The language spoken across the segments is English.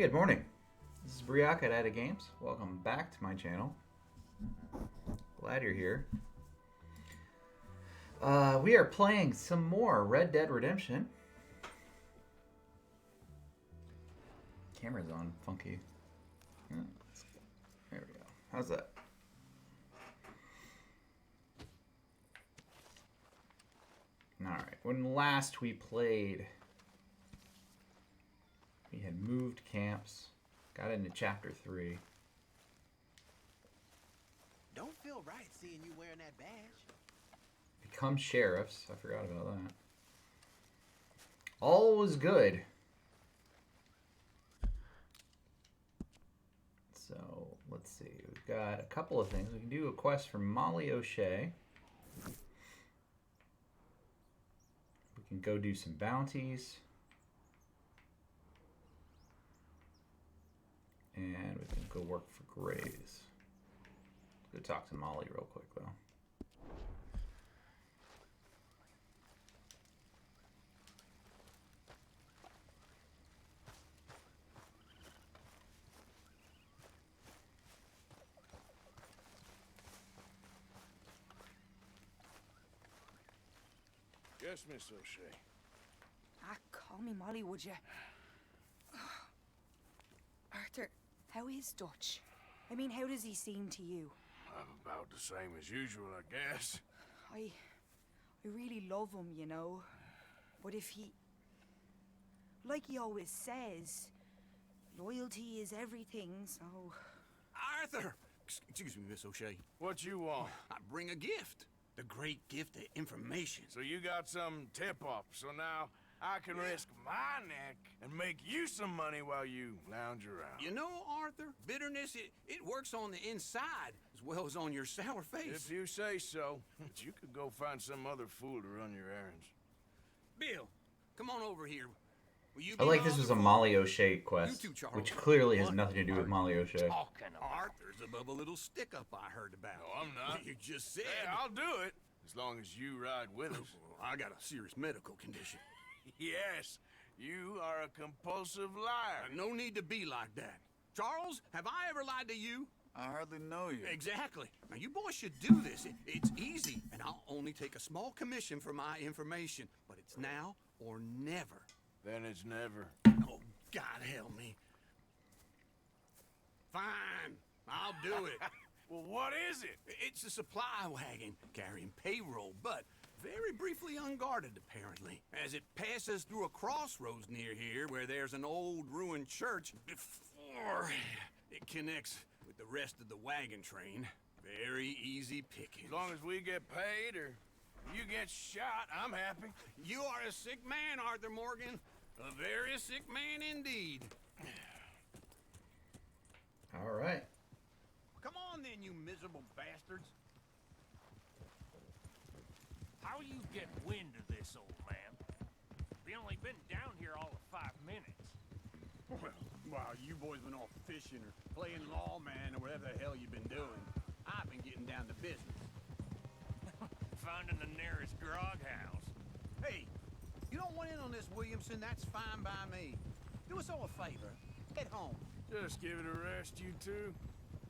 good morning. This is Briak at Ada Games. Welcome back to my channel. Glad you're here. We are playing some more Red Dead Redemption. Camera's on funky. There we go. How's that? Alright, when last we played, we had moved camps, got into chapter 3. Don't feel right seeing you wearing that badge. Become sheriffs. I forgot about that. All was good. So, let's see. We've got a couple of things. We can do a quest from Molly O'Shea. We can go do some bounties. And we can go work for Grays. Go talk to Molly real quick, though. Yes, Miss O'Shea. Ah, call me Molly, would you? Arthur, how is Dutch? I mean, how does he seem to you? I'm about the same as usual, I guess. I really love him, you know. But if he... Like he always says, loyalty is everything, so... Arthur! Excuse me, Miss O'Shea. What you want? I bring a gift. The great gift of information. So you got some tip-off, so now I can risk my neck and make you some money while you lounge around. You know, Arthur, bitterness, it works on the inside as well as on your sour face. If you say so, but you could go find some other fool to run your errands. Bill, come on over here. Will you I be like this was a Molly O'Shea quest, You too, Charles. which clearly has What nothing to do with are Molly you O'Shea. talking about? Arthur's above a little stick-up I heard about. No, I'm not. You just said... Hey, I'll do it, as long as you ride with us. I got a serious medical condition. Yes, you are a compulsive liar. No need to be like that. Charles, have I ever lied to you? I hardly know you. Exactly. Now, you boys should do this. It's easy, and I'll only take a small commission for my information. But it's now or never. Then it's never. Oh, God help me. Fine. I'll do it. Well, what is it? It's a supply wagon carrying payroll, but very briefly unguarded, apparently. As it passes through a crossroads near here where there's an old ruined church before it connects with the rest of the wagon train. Very easy picking. As long as we get paid or you get shot, I'm happy. You are a sick man, Arthur Morgan. A very sick man indeed. All right. Come on then, you miserable bastards. How you get wind of this, old man? We only been down here all of 5 minutes. Well, while you boys been off fishing or playing lawman or whatever the hell you've been doing, I've been getting down to business. Finding the nearest grog house. Hey, you don't want in on this, Williamson, that's fine by me. Do us all a favor. Head home. Just give it a rest, you two.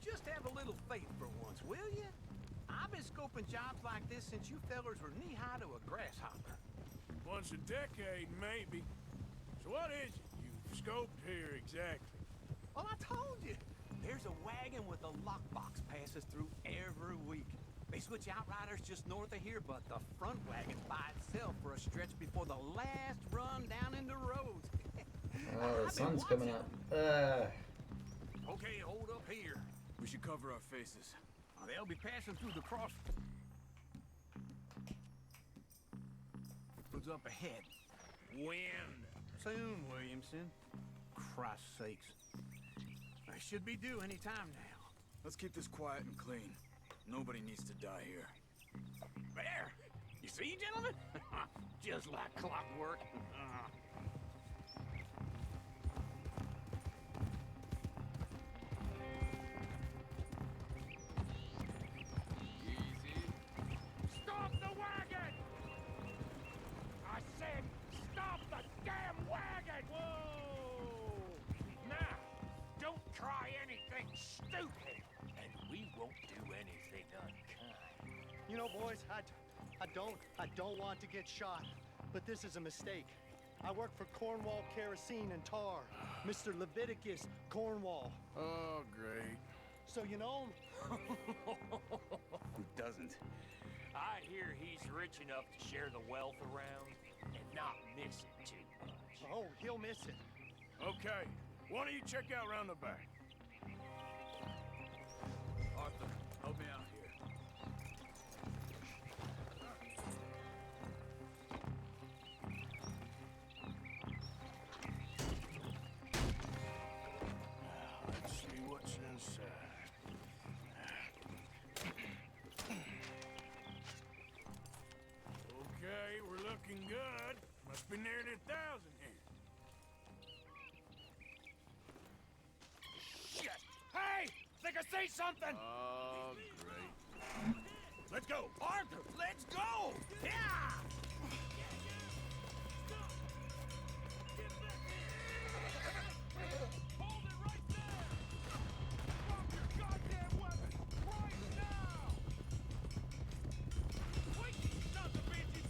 Just have a little faith for once, will you? I've been scoping jobs like this since you fellers were knee-high to a grasshopper. Once a decade, maybe. So what is it you've scoped here exactly? Well, I told you. There's a wagon with a lockbox passes through every week. They switch outriders just north of here, but the front wagon's by itself for a stretch before the last run down into roads. Oh, the sun's coming up. Okay, hold up here. We should cover our faces. They'll be passing through the cross. Roads up ahead. Wind. Soon, Williamson. Christ's sakes. I should be due any time now. Let's keep this quiet and clean. Nobody needs to die here. There! You see, gentlemen? Just like clockwork. Stop the wagon! I said stop the damn wagon! Whoa! Now, stupid, and we won't do anything unkind. You know, boys, I don't want to get shot, but this is a mistake. I work for Cornwall Kerosene and Tar, Mr. Leviticus Cornwall. Oh, great. So you know him? Who doesn't? I hear he's rich enough to share the wealth around and not miss it too much. Oh, he'll miss it. Okay, why don't you check out round the back? Arthur, help me out here. Let's see what's inside. Okay, we're looking good. Must be nearly 1,000 here. Shit! Hey! Think I see something! Oh, great. Let's go, Arthur. Let's go. Yeah. Hold it right there! Drop your goddamn weapon! Right now! Quick, you sons of bitches!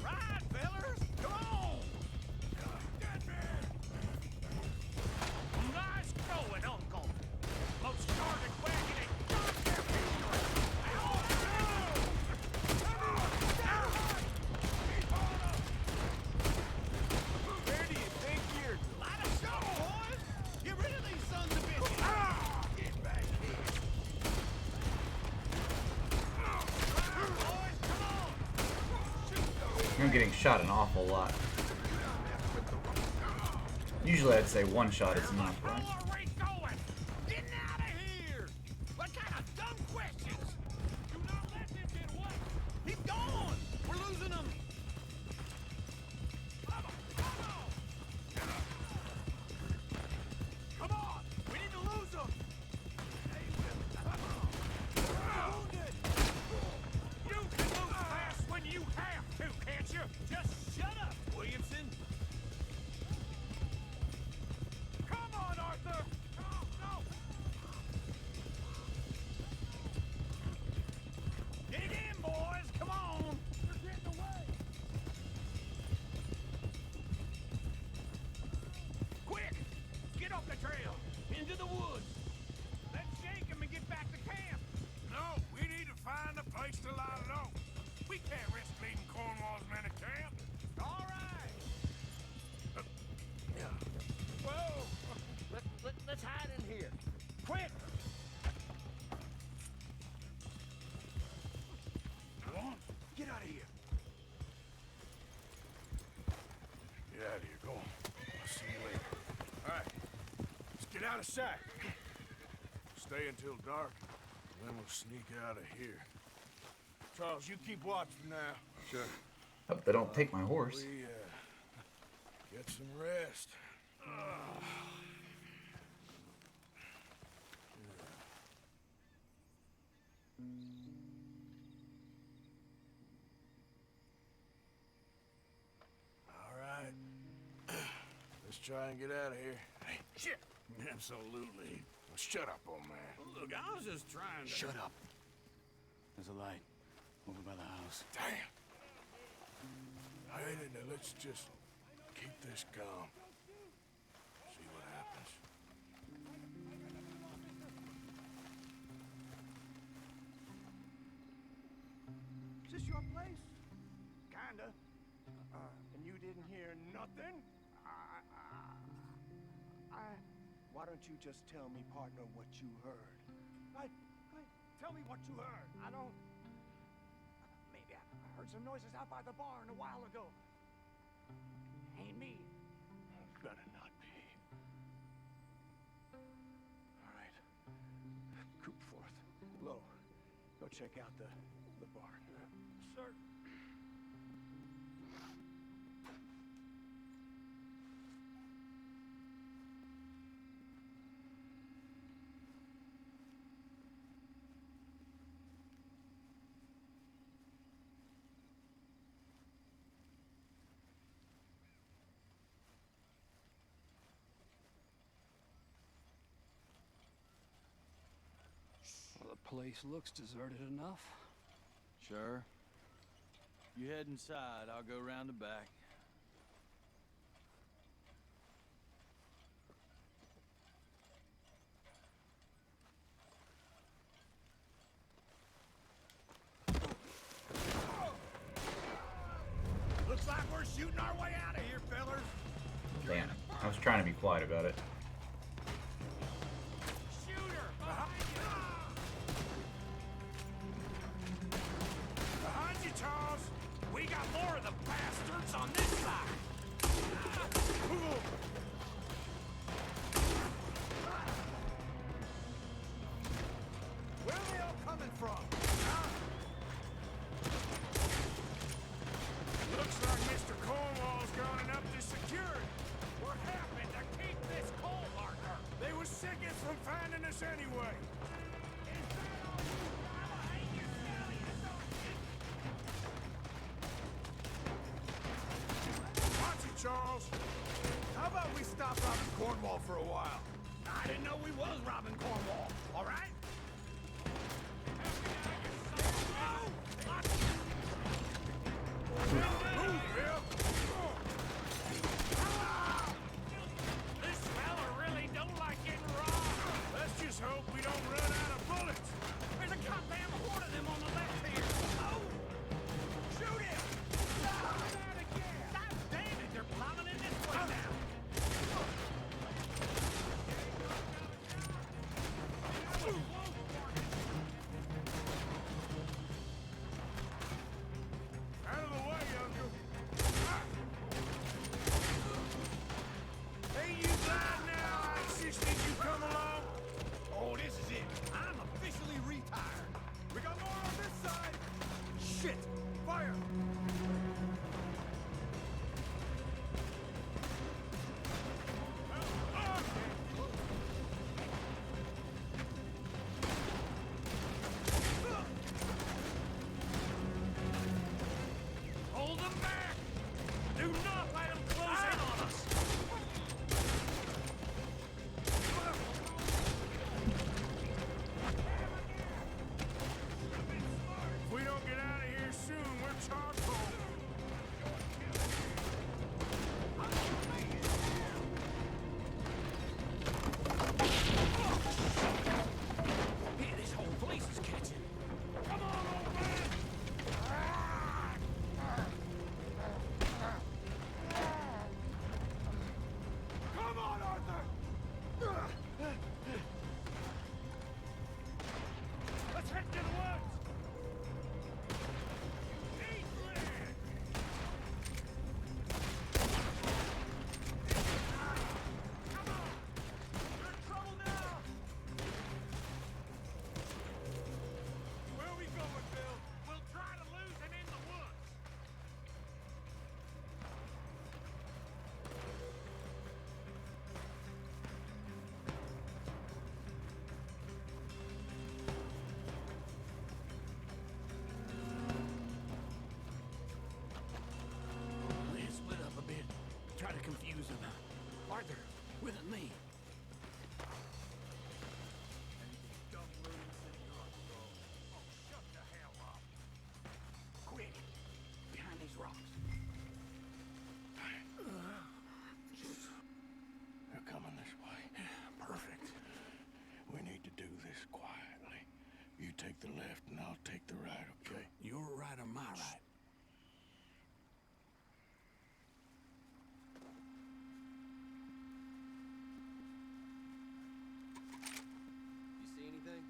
Right, fellers. Come on. Dead man! Nice going, Uncle! Most started wagging it goddamn history! Where do you think you're? Light a show, boys. Get rid of these sons of bitches. Get back here. Boys, come on. I'm getting shot an awful lot. Usually I'd say one shot is enough, right? Where are we going? Getting out of here. What kind of dumb questions? Do not let them get away! He's gone. We're losing him. Come on. We need to lose him. Wounded. You can move fast when you have to, can't you? Just shut up, Williamson. Come on, Arthur! No, no! Dig in, boys. Come on. They're getting away! Quick. Get off the trail. Into the woods. Let's shake him and get back to camp! No, we need to find a place to lie low. We can't risk leaving Cornwall's men at camp. All right! Whoa! Let's hide in here. Quick! Go on, get out of here. Get out of here, go on. I'll see you later. All right, let's get out of sight. Stay until dark, then we'll sneak out of here. Charles, you keep watch for now. Sure. Hope they don't take my horse. We, get some rest. All right. Let's try and get out of here. Hey, shit! Absolutely. Well, shut up, old man. Look, I was just trying to. Shut up. There's a light over by the house. Damn. All right, now let's just keep this calm. See what happens. Is this your place? Kinda. And you didn't hear nothing? Why don't you just tell me, partner, what you heard? Tell me what you heard. I don't... Maybe I heard some noises out by the barn a while ago. Ain't me. Better not be. All right. Coop forth. Lo, go check out the barn. Sir. Place looks deserted enough. Sure. You head inside, I'll go round the back. Looks like we're shooting our way out of here, fellers. Damn. I was trying to be quiet about it. Shooter! Behind Behind you, Charles! you! We got more of the bastards on this side! Where are they all coming from? Looks like Mr. Cornwall's gone and upped his security. What happened to keep this coal marker? They were sickest from finding us anyway. Watch it, Charles. How about we stop robbing Cornwall for a while? I didn't know we was robbing Cornwall, all right? Move, Bill. This fella really don't like getting robbed! Let's just hope we don't run out of bullets. There's a goddamn horde of them on the left here. Oh! Shoot him! God damn it, they're plowing in this way now. Out of the way, Uncle. Hey, you glad now I insisted you come along? Oh, this is it. I'm officially retired. We got more on this side! Shit! Fire! Hold them back! Do not let them close in on us! If we don't get out of here soon, we're charcoal. Man, this whole place is catching! Come on, old man! Come on, Arthur! Let's head to the woods! Eastland! Come on! You're in trouble now! Where are we going, Bill? We'll try to lose him in the woods! Let's split up a bit. Try to confuse them. Arthur, with me. Shut the hell up! Quick, behind these rocks. They're coming this way. Perfect. We need to do this quietly. You take the left and I'll take the right, okay? Your right or my right? You see anything?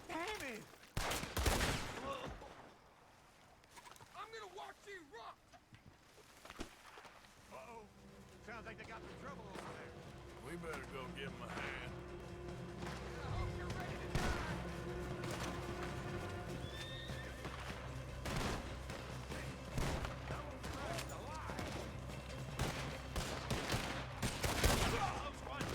Damn it! I'm gonna watch you rock! Uh-oh. Sounds like they got some trouble over there. We better go give him a hand. I hope you're ready to die! Close one!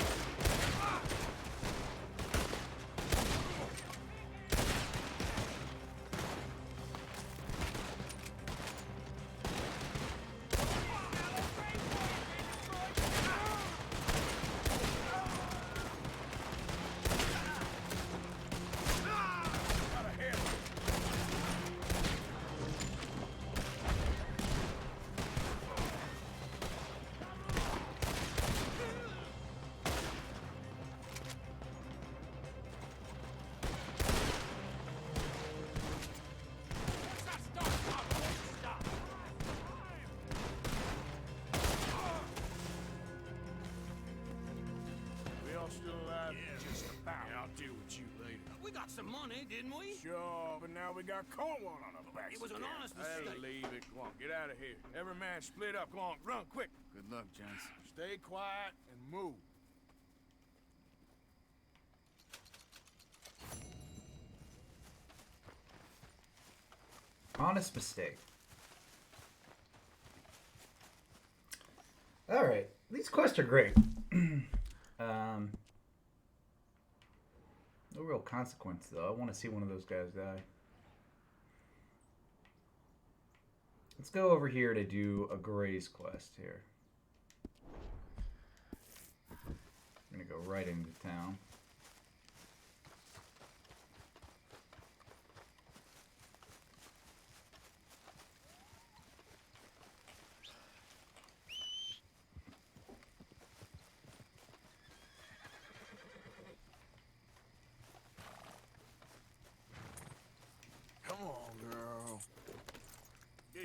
got some money, didn't we? Sure, but now we got Cornwall on our backs. It was an again. honest Hey, mistake. leave it. Go on, get out of here. Every man split up. Go on, run quick. Good luck, gents. Stay quiet and move. Honest mistake. Alright, these quests are great. No real consequence, though. I want to see one of those guys die. Let's go over here to do a Gray's quest here. I'm going to go right into town. Come on, girl. Yeah.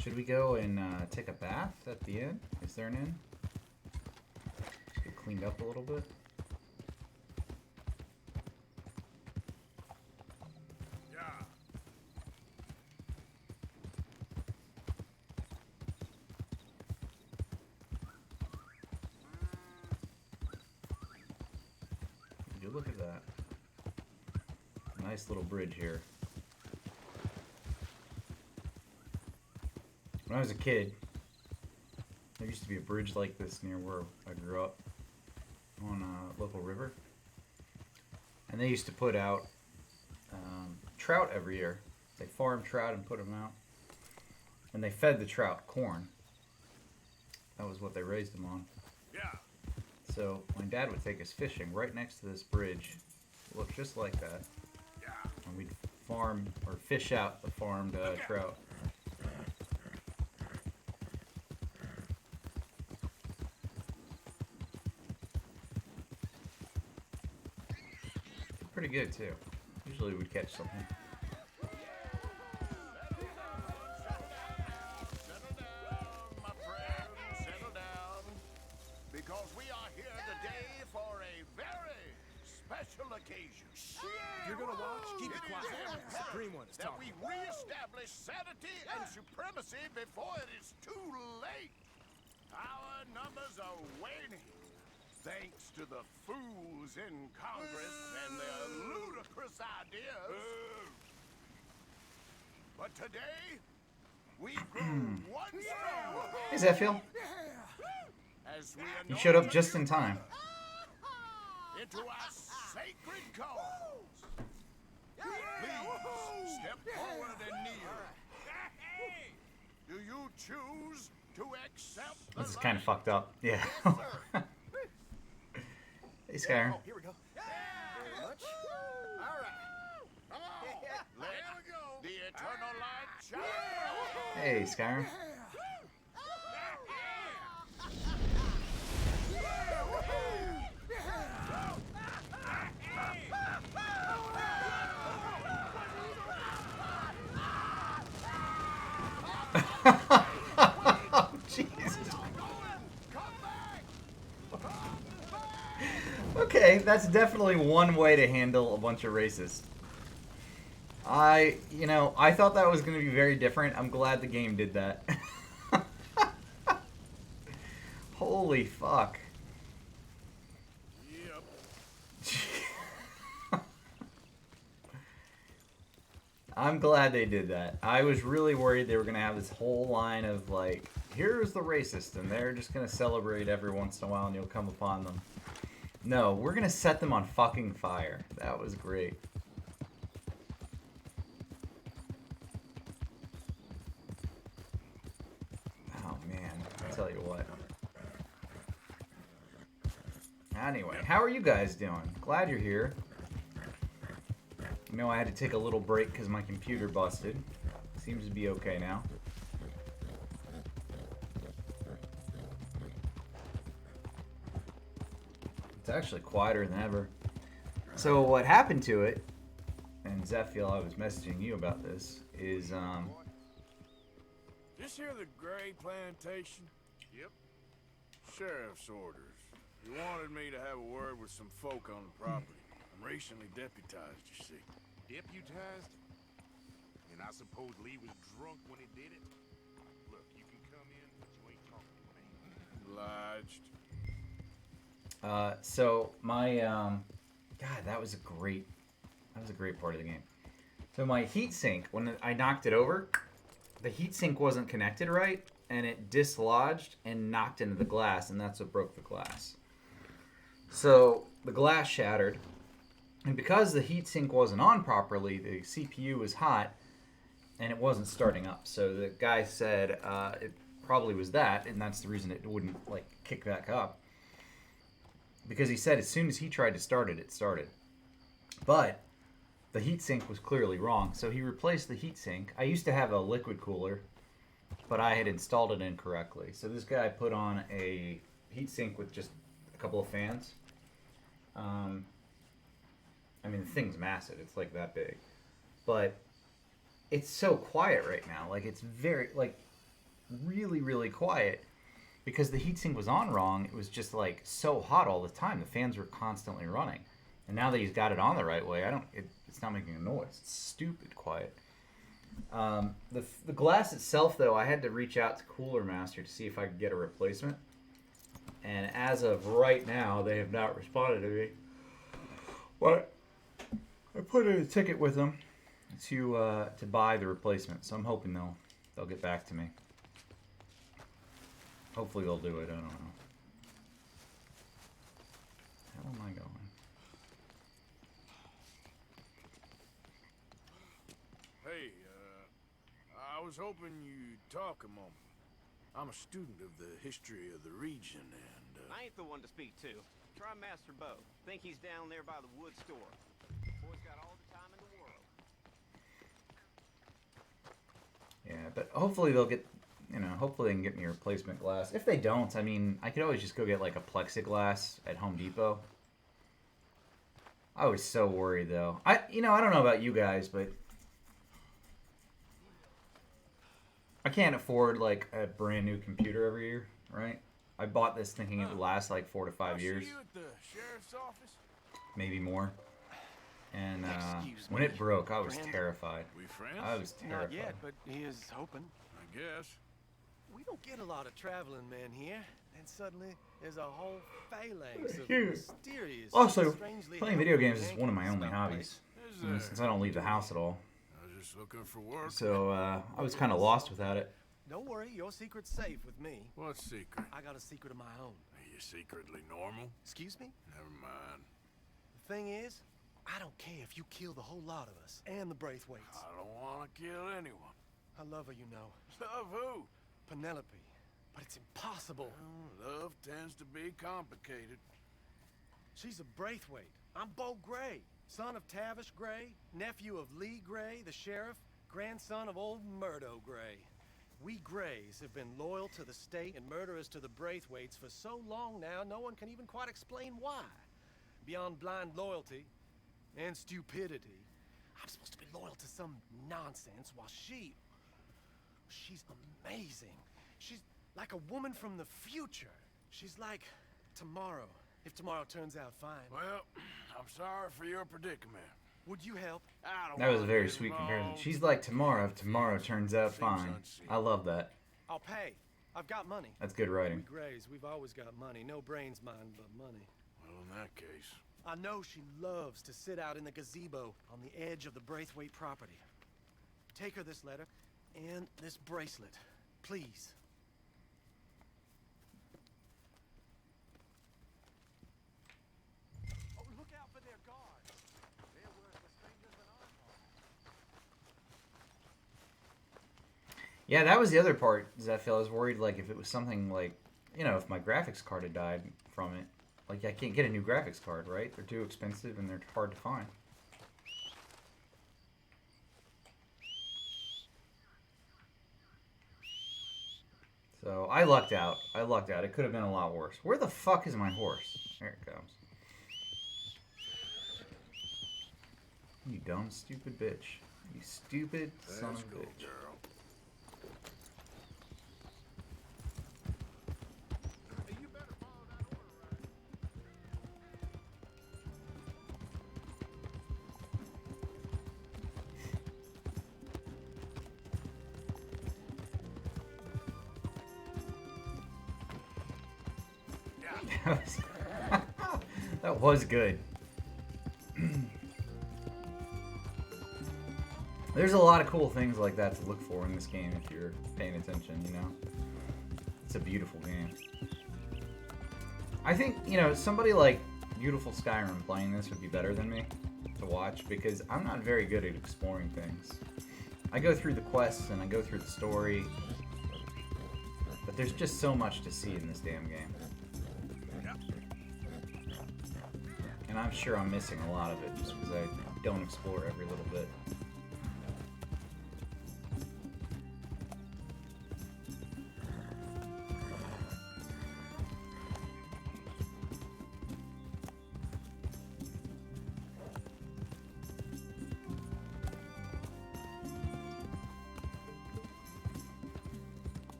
Should we go and take a bath at the inn? Is there an inn? Get cleaned up a little bit. Yeah. You look at that. Nice little bridge here. When I was a kid, there used to be a bridge like this near where I grew up on a local river. And they used to put out trout every year. They farmed trout and put them out. And they fed the trout corn. That was what they raised them on. Yeah. So my dad would take us fishing right next to this bridge. It looked just like that. Yeah. And we'd farm or fish out the farmed trout. Pretty good too. Usually we'd catch something. Settle down, my friend. Settle down. Because we are here today for a very special occasion. If you're gonna watch, keep it quiet. Supreme one is That talking. we reestablish sanity and supremacy before it is too late. Our numbers are waning, thanks to the fools in Congress and their ludicrous ideas. But today, we grow one stronger Hey Zephyl, as we you showed up anoint just in time. into our sacred cause. Please step forward and kneel. Do you choose to accept the This is kind of light? fucked up. Yeah. Hey Skyrim. Here we go. Very much. All right. Come on. Let the eternal light shine. Hey Skyrim. Jesus. Okay, that's definitely one way to handle a bunch of racists. I thought that was going to be very different. I'm glad the game did that. Holy fuck. Yep. I'm glad they did that. I was really worried they were going to have this whole line of like, here's the racist, and they're just going to celebrate every once in a while and you'll come upon them. No, we're going to set them on fucking fire. That was great. Oh man, I'll tell you what. Anyway, how are you guys doing? Glad you're here. You know, I had to take a little break because my computer busted. Seems to be okay now. It's actually quieter than ever. So what happened to it, and Zephiel, I was messaging you about this, is This here the Gray Plantation? Yep. Sheriff's orders. He wanted me to have a word with some folk on the property. I'm recently deputized, you see. Deputized? And I suppose Lee was drunk when he did it? Look, you can come in, but you ain't talking to me. Obliged. so my God, that was a great part of the game. So my heatsink, when I knocked it over, the heatsink wasn't connected right, and it dislodged and knocked into the glass, and that's what broke the glass. So the glass shattered, and because the heatsink wasn't on properly, the CPU was hot, and it wasn't starting up. So the guy said it probably was that, and that's the reason it wouldn't like kick back up. Because he said as soon as he tried to start it, it started. But the heatsink was clearly wrong, so he replaced the heatsink. I used to have a liquid cooler, but I had installed it incorrectly. So this guy put on a heatsink with just a couple of fans. I mean, the thing's massive. It's like that big. But it's so quiet right now. Like, it's very, like, really, really quiet. Because the heatsink was on wrong, it was just, like, so hot all the time. The fans were constantly running. And now that he's got it on the right way, it's not making a noise. It's stupid quiet. The glass itself, though, I had to reach out to Cooler Master to see if I could get a replacement. And as of right now, they have not responded to me. But I put in a ticket with them to buy the replacement, so I'm hoping they'll get back to me. Hopefully they'll do it. I don't know. How am I going? Hey, I was hoping you'd talk a moment. I'm a student of the history of the region, and I ain't the one to speak to. Try Master Bo. Think he's down there by the wood store. Boy's got all the time in the world. Yeah, but hopefully they'll get, hopefully they can get me a replacement glass. If they don't, I mean, I could always just go get like a plexiglass at Home Depot. I was so worried though. I don't know about you guys, but I can't afford like a brand new computer every year, right? I bought this thinking it would last like 4 to 5 years, see you at the sheriff's office? maybe more. And Excuse when me, it broke, I was Brandon. terrified. We friends? I was terrified. Not yet, but he is hoping. I guess. We don't get a lot of traveling men here, and suddenly there's a whole phalanx of Here. mysterious, Also, strangely playing video helpful games is one of my only Yankees hobbies, Is there? since I don't leave the house at all. I was just looking for work. So I was kind of lost without it. Don't worry, your secret's safe with me. What secret? I got a secret of my own. Are you secretly normal? Excuse me? Never mind. The thing is, I don't care if you kill the whole lot of us and the Braithwaites. I don't want to kill anyone. I love her, you know. Love who? Penelope. But it's impossible. Well, love tends to be complicated. She's a Braithwaite. I'm Bo Gray, son of Tavish Gray, nephew of Lee Gray, the sheriff, grandson of old Murdo Gray. We Grays have been loyal to the state and murderers to the Braithwaites for so long now, no one can even quite explain why. Beyond blind loyalty and stupidity, I'm supposed to be loyal to some nonsense while she's amazing. She's like a woman from the future. She's like tomorrow, if tomorrow turns out fine. Well, I'm sorry for your predicament. Would you help? I don't That was a wanna very get sweet comparison. involved. She's like tomorrow if tomorrow turns out Seems fine. unseen. I love that. I'll pay. I've got money. That's good We writing. Grays, we've always got money. No brains, mind, but money. Well, in that case, I know she loves to sit out in the gazebo on the edge of the Braithwaite property. Take her this letter and this bracelet, please. Oh, look out for their guards. They're worse for strangers than our part. Yeah, that was the other part. Zephiel, I was worried like if it was something like, if my graphics card had died from it. Like I can't get a new graphics card, right? They're too expensive and they're hard to find. So I lucked out. It could have been a lot worse. Where the fuck is my horse? There it comes. You dumb, stupid bitch. You stupid son of a Let's go, bitch. girl. Hey, you better follow that order, right? That was good. There's a lot of cool things like that to look for in this game if you're paying attention, you know? It's a beautiful game. I think, you know, somebody like Beautiful Skyrim playing this would be better than me to watch because I'm not very good at exploring things. I go through the quests and I go through the story, but there's just so much to see in this damn game. And I'm sure I'm missing a lot of it just because I don't explore every little bit.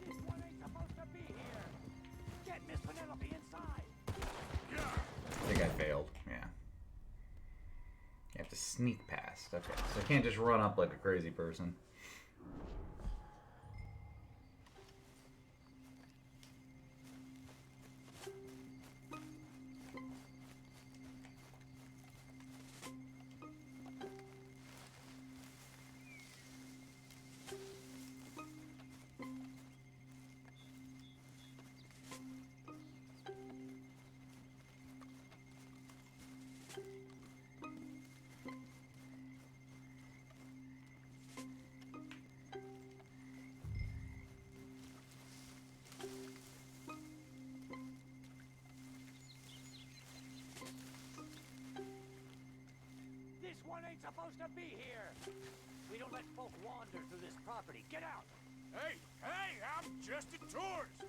This one ain't supposed to be here. Get Miss Penelope inside. I think I failed, yeah. You have to sneak past. Okay, so I can't just run up like a crazy person. This one ain't supposed to be here. We don't let folk wander through this property. Get out. Hey, I'm just a tourist.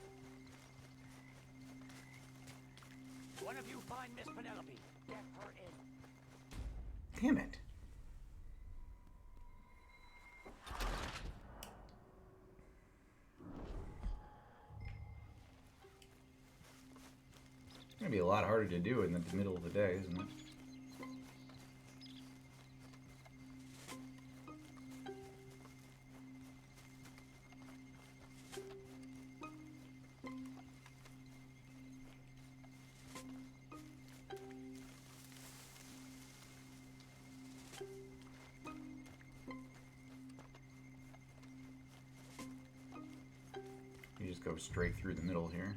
One of you find Miss Penelope. Get her in. Damn it. It's gonna be a lot harder to do in the middle of the day, isn't it? You just go straight through the middle here.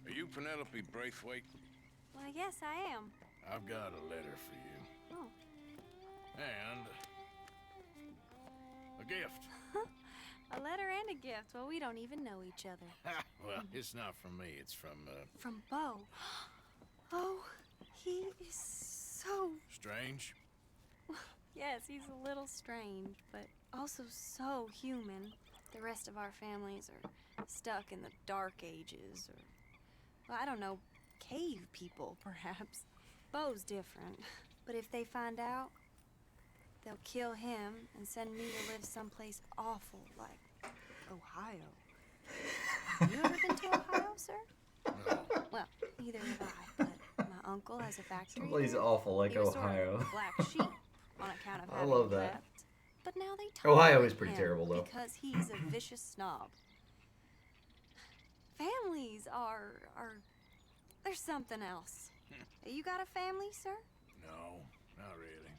Are you Penelope Braithwaite? Well, yes, I am. I've got a letter for you. Oh. And a gift. A letter and a gift. Well, we don't even know each other. Well, it's not from me. It's from, From Bo. Oh, he is so... Strange. Yes, he's a little strange, but also so human. The rest of our families are stuck in the Dark Ages, or... Well, I don't know, cave people, perhaps. Bo's different. But if they find out, they'll kill him and send me to live someplace awful like Ohio. You ever been to Ohio, sir? No. Well, neither have I, but my uncle has a factory Someplace there. awful like He was Ohio. Sort of black sheep on account of I having love that. left. But now they Ohio tolerate is pretty him terrible, though. because he's a vicious snob. Families are there's something else. You got a family, sir? No, not really.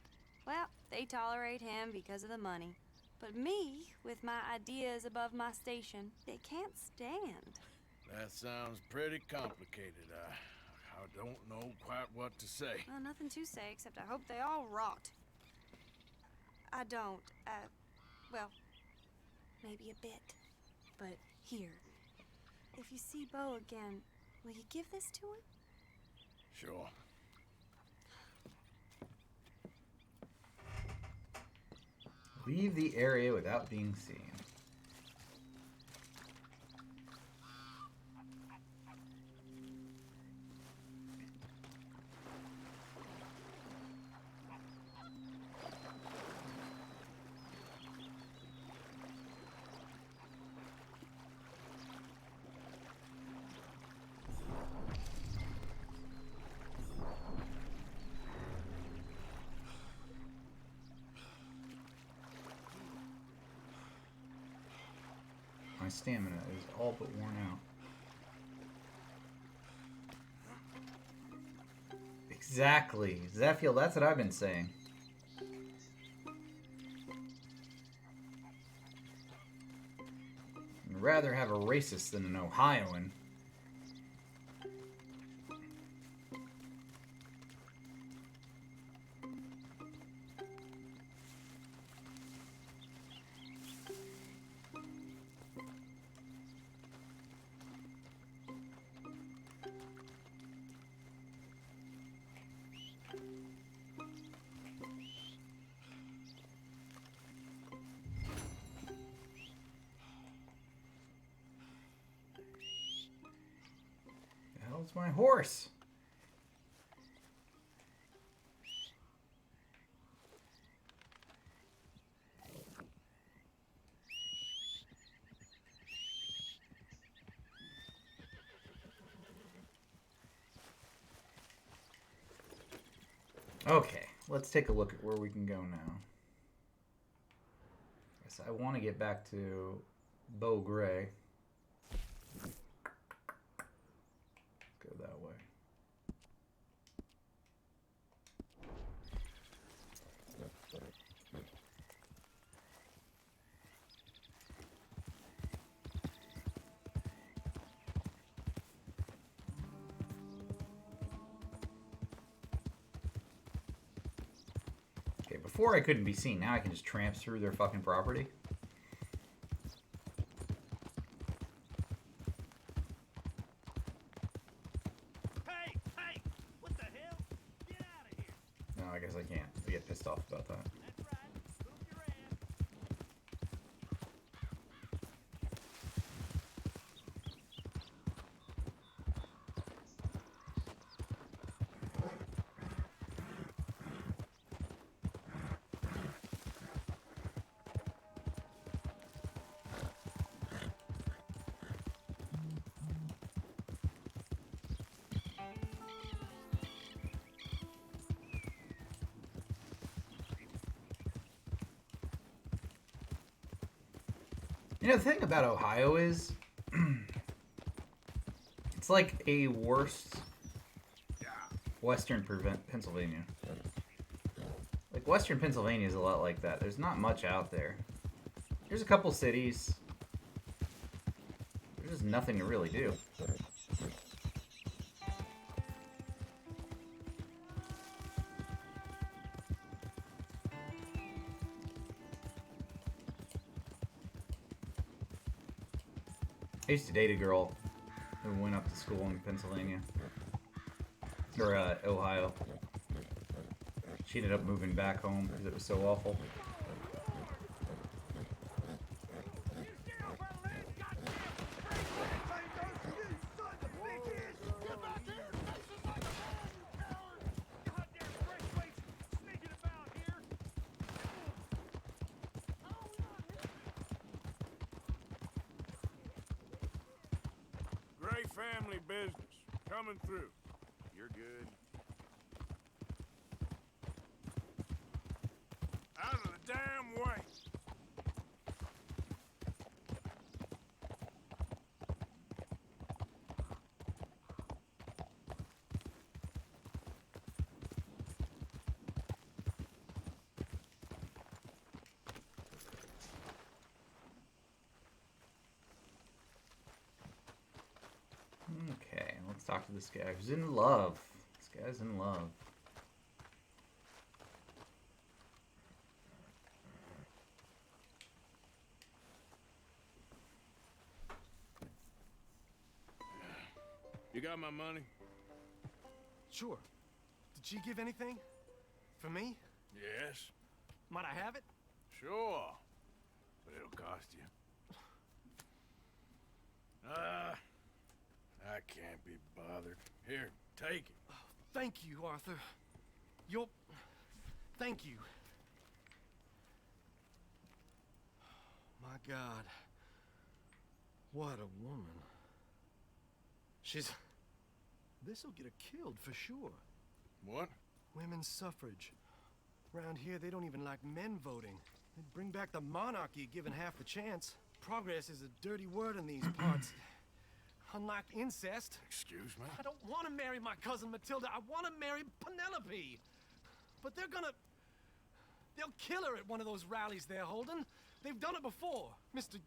Well, they tolerate him because of the money. But me, with my ideas above my station, they can't stand. That sounds pretty complicated. I don't know quite what to say. Well, nothing to say except I hope they all rot. I don't, well, maybe a bit. But here, if you see Bo again, will you give this to him? Sure. Leave the area without being seen. My stamina is all but worn out. Exactly. Zephiel, that's what I've been saying. I'd rather have a racist than an Ohioan. How's my horse? Okay, let's take a look at where we can go now. Guess I want to get back to Bo Gray. Go that way. Okay, before I couldn't be seen, now I can just tramp through their fucking property. Hey! What the hell? Get out of here! No, I guess I can't. I get pissed off about that. That's right. Move your ass. You know, the thing about Ohio is, it's like a worse Western Pennsylvania. Like, Western Pennsylvania is a lot like that. There's not much out there. There's a couple cities. There's just nothing to really do. I used to date a girl who went up to school in Pennsylvania. Or, Ohio. She ended up moving back home because it was so awful. family business. Coming through. You're good. Out of the damn way. Okay, let's talk to this guy who's in love. This guy's in love. You got my money? Sure. Did she give anything? For me? Yes. Might I have it? Sure. But it'll cost you. I can't be bothered. Here, take it. Oh, thank you, Arthur. You'll... Thank you. My God. What a woman. She's... This'll get her killed for sure. What? Women's suffrage. Around here, they don't even like men voting. They'd bring back the monarchy given half the chance. Progress is a dirty word in these parts. Unlike incest. Excuse me? I don't want to marry my cousin Matilda. I want to marry Penelope. But they're gonna... They'll kill her at one of those rallies they're holding. They've done it before. Mister,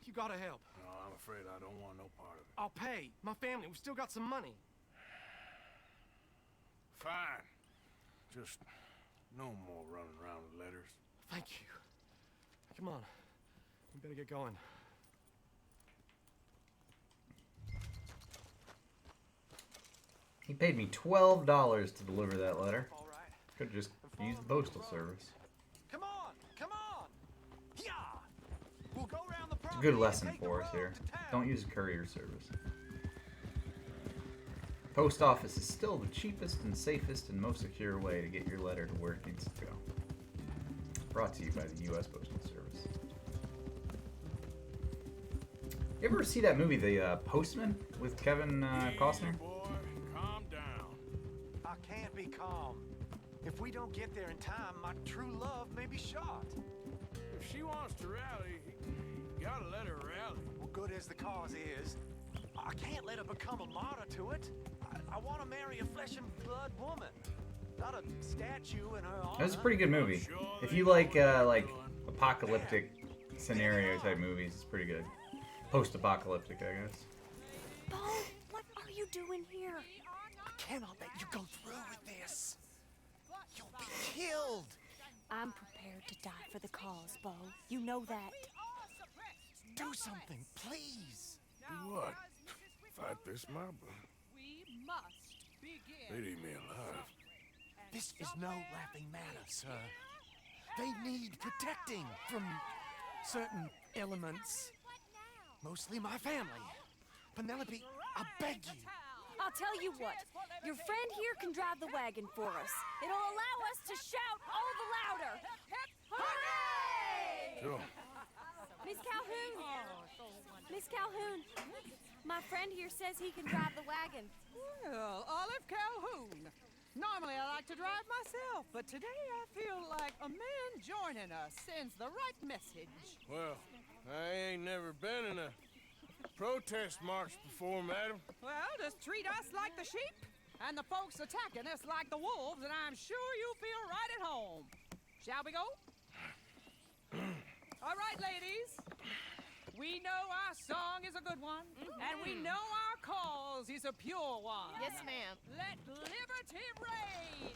you gotta help. No, I'm afraid I don't want no part of it. I'll pay. My family, we've still got some money. Fine. Just no more running around with letters. Thank you. Come on. We better get going. He paid me $12 to deliver that letter. Could have just used the postal service. Come on! Come on! Yeah! We'll go around the It's a good lesson for us here. Don't use courier service. Post office is still the cheapest and safest and most secure way to get your letter to where it needs to go. Brought to you by the U.S. Postal Service. You ever see that movie, The Postman, with Kevin Costner? Boy, calm down. I can't be calm. If we don't get there in time, my true love may be shot. If she wants to rally, you gotta let her rally. Well, good as the cause is, I can't let her become a martyr to it. I want to marry a flesh and blood woman, not a statue in her honor. That's a pretty good movie. If you like apocalyptic scenario type movies, it's pretty good. Post-apocalyptic, I guess. Bo, what are you doing here? I cannot let you go through with this. You'll be killed. I'm prepared to die for the cause, Bo. You know that. Do something, please. Do what? Fight this mob? They'd eat me alive. This is no laughing matter, sir. They need protecting from certain elements. Mostly my family. Penelope, I beg you. I'll tell you what. Your friend here can drive the wagon for us. It'll allow us to shout all the louder. Hooray! Sure. Miss Calhoun. Miss Calhoun. My friend here says he can drive the wagon. Well, Olive Calhoun. Normally I like to drive myself, but today I feel like a man joining us sends the right message. Well, I ain't never been in a protest march before, madam. Well, just treat us like the sheep, and the folks attacking us like the wolves, and I'm sure you'll feel right at home. Shall we go? All right, ladies. We know our song is a good one, and we know our cause is a pure one. Yes, ma'am. Let liberty reign!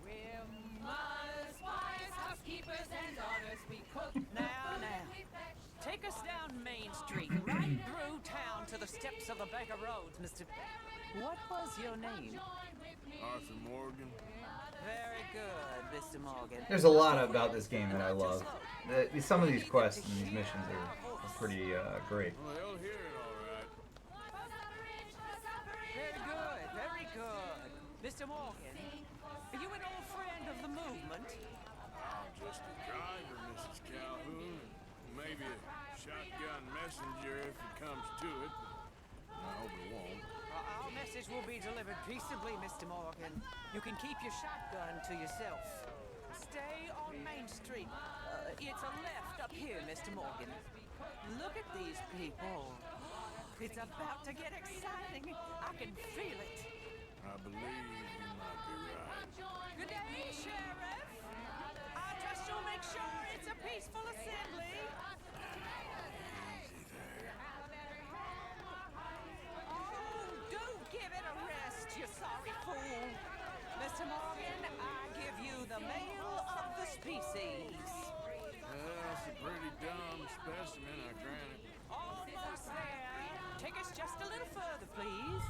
We're mothers, wives, housekeepers, and daughters. We cook now. Take us down Main Street, right through town to the steps of the Baker Roads, Mr. What was your name? Arthur Morgan. Very good, Mr. Morgan. There's a lot about this game that I love. Some of these quests and these missions are pretty great. Well, they'll hear it all right. Very good, very good. Mr. Morgan, are you an old friend of the movement? I'm just a driver, Mrs. Calhoun. maybe a shotgun messenger if it comes to it. I hope it won't. Our message will be delivered peaceably, Mr. Morgan. You can keep your shotgun to yourself. Stay on Main Street. It's a left up here, Mr. Morgan. Look at these people. It's about to get exciting. I can feel it. I believe you might be right. Good day, Sheriff. I trust you'll make sure it's a peaceful assembly. Easy there. Oh, do give it a rest, you sorry fool. Mr. Morgan, I give you the male of the species. That's a pretty dumb specimen, I grant it. Almost there. Take us just a little further, please.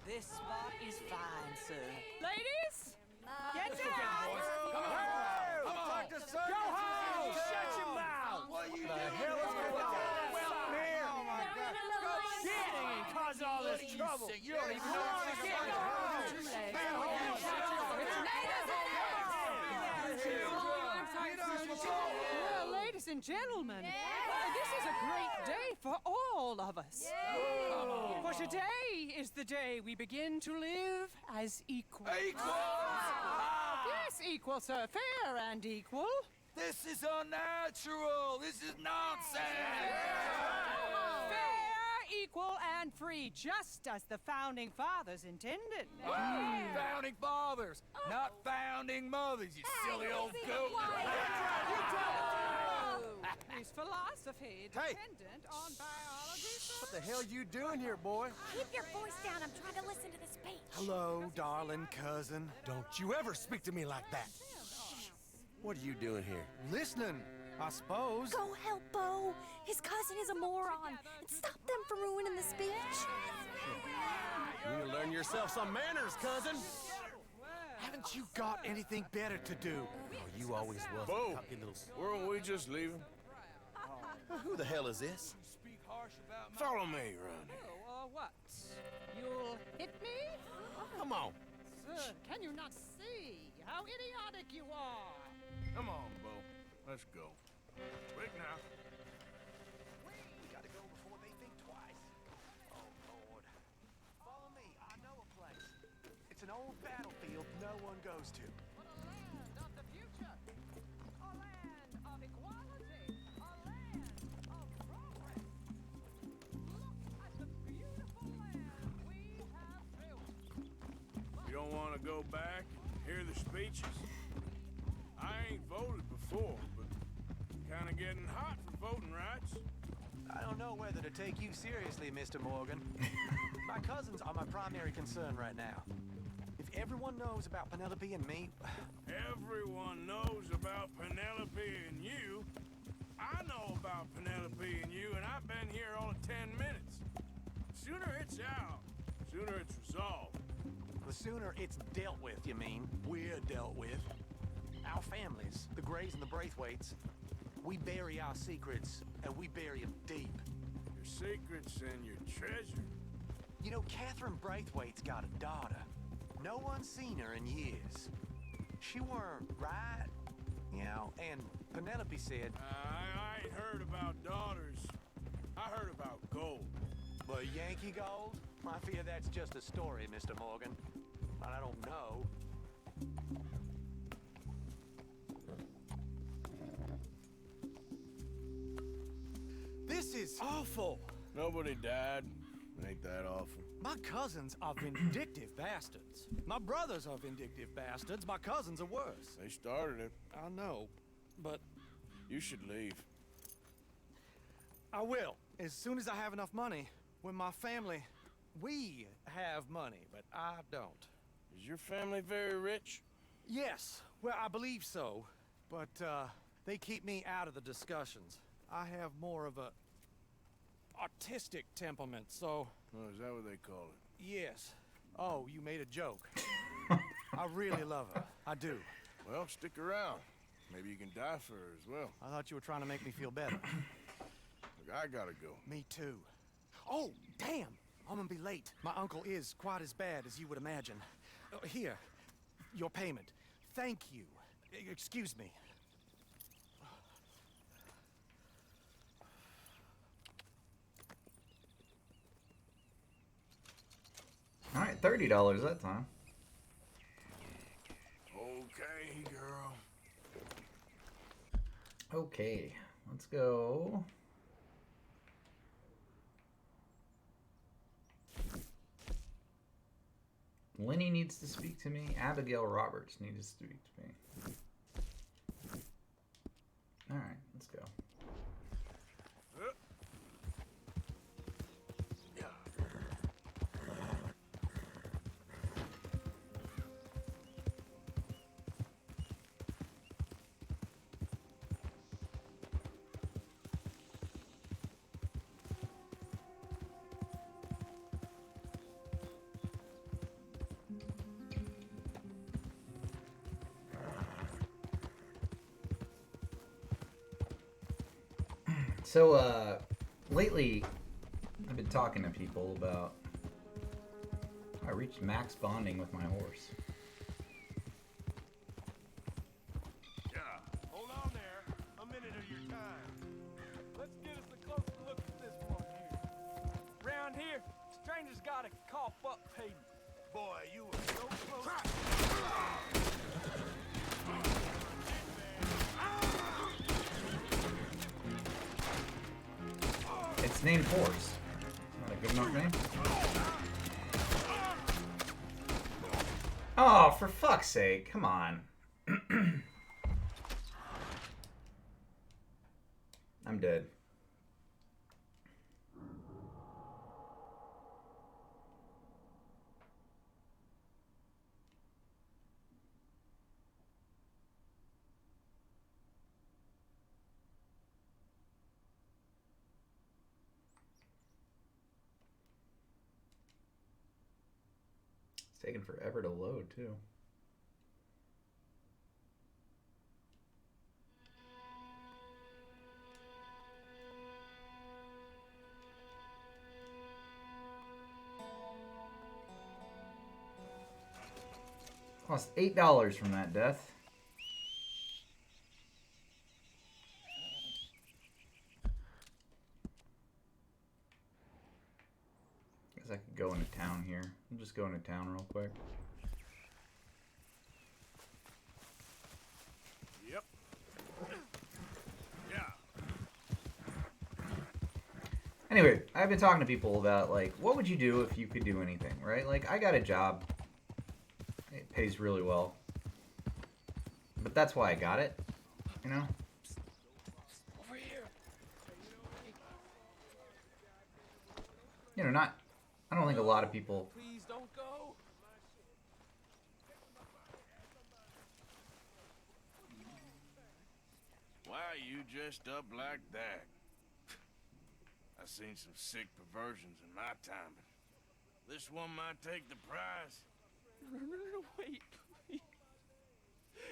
This spot is fine, sir. Ladies, get down! Come on! Dr. Sir! Go home! Shut your mouth! What are you doing? The hell is going on? Well, here! Oh, my God. Go kidding and cause all this trouble. You don't even know what to get. Go home! Well, ladies and gentlemen, this is a great day for all of us. For today is the day we begin to live as equals. Equal? Yes, equal, sir. Fair and equal. This is unnatural. This is nonsense. Fair, equal, and free, just as the Founding Fathers intended. Founding fathers, not founding mothers, you silly old goat. Is philosophy dependent on biology, What the hell you doing here, boy? Keep your voice down. I'm trying to listen to the speech. Hello, darling cousin. Don't you ever speak to me like that. What are you doing here? Listening, I suppose. Go help Bo. His cousin is a moron. And stop them from ruining the speech. You need to learn yourself some manners, cousin. Haven't you got anything better to do? Oh, you always was Bo, a cocky little... weren't we just leaving? Who the hell is this? Follow me around here. Oh, what? You'll hit me? Come on. Sir, can you not see how idiotic you are? Come on, Bo. Let's go. Quick now. We gotta go before they think twice. Oh, Lord. Follow me. I know a place. It's an old battlefield no one goes to. A land of the future. A land of equality. A land of progress. Look at the beautiful land we have built. You don't want to go back and hear the speeches? I ain't voted before, but kind of getting hot for voting rights. I don't know whether to take you seriously, Mr. Morgan. My cousins are my primary concern right now. If everyone knows about Penelope and me... Everyone knows about Penelope and you. I know about Penelope and you, and I've been here all of 10 minutes. Sooner it's out, sooner it's resolved. The sooner it's dealt with, you mean? We're dealt with. Our families, the Grays and the Braithwaites, we bury our secrets, and we bury them deep. Your secrets and your treasure. You know, Catherine Braithwaite's got a daughter. No one's seen her in years. She weren't right, you know, and Penelope said... I ain't heard about daughters. I heard about gold. But Yankee gold? I fear that's just a story, Mr. Morgan. But I don't know. This is awful. Nobody died. Ain't that awful? My cousins are vindictive bastards. My brothers are vindictive bastards. My cousins are worse. They started it. I know, but You should leave. I will. As soon as I have enough money. When my family... We have money, but I don't. Is your family very rich? Yes. Well, I believe so. But, they keep me out of the discussions. I have more of a... artistic temperament, so... Oh, is that what they call it? Yes. Oh, you made a joke. I really love her. I do. Well, stick around. Maybe you can die for her as well. I thought you were trying to make me feel better. Look, I gotta go. Me too. Oh, damn! I'm gonna be late. My uncle is quite as bad as you would imagine. Here, your payment. Thank you. Excuse me. Alright, $30 that time. Okay, girl. Okay, let's go. Lenny needs to speak to me. Abigail Roberts needs to speak to me. Alright, let's go. So, lately, I've been talking to people about I reached max bonding with my horse. Yeah, hold on there. A minute of your time. Let's get us a closer look at this one here. Round here, strangers gotta cough up payment. Boy, you were so close. It's named Horse. Not a good enough name? Oh, for fuck's sake, come on. I'm dead. It's taking forever to load, too. Lost $8 from that death. Guess I could go into town here. I'll just go into town real quick. Yep. Yeah. Anyway, I've been talking to people about, like, what would you do if you could do anything, right? Like, I got a job. It pays really well. But that's why I got it, you know? Over here. You know, I don't think a lot of people... Please don't go. Why are you dressed up like that? I've seen some sick perversions in my time, but this one might take the prize. No, wait, please.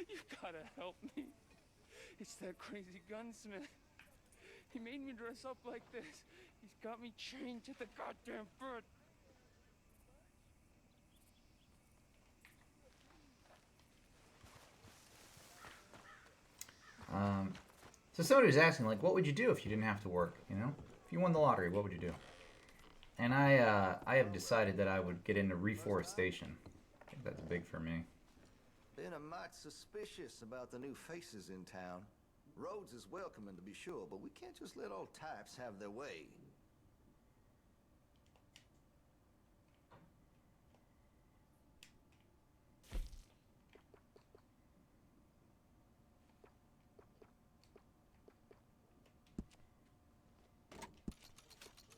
You gotta help me. It's that crazy gunsmith. He made me dress up like this. He's got me chained to the goddamn bird. So somebody was asking, like, what would you do if you didn't have to work, you know? If you won the lottery, what would you do? And I have decided that I would get into reforestation. I think that's big for me. Been a mite suspicious about the new faces in town. Rhodes is welcoming, to be sure, but we can't just let all types have their way.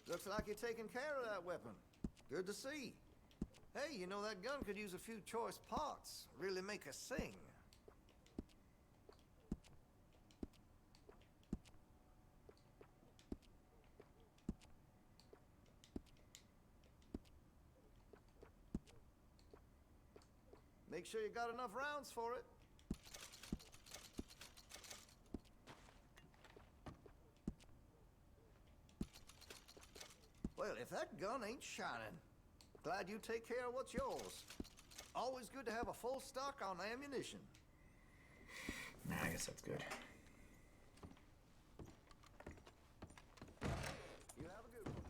Looks like you're taking care of that weapon. Good to see. Hey, you know that gun could use a few choice parts. Really make us sing. Make sure you got enough rounds for it. Well, if that gun ain't shining, glad you take care of what's yours. Always good to have a full stock on ammunition. Nah, I guess that's good. You have a good one.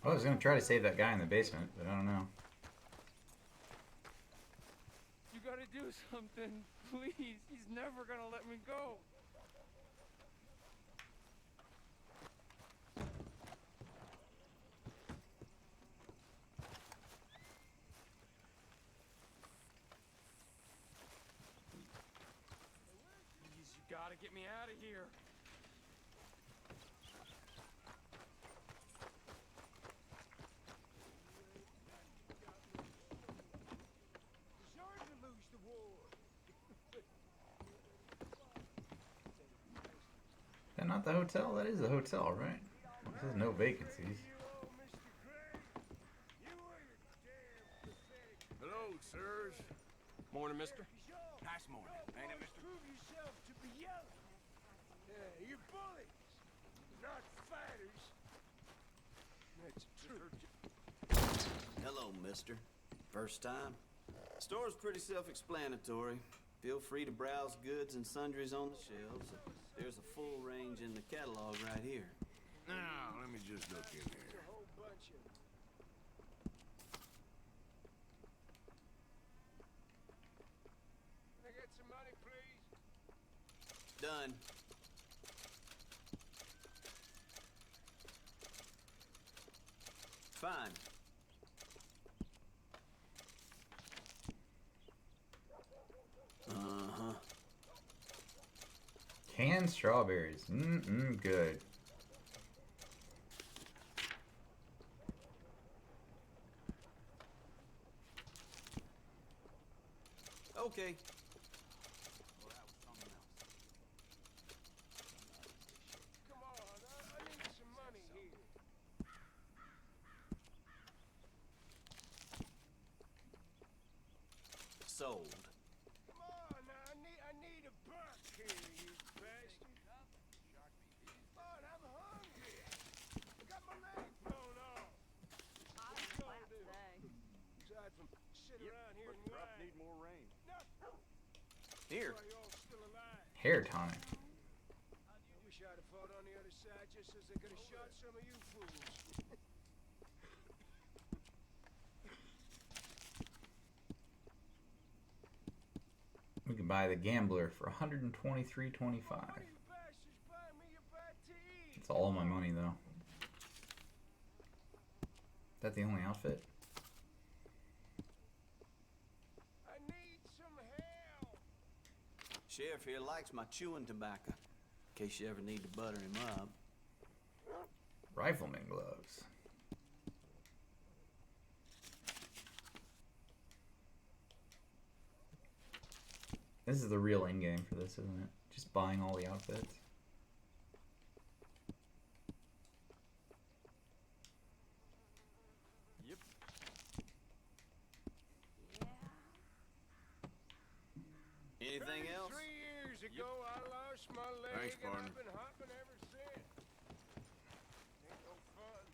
I was gonna try to save that guy in the basement, but I don't know. You gotta do something, please. He's never gonna let me go. Please, you gotta get me out of here. Deserve to lose the war. Is that not the hotel? That is the hotel, right? This has no vacancies. Hello, sirs. Morning, mister. Nice morning. Ain't it, mister? Prove yourself to be yellow. Yeah, you're bullies, not fighters. That's true. Hello, mister. First time? Store's pretty self-explanatory. Feel free to browse goods and sundries on the shelves. There's a full range in the catalog right here. Now, let me just look in here. A whole bunch of Can I get some money, please? Done. Fine. Uh-huh. Canned strawberries. Good. Okay. Come on, I need some money here. Sold. Come on, now, I need a buck here, you bastard. Come on, I'm hungry. I got my leg blown off. What you gonna do? Aside from sit around here and whine. Need more rain. No. Here. Why y'all still alive? Hair tonic. I wish I'd have fought on the other side just as they could have shot some of you fools. We can buy the gambler for $123.25. It's all my money though. Is that the only outfit? I need some help. Sheriff here likes my chewing tobacco. In case you ever need to butter him up. Rifleman gloves. This is the real end game for this, isn't it? Just buying all the outfits. Yep. Anything else? 3 years ago, I lost my leg, Thanks, and partner. I've been hopping ever since. Ain't no fun.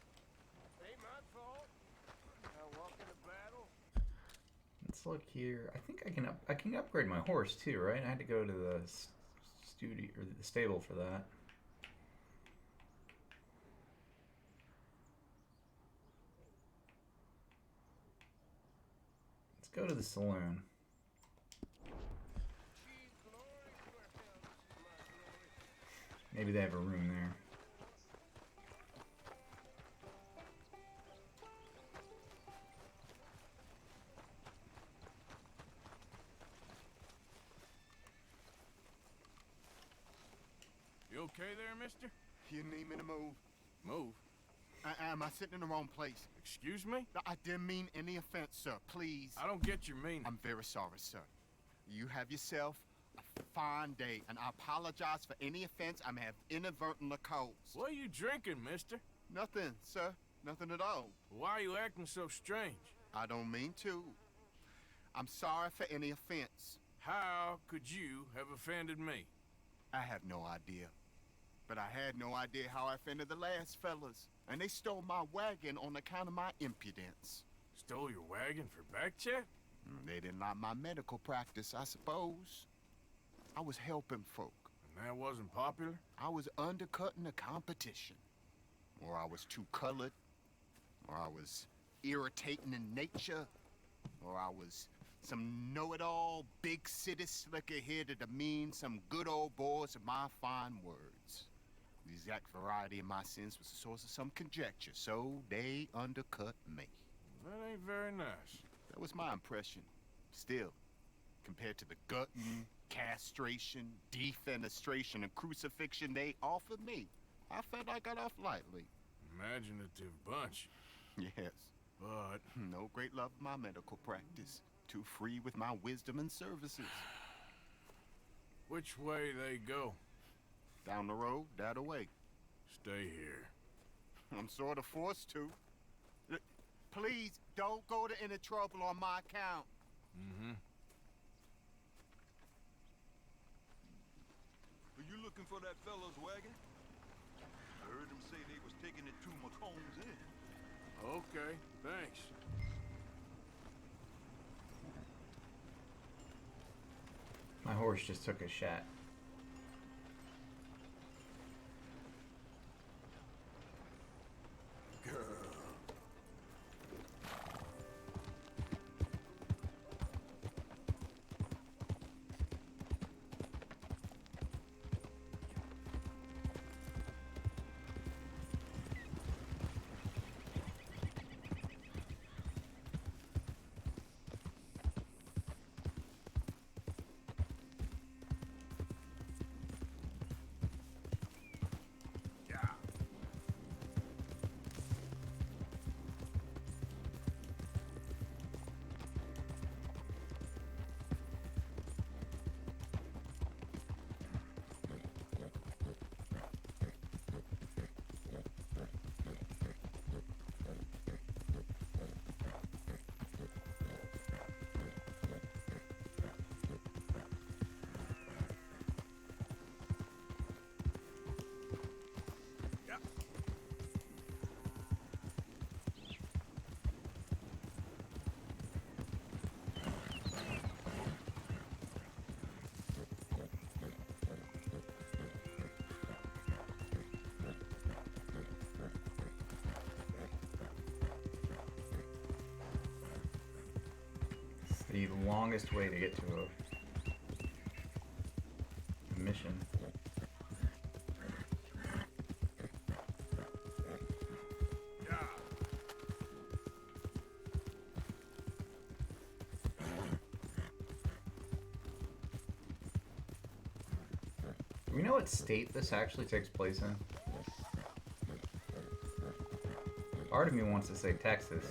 Ain't my fault. I walk in a battle. Let's look here. I think I can upgrade my horse too, right? I had to go to the studio or the stable for that. Let's go to the saloon. Maybe they have a room there. You okay there, mister? You need me to move? Move? Am I sitting in the wrong place? Excuse me? I didn't mean any offense, sir. Please. I don't get your meaning. I'm very sorry, sir. You have yourself a fine day, and I apologize for any offense I may have inadvertently caused. What are you drinking, mister? Nothing, sir. Nothing at all. Why are you acting so strange? I don't mean to. I'm sorry for any offense. How could you have offended me? I have no idea. But I had no idea how I offended the last fellas. And they stole my wagon on account of my impudence. Stole your wagon for back check? They didn't like my medical practice, I suppose. I was helping folk. And that wasn't popular? I was undercutting the competition. Or I was too colored. or I was irritating in nature, or I was some know-it-all, big city slicker here to demean some good old boys of my fine words. The exact variety of my sins was the source of some conjecture, so they undercut me. That ain't very nice. That was my impression. Still, compared to the gutting, castration, defenestration, and crucifixion they offered me, I felt I got off lightly. Imaginative bunch. Yes. But no great love of my medical practice. Too free with my wisdom and services. which way they go? Down the road, that away. Stay here. I'm sort of forced to. Please, don't go to any trouble on my account. Mm-hmm. Are you looking for that fellow's wagon? I heard him say they was taking it to McComb's Inn. Okay, thanks. My horse just took a shat. The longest way to get to a mission. Do we know what state this actually takes place in? Part of me wants to say Texas.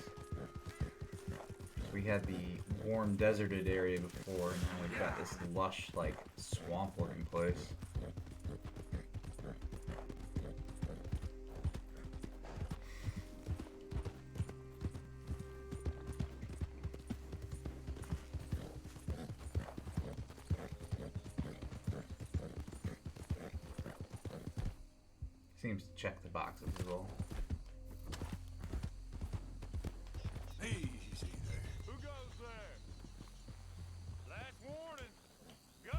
We had the warm deserted area before, and now we've got this lush, like, swamp-looking place. Seems to check the boxes as well. Easy there. Who goes there? Last warning. Go!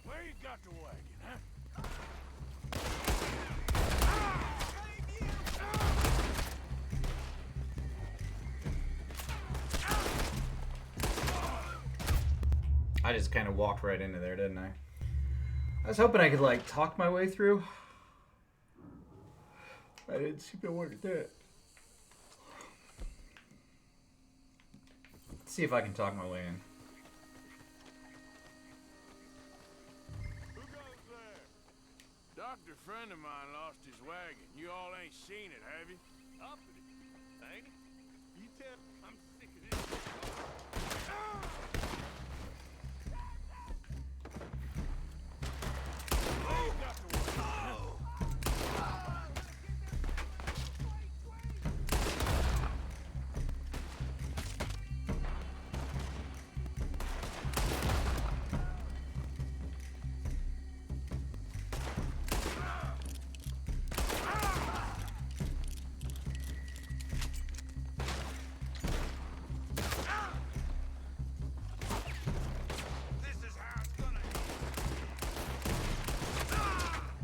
Where you got the wagon, huh? I just kind of walked right into there, didn't I? I was hoping I could, like, talk my way through. I didn't seem to want to do it. Let's see if I can talk my way in. Who goes there? Doctor friend of mine lost his wagon. You all ain't seen it, have you? Up with it, ain't it? You tell I'm sick of this.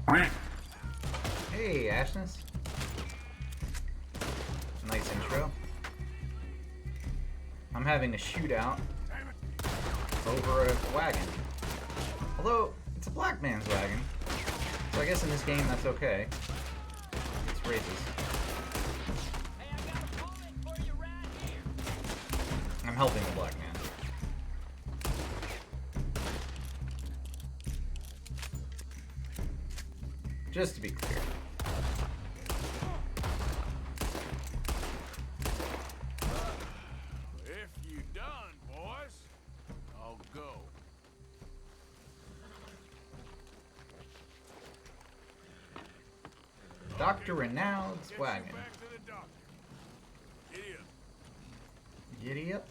Hey, Ashness. Nice intro. I'm having a shootout over a wagon. Although, it's a black man's wagon. So I guess in this game that's okay. It's racist. I'm helping the black man. Just to be clear. If you done, boys, I'll go. Dr. Renowned's wagon. Back to the doctor. Giddy up. Giddy up.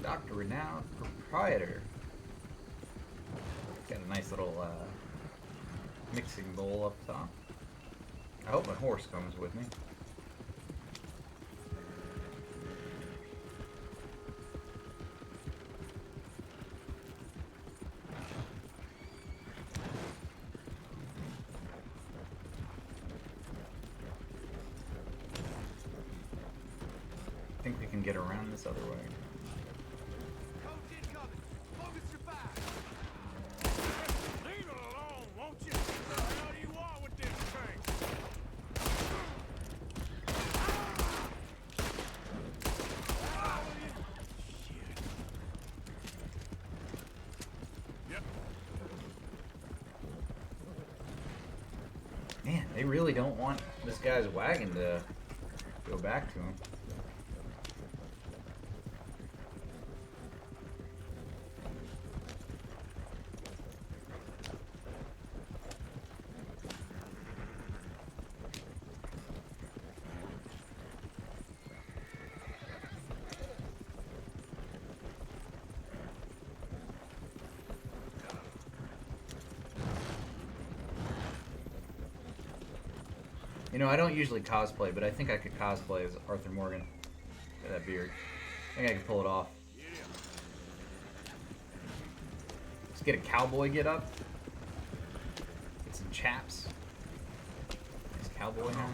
Dr. Renowned Proprietor. Got a nice little mixing bowl up top. I hope my horse comes with me. I think we can get around this other way. Leave it alone, won't you? What the hell do you want with this thing? Man, they really don't want this guy's wagon to go back to him. You know, I don't usually cosplay, but I think I could cosplay as Arthur Morgan. Got that beard. I think I could pull it off. Let's get a cowboy get up. Get some chaps. Nice cowboy hat.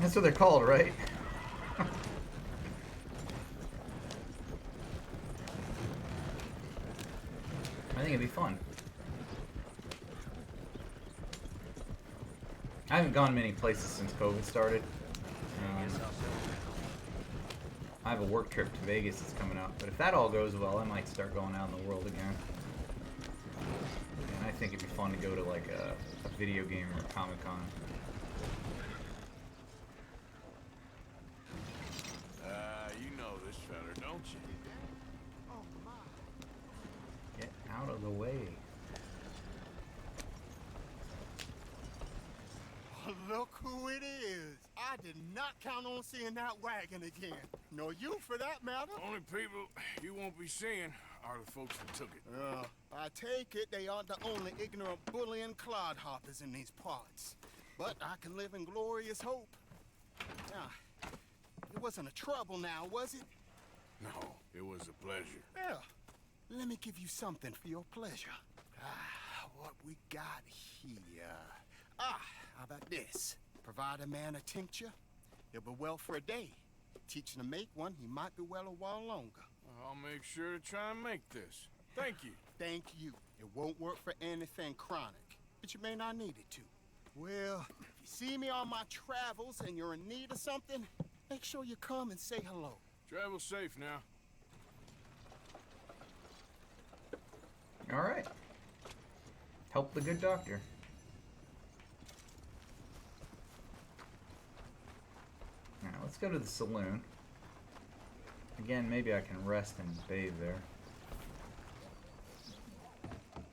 That's what they're called, right? I think it'd be fun. I haven't gone many places since COVID started. I have a work trip to Vegas that's coming up, but if that all goes well, I might start going out in the world again. And I think it'd be fun to go to like a video game or a Comic-Con. You know this feller, don't you? Oh, my. Get out of the way. Look who it is. I did not count on seeing that wagon again. Nor you, for that matter. Only people you won't be seeing are the folks that took it. I take it they aren't the only ignorant bullying clodhoppers in these parts. But I can live in glorious hope. Now, it wasn't a trouble now, was it? No, it was a pleasure. Yeah. Let me give you something for your pleasure. What we got here. How about this? Provide a man a tincture, he'll be well for a day. Teach him to make one, he might be well a while longer. I'll make sure to try and make this. Thank you. Thank you. It won't work for anything chronic, but you may not need it to. Well, if you see me on my travels and you're in need of something, make sure you come and say hello. Travel safe now. All right. Help the good doctor. Now, let's go to the saloon. Again, maybe I can rest and bathe there.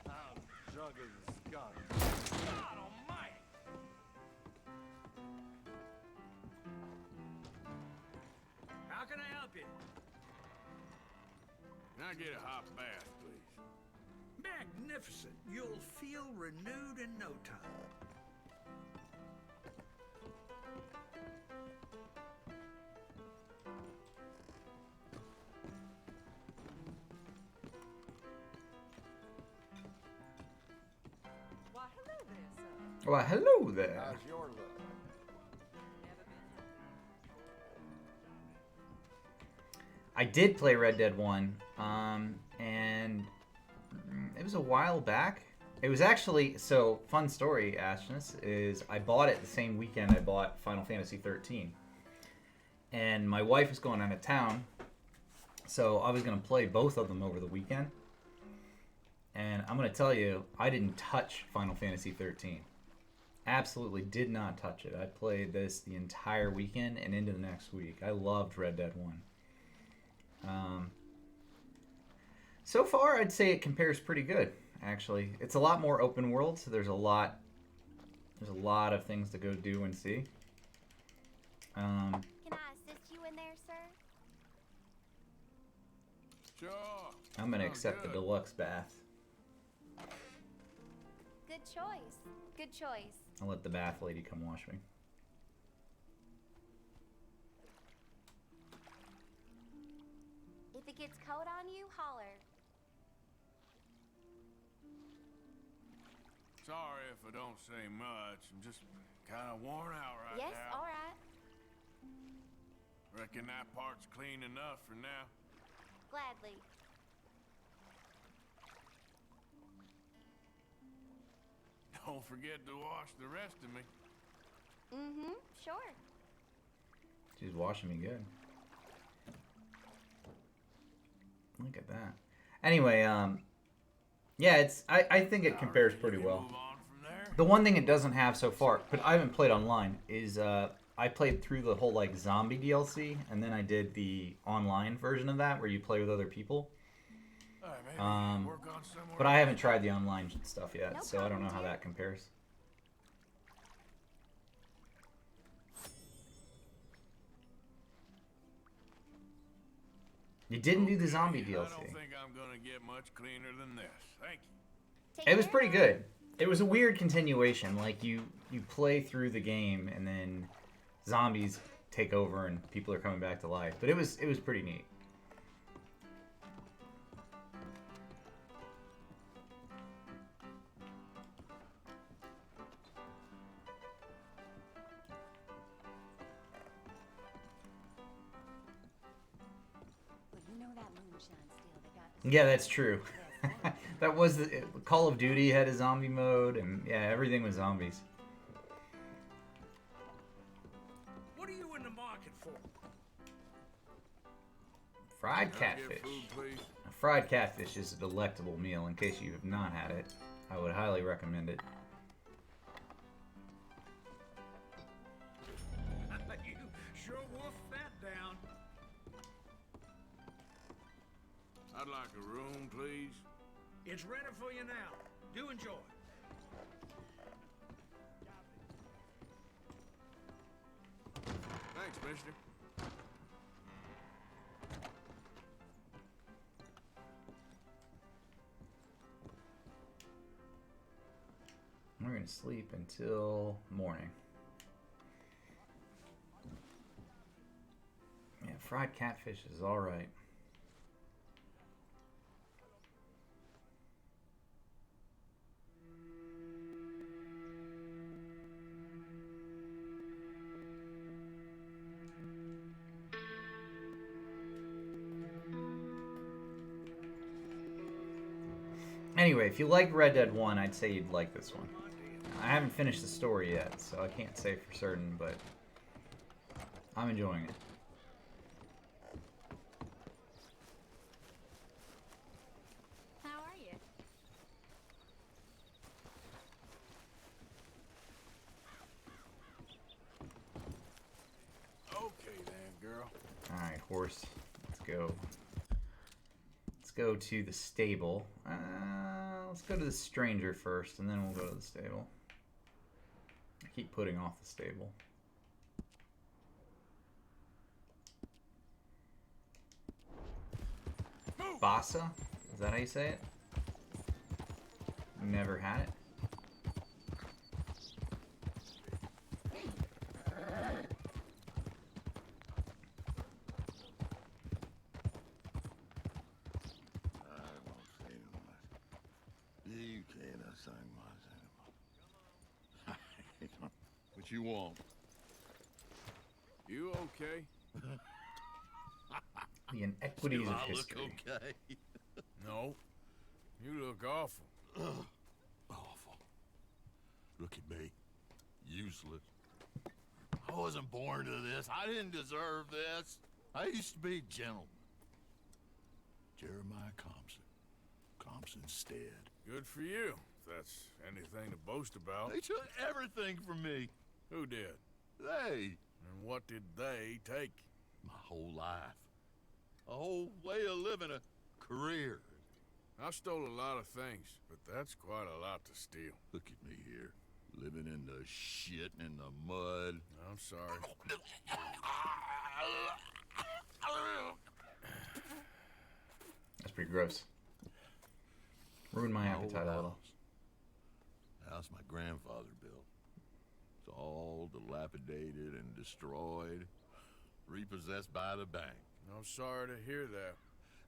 I'm drunk as a skunk. God almighty! How can I help you? Can I get a hot bath, please? magnificent. You'll feel renewed in no time. Why, hello there, sir. Well, hello there. How's your luck? I did play Red Dead 1, and it was a while back. It was actually, so fun story, Ashness, is I bought it the same weekend I bought Final Fantasy 13. And my wife was going out of town, so I was going to play both of them over the weekend. And I'm going to tell you, I didn't touch Final Fantasy 13. Absolutely did not touch it. I played this the entire weekend and into the next week. I loved Red Dead 1. So far, I'd say it compares pretty good. Actually, it's a lot more open world, so there's a lot of things to go do and see. Can I assist you in there, sir? Sure. I'm gonna accept the deluxe bath. Good choice. Good choice. I'll let the bath lady come wash me. If it gets cold on you, holler. Sorry if I don't say much. I'm just kind of worn out right Yes, now. all right. Reckon that part's clean enough for now. Gladly. Don't forget to wash the rest of me. Mm-hmm, sure. She's washing me good. Look at that. Anyway, yeah, I think it compares pretty well. The one thing it doesn't have so far, but I haven't played online, is I played through the whole like zombie DLC, and then I did the online version of that where you play with other people. But I haven't tried the online stuff yet, so I don't know how that compares. You didn't do the zombie DLC. I don't think I'm gonna get much cleaner than this. Thank you. It was pretty good. It was a weird continuation. Like you play through the game and then zombies take over and people are coming back to life. But it was pretty neat. But you know that moonshine still they got. Yeah, that's true. That was the Call of Duty had a zombie mode, and yeah, everything was zombies. What are you in the market for? Fried Can I get catfish. food, please? A fried catfish is a delectable meal. In case you have not had it, I would highly recommend it. You sure wolfed that down. I'd like a room, please. It's ready for you now. Do enjoy. Thanks, mister. We're gonna sleep until morning. Yeah, fried catfish is all right. Anyway, if you like Red Dead 1, I'd say you'd like this one. I haven't finished the story yet, so I can't say for certain, but I'm enjoying it. How are you? Okay then, girl. Alright, horse. Let's go. Let's go to the stable. Let's go to the stranger first, and then we'll go to the stable. I keep putting off the stable. Bassa? Is that how you say it? never had it. You can't sing my what you want? You okay? The inequities Do of I history. look okay? No. You look awful. Awful. Look at me. Useless. I wasn't born to this. I didn't deserve this. I used to be a gentleman. Jeremiah Compson. Compson Stead. Good for you, if that's anything to boast about. They took everything from me. Who did? They. And what did they take? My whole life. A whole way of living, a career. I stole a lot of things, but that's quite a lot to steal. Look at me here, living in the shit and the mud. I'm sorry. That's pretty gross. Ruined my appetite a little. House my grandfather built. It's all dilapidated and destroyed, repossessed by the bank. I'm sorry to hear that.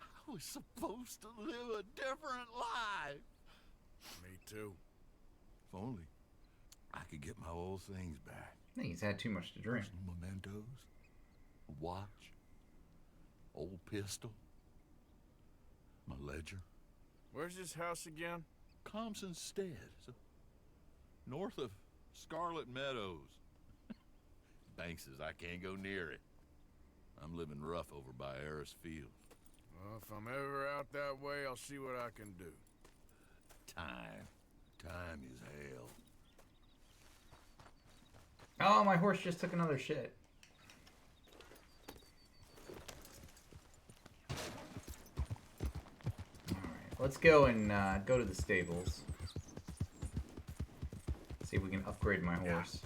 I was supposed to live a different life. Me too. If only I could get my old things back. I think he's had too much to drink. Some mementos, a watch, old pistol, my ledger. Where's this house again? Compson Stead. It's north of Scarlet Meadows. Bank says I can't go near it. I'm living rough over by Harris Field. Well, if I'm ever out that way, I'll see what I can do. Time is hell. Oh, my horse just took another shit. Alright, let's go and go to the stables. See if we can upgrade my horse.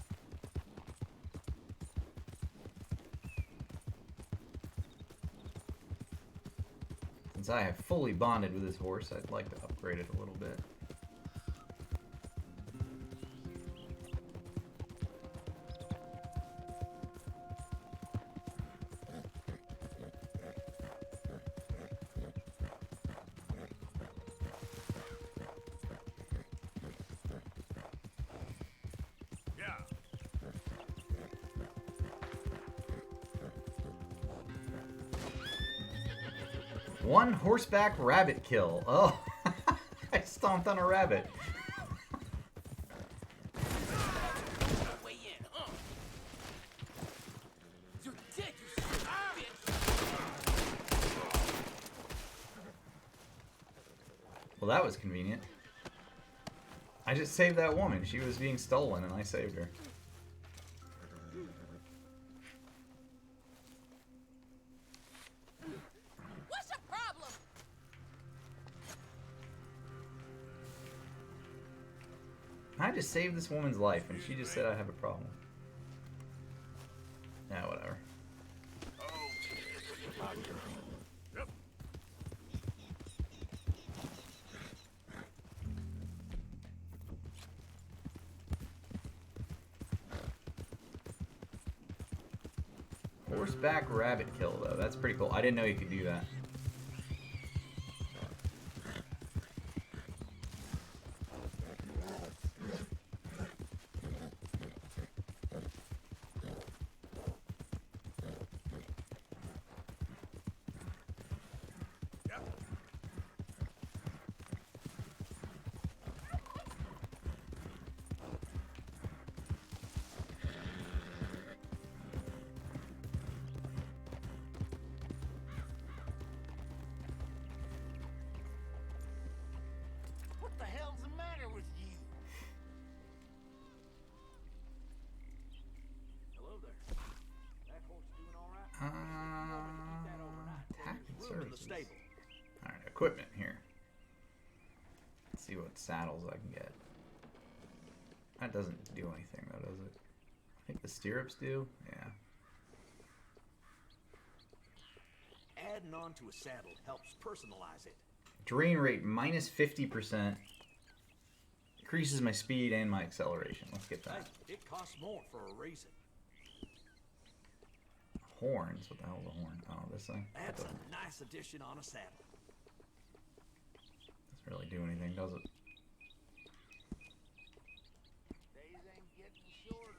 Since I have fully bonded with this horse, I'd like to upgrade it a little bit. One horseback rabbit kill. Oh, I stomped on a rabbit. Well, that was convenient. I just saved that woman. She was being stolen and I saved her. I just saved this woman's life, and she just said I have a problem. Yeah, whatever. Yep. Horseback rabbit kill, though. That's pretty cool. I didn't know you could do that. What the hell's the matter with you? Hello there. That horse doing all right? Tackling Room in the services. stable. Alright, equipment here. Let's see what saddles I can get. That doesn't do anything, though, does it? I think the stirrups do. Yeah. Adding on to a saddle helps personalize it. Drain rate minus 50%. Increases my speed and my acceleration. Let's get that. Hey, it costs more for a reason. Horns? What the hell is a horn? Oh, this thing? That's a nice addition on a saddle. Doesn't really do anything, does it? Days ain't getting shorter.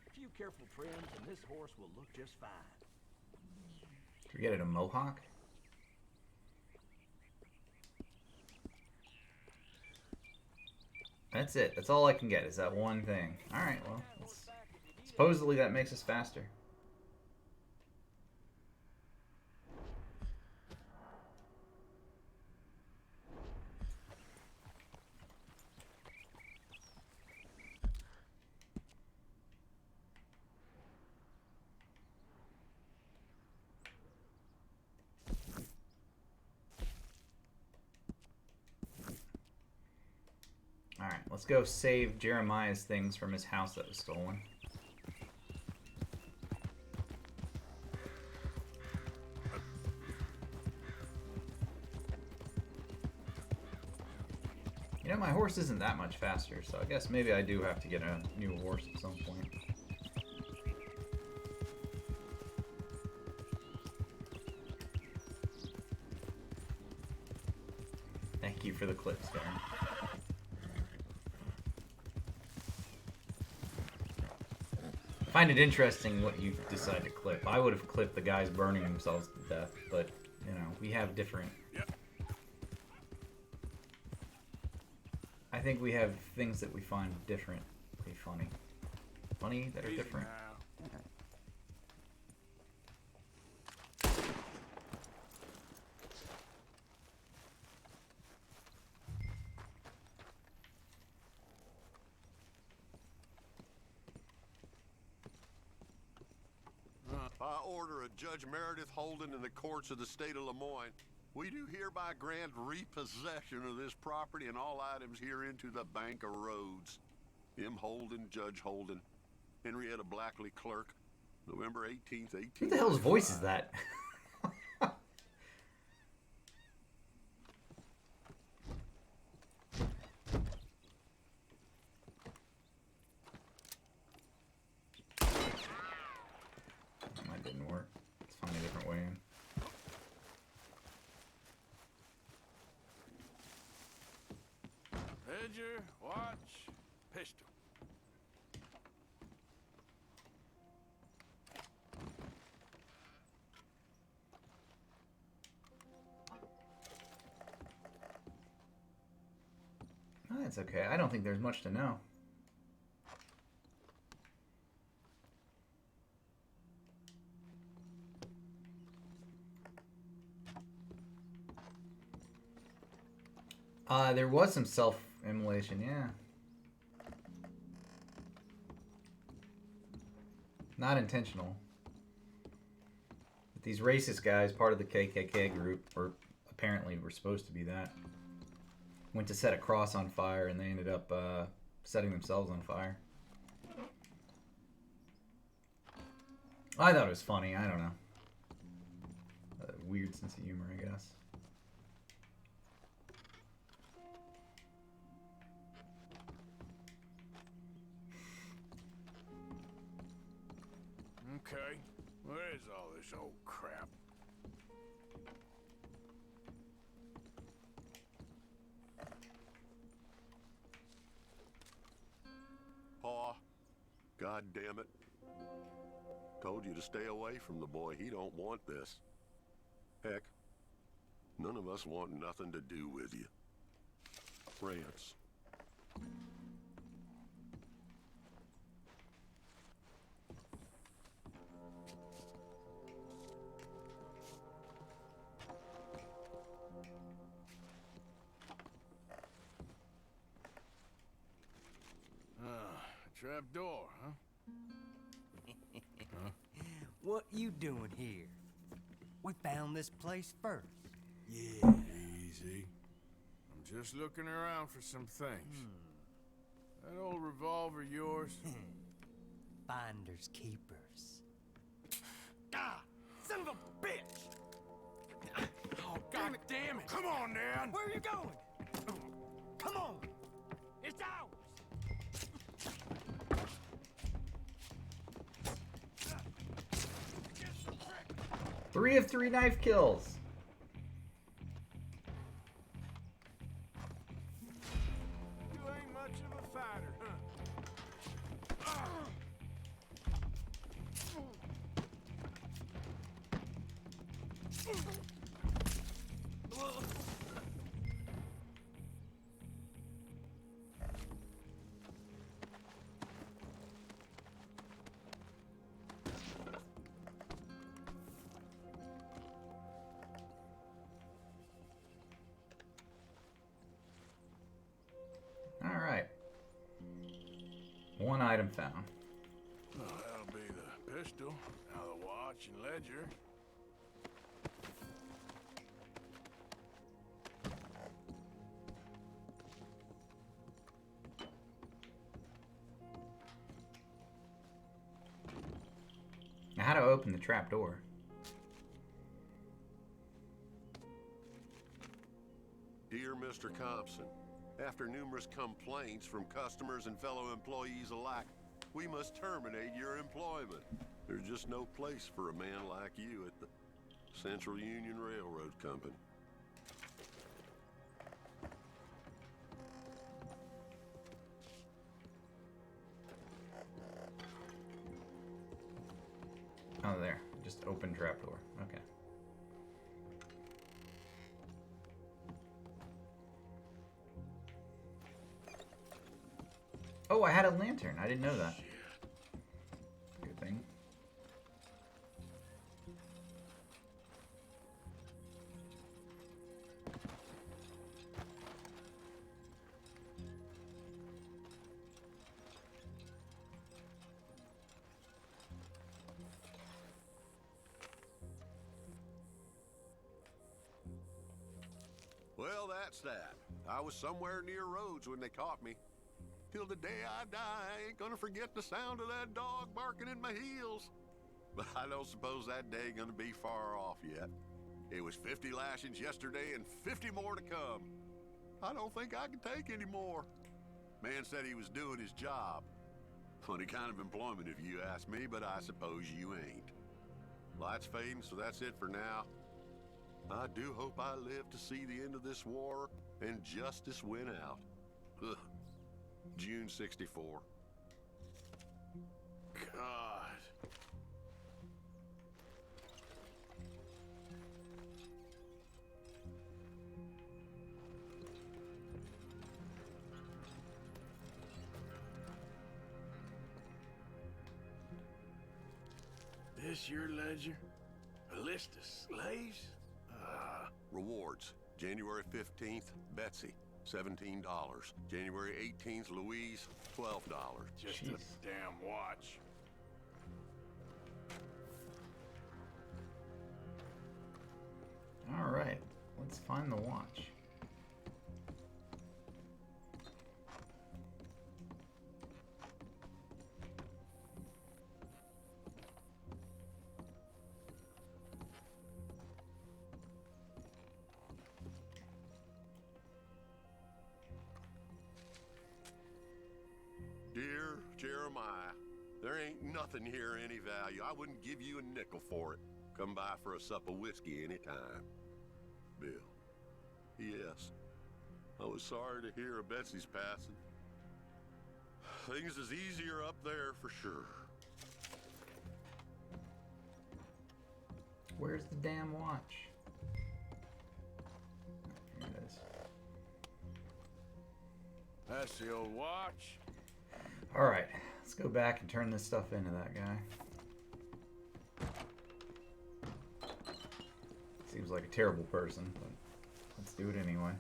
A few careful trims and this horse will look just fine. Did we get it a mohawk? That's it. That's all I can get is that one thing. Alright, well. Supposedly that makes us faster. Alright, let's go save Jeremiah's things from his house that was stolen. You know, my horse isn't that much faster, so I guess maybe I do have to get a new horse at some point. Thank you for the clips, Darren. I find it interesting what you decide to clip. I would have clipped the guys burning themselves to death, but, you know, we have different... I think we have things that we find differently funny. Funny that are different. By order of Judge Meredith Holden in the courts of the state of Lemoyne, we do hereby grant repossession of this property and all items herein to the Bank of Rhodes. M. Holden, Judge Holden. Henrietta Blackley, clerk. November 18th, 18... Who the hell's voice is that? That didn't work. Let's find a different way in. Ledger, watch, pistol. Oh, that's okay. I don't think there's much to know. There was some self-immolation, yeah. Not intentional. But these racist guys, part of the KKK group, or apparently were supposed to be that, went to set a cross on fire and they ended up setting themselves on fire. I thought it was funny, I don't know. A weird sense of humor, I guess. Okay, where is all this old crap? Pa, God damn it. Told you to stay away from the boy. He don't want this. Heck, none of us want nothing to do with you. France. Trap door, huh? What you doing here? We found this place first. Yeah. Easy. I'm just looking around for some things. That old revolver yours? Finders keepers. Ah! Son of a bitch! Oh, God damn it! Come on, Dan! Where are you going? Come on! It's ours! 3 of 3 knife kills. You ain't much of a fighter, huh? Alright. 1 item found. Oh, that'll be the pistol, now the watch and ledger. Now, how to open the trap door? Dear Mr. Compson, after numerous complaints from customers and fellow employees alike, we must terminate your employment. There's just no place for a man like you at the Central Union Railroad Company. Oh, there. Just open trap door. Okay. Oh, I had a lantern. I didn't know that. Good thing. Well, that's that. I was somewhere near Rhodes when they caught me. Till the day I die, I ain't gonna forget the sound of that dog barking in my heels. But I don't suppose that day gonna be far off yet. It was 50 lashings yesterday and 50 more to come. I don't think I can take any more. Man said he was doing his job. Funny kind of employment if you ask me, but I suppose you ain't. Light's fading, so that's it for now. I do hope I live to see the end of this war and justice win out. Ugh. June 64. God. This your ledger? A list of slaves? Rewards. January 15th, Betsy, $17. January 18th, Louise, $12. Just a damn watch. All right, let's find the watch. Dear Jeremiah, there ain't nothing here any value. I wouldn't give you a nickel for it. Come by for a sup of whiskey anytime. Bill. Yes. I was sorry to hear of Betsy's passing. Things is easier up there for sure. Where's the damn watch? Here it is. That's the old watch. All right, let's go back and turn this stuff into that guy. Seems like a terrible person, but let's do it anyway.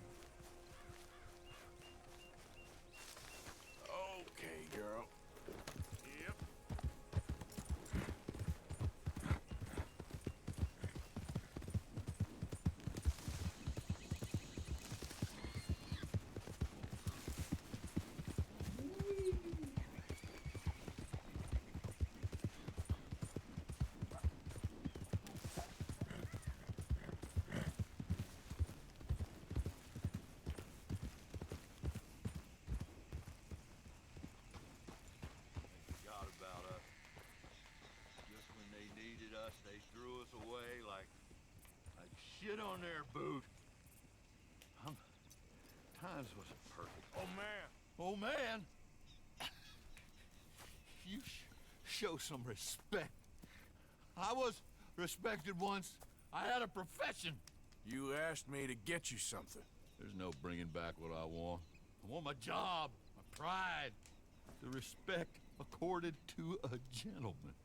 Okay, girl. Yep. they threw us away like shit on their boot. Times wasn't perfect. Oh, man. Oh, man! You show some respect. I was respected once. I had a profession. You asked me to get you something. There's no bringing back what I want. I want my job, my pride, the respect accorded to a gentleman.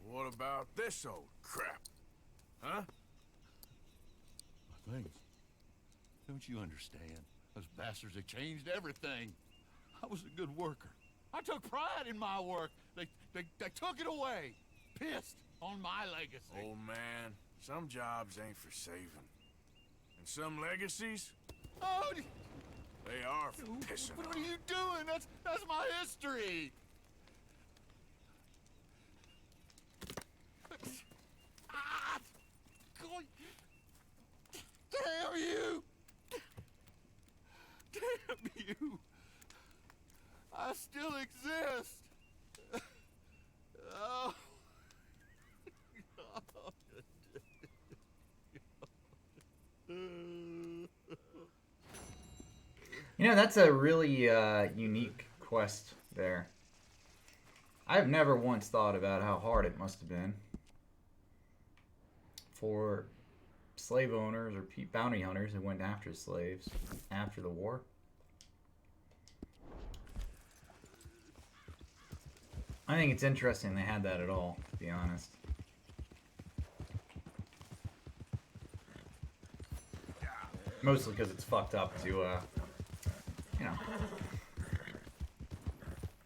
What about this old crap? Huh? My things. Don't you understand? Those bastards have changed everything. I was a good worker. I took pride in my work. They took it away. Pissed on my legacy. Old man, some jobs ain't for saving. And some legacies, Oh, they are for pissing what on. are you doing? That's my history. Ah! Damn you! Damn you! I still exist! Oh. You know, that's a really unique quest there. I've never once thought about how hard it must have been for slave owners or bounty hunters who went after slaves after the war. I think it's interesting they had that at all, to be honest. Mostly because it's fucked up to, you know.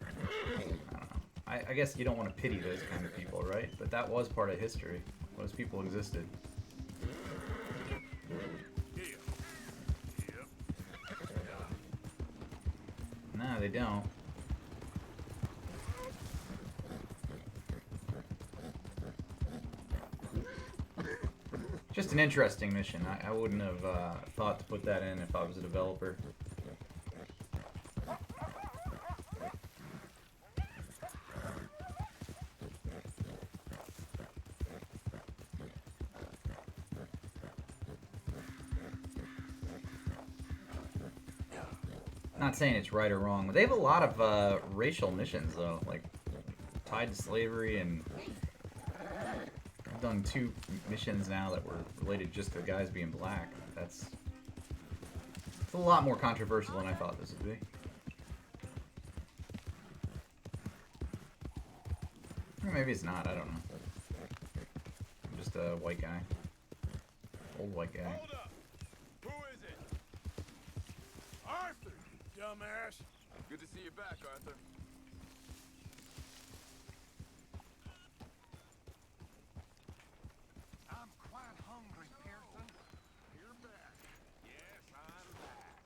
I don't know. I guess you don't want to pity those kind of people, right? But that was part of history. Those people existed. No, they don't. Just an interesting mission. I wouldn't have thought to put that in if I was a developer. Not saying it's right or wrong, but they have a lot of racial missions though, like tied to slavery, and I've done 2 missions now that were related just to guys being black. It's a lot more controversial than I thought this would be. Or maybe it's not, I don't know. I'm just a white guy. Old white guy. Hold up! Who is it? Arthur, dumbass! Good to see you back, Arthur. I'm quite hungry, Pearson. You're back. Yes, I'm back.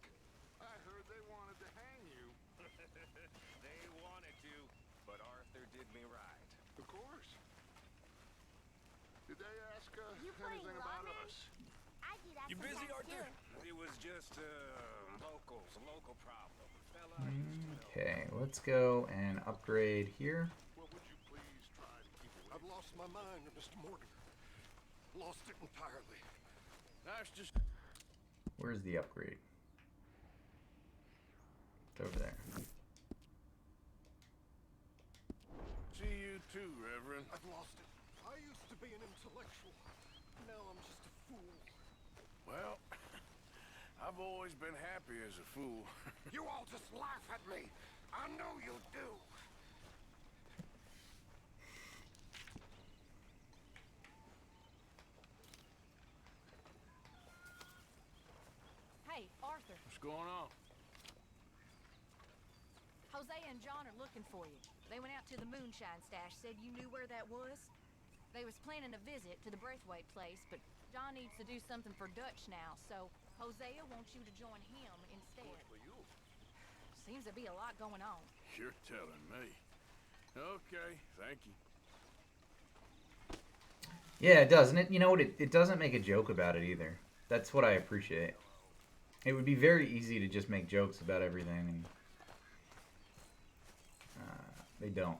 I heard they wanted to hang you. They wanted to, but Arthur did me right. Of course. Did they ask You playing anything about lawman? us? I do that You busy, sometimes, Arthur? too. It was just a local problem. Fella, Okay, let's go and upgrade here. Well, would you please try to keep away? I've lost my mind, Mr. Morgan. Lost it entirely. That's just... Where's the upgrade? It's over there. See you too, Reverend. I've lost it. I used to be an intellectual. Now I'm just a fool. Well, I've always been happy as a fool. You all just laugh at me. I know you do. Hey, Arthur. What's going on? Jose and John are looking for you. They went out to the moonshine stash, said you knew where that was. They was planning a visit to the Braithwaite place, but John needs to do something for Dutch now, so Hosea wants you to join him instead. Seems to be a lot going on. You're telling me. Okay, thank you. Yeah, it does. And it, you know what? It doesn't make a joke about it either. That's what I appreciate. It would be very easy to just make jokes about everything, and they don't.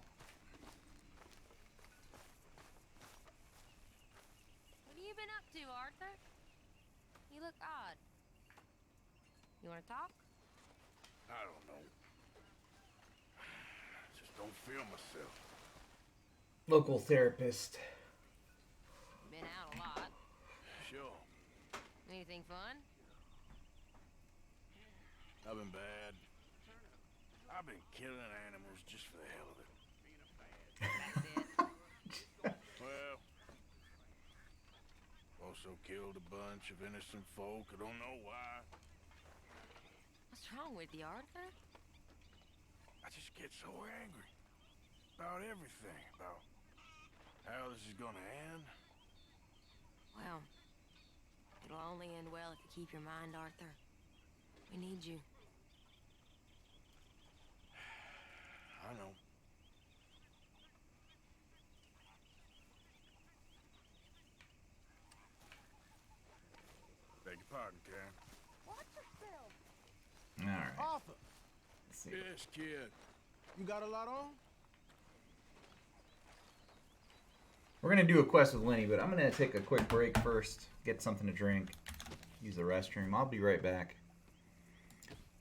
look odd. You wanna talk? I don't know. Just don't feel myself. Local therapist. Been out a lot. Sure. Anything fun? I've been bad. I've been killing animals just for the hell of it. That's it. Well, also killed a bunch of innocent folk. I don't know why. What's wrong with you, Arthur? I just get so angry about everything, about how this is gonna end. Well, it'll only end well if you keep your mind, Arthur. We need you. I know. Beg your pardon, Karen. Watch yourself. All right. Arthur. Let's see. Yes, kid. You got a lot on? We're gonna do a quest with Lenny, but I'm gonna take a quick break first, get something to drink, use the restroom. I'll be right back.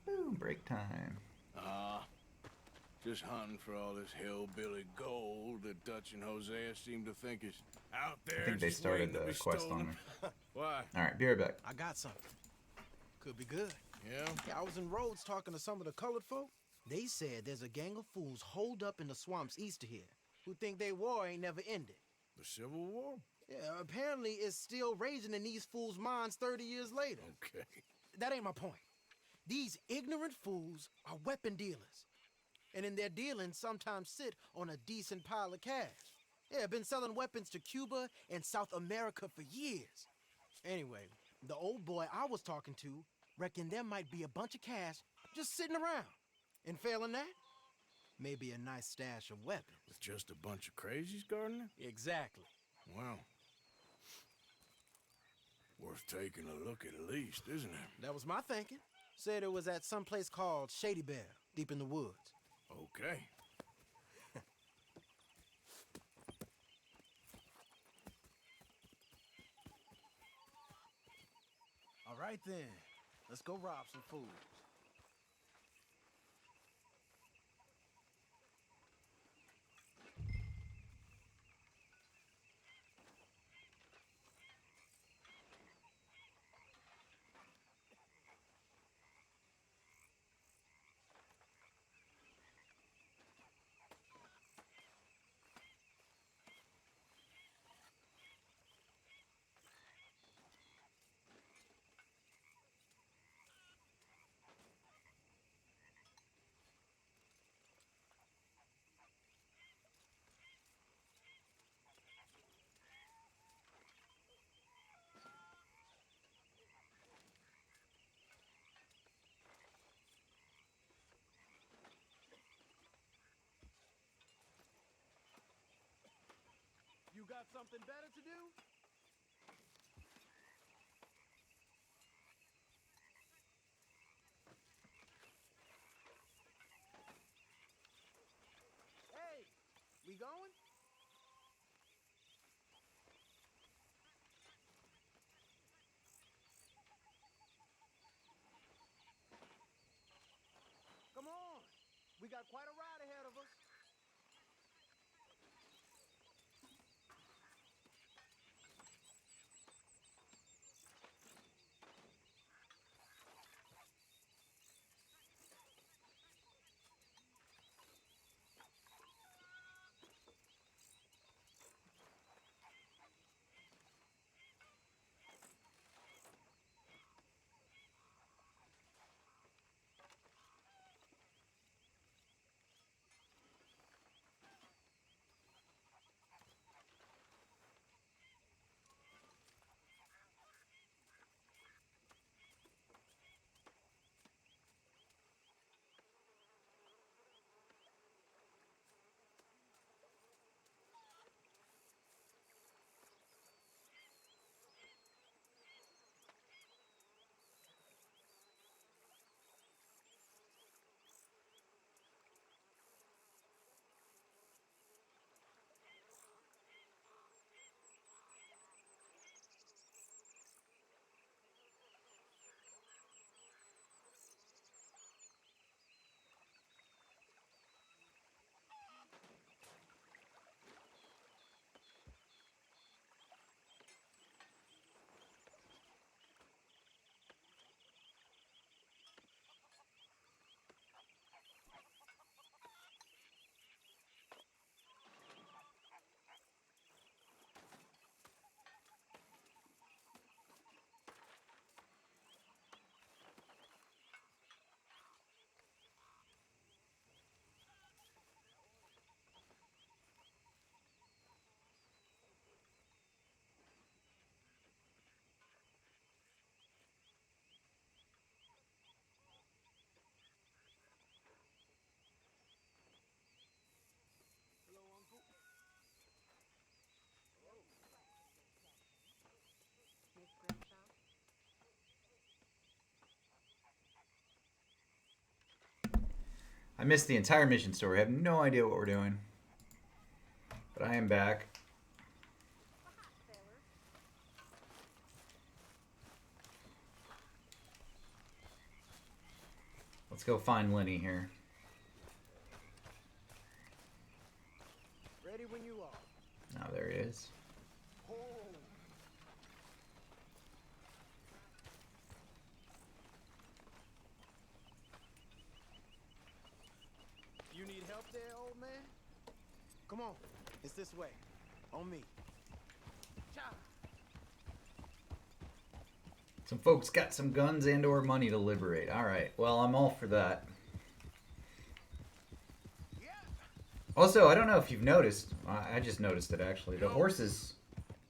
Boom, break time. Just hunting for all this hillbilly gold that Dutch and Hosea seem to think is out there. I think they just started waiting to the be quest stolen. on me. Why? All right, be right back. I got something. Could be good. Yeah? I was in Rhodes talking to some of the colored folk. They said there's a gang of fools holed up in the swamps east of here who think their war ain't never ended. The Civil War? Yeah, apparently it's still raging in these fools' minds 30 years later. Okay. That ain't my point. These ignorant fools are weapon dealers. And in their dealings sometimes sit on a decent pile of cash. Yeah, been selling weapons to Cuba and South America for years. Anyway, the old boy I was talking to reckoned there might be a bunch of cash just sitting around. And failing that, maybe a nice stash of weapons. With just a bunch of crazies, Gardner? Exactly. Wow. Worth taking a look at least, isn't it? That was my thinking. Said it was at some place called Shady Belle, deep in the woods. Okay. All right then, let's go rob some fools. You got something better to do? Hey, we going? Come on. We got quite a ride ahead of us. missed the entire mission story. I have no idea what we're doing. But I am back. Let's go find Lenny here. Ready when you are. Oh, there he is. You need help there, old man? Come on, it's this way. On me. Cha! Some folks got some guns and or money to liberate. Alright, well, I'm all for that. Also, I don't know if you've noticed. I just noticed it, actually. The horses,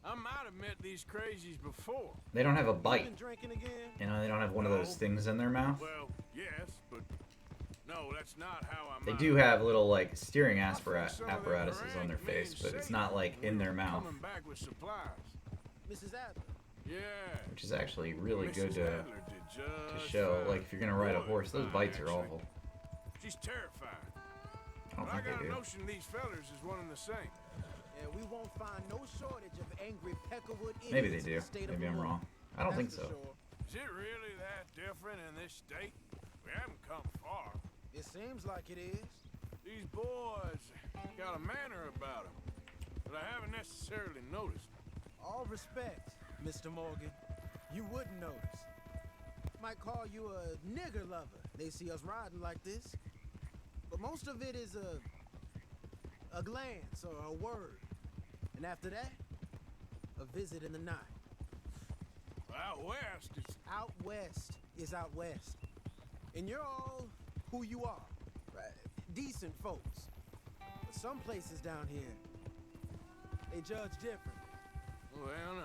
I might have met these crazies before. they don't have a bite. Been drinking again? You know, they don't have one of those things in their mouth. Well, yes, but no, that's not how I They might. do have little, like, steering apparatuses on their face, but it's not, like, in their mouth. Coming back with supplies. Mrs. Adler. Yeah. Which is actually really good Mrs. to Adler did just show. fine. Like, if you're gonna ride a Boy, horse, those fine, bites are actually. awful. She's terrified. I don't But I think got they a do. notion these fellers is one and the same. Yeah, we won't find no shortage of angry Peckerwood idiots Maybe they in do. the state of Maybe I'm Vermont. wrong. I don't think That's so. for sure. Is it really that different in this state? We haven't come far. It seems like it is. These boys got a manner about them that I haven't necessarily noticed. All respect, Mr. Morgan. You wouldn't notice. Might call you a nigger lover. They see us riding like this. But most of it is a glance or a word. And after that, a visit in the night. Out west, it's Out west is out west. And you're all who you are. Right? Decent folks. But some places down here, they judge different. well,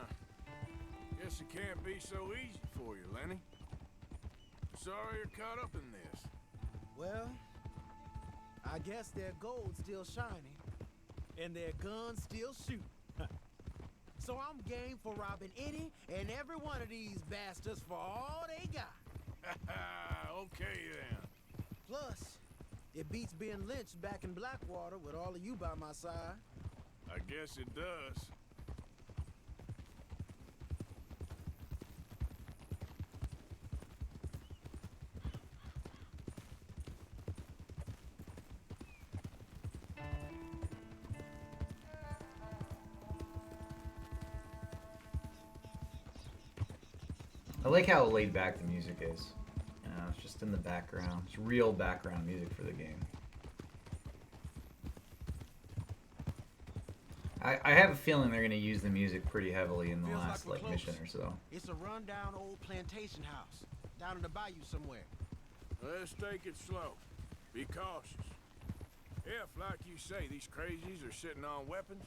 guess it can't be so easy for you, Lenny. Sorry you're caught up in this. Well, I guess their gold's still shining, and their guns still shoot. So I'm game for robbing any and every one of these bastards for all they got. Okay then. Plus, it beats being lynched back in Blackwater with all of you by my side. I guess it does. I like how laid back the music is. You know, it's just in the background. It's real background music for the game. I have a feeling they're going to use the music pretty heavily in the Feels last we're like close. mission or so. It's a rundown old plantation house down in the bayou somewhere. Let's take it slow. Be cautious. If, like you say, these crazies are sitting on weapons,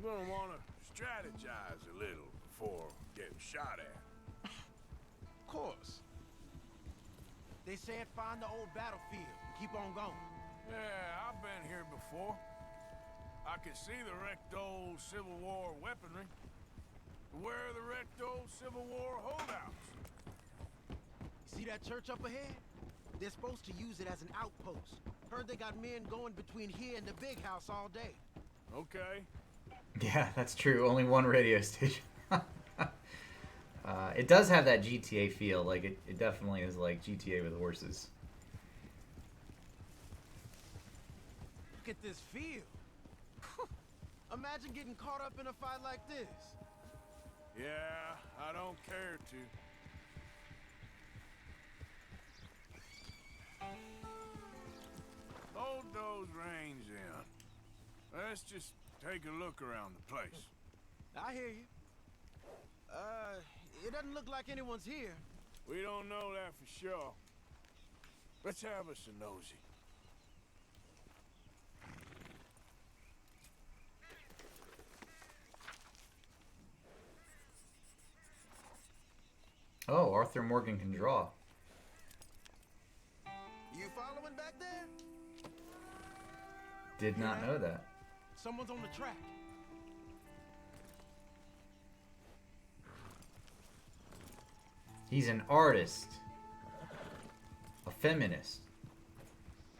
we're gonna want to strategize a little before getting shot at. Of course. They said find the old battlefield and keep on going. Yeah, I've been here before. I can see the wrecked old Civil War weaponry. But where are the wrecked old Civil War holdouts? See that church up ahead? They're supposed to use it as an outpost. Heard they got men going between here and the big house all day. Okay. Yeah, that's true. Only one radio station. It does have that GTA feel. Like, it definitely is like GTA with horses. Look at this field. Imagine getting caught up in a fight like this. Yeah, I don't care to. Hold those reins in. Let's just take a look around the place. I hear you. It doesn't look like anyone's here. We don't know that for sure. Let's have us a nosy. Oh, Arthur Morgan can draw. You following back there? Did not know that. Someone's on the track. He's an artist. A feminist.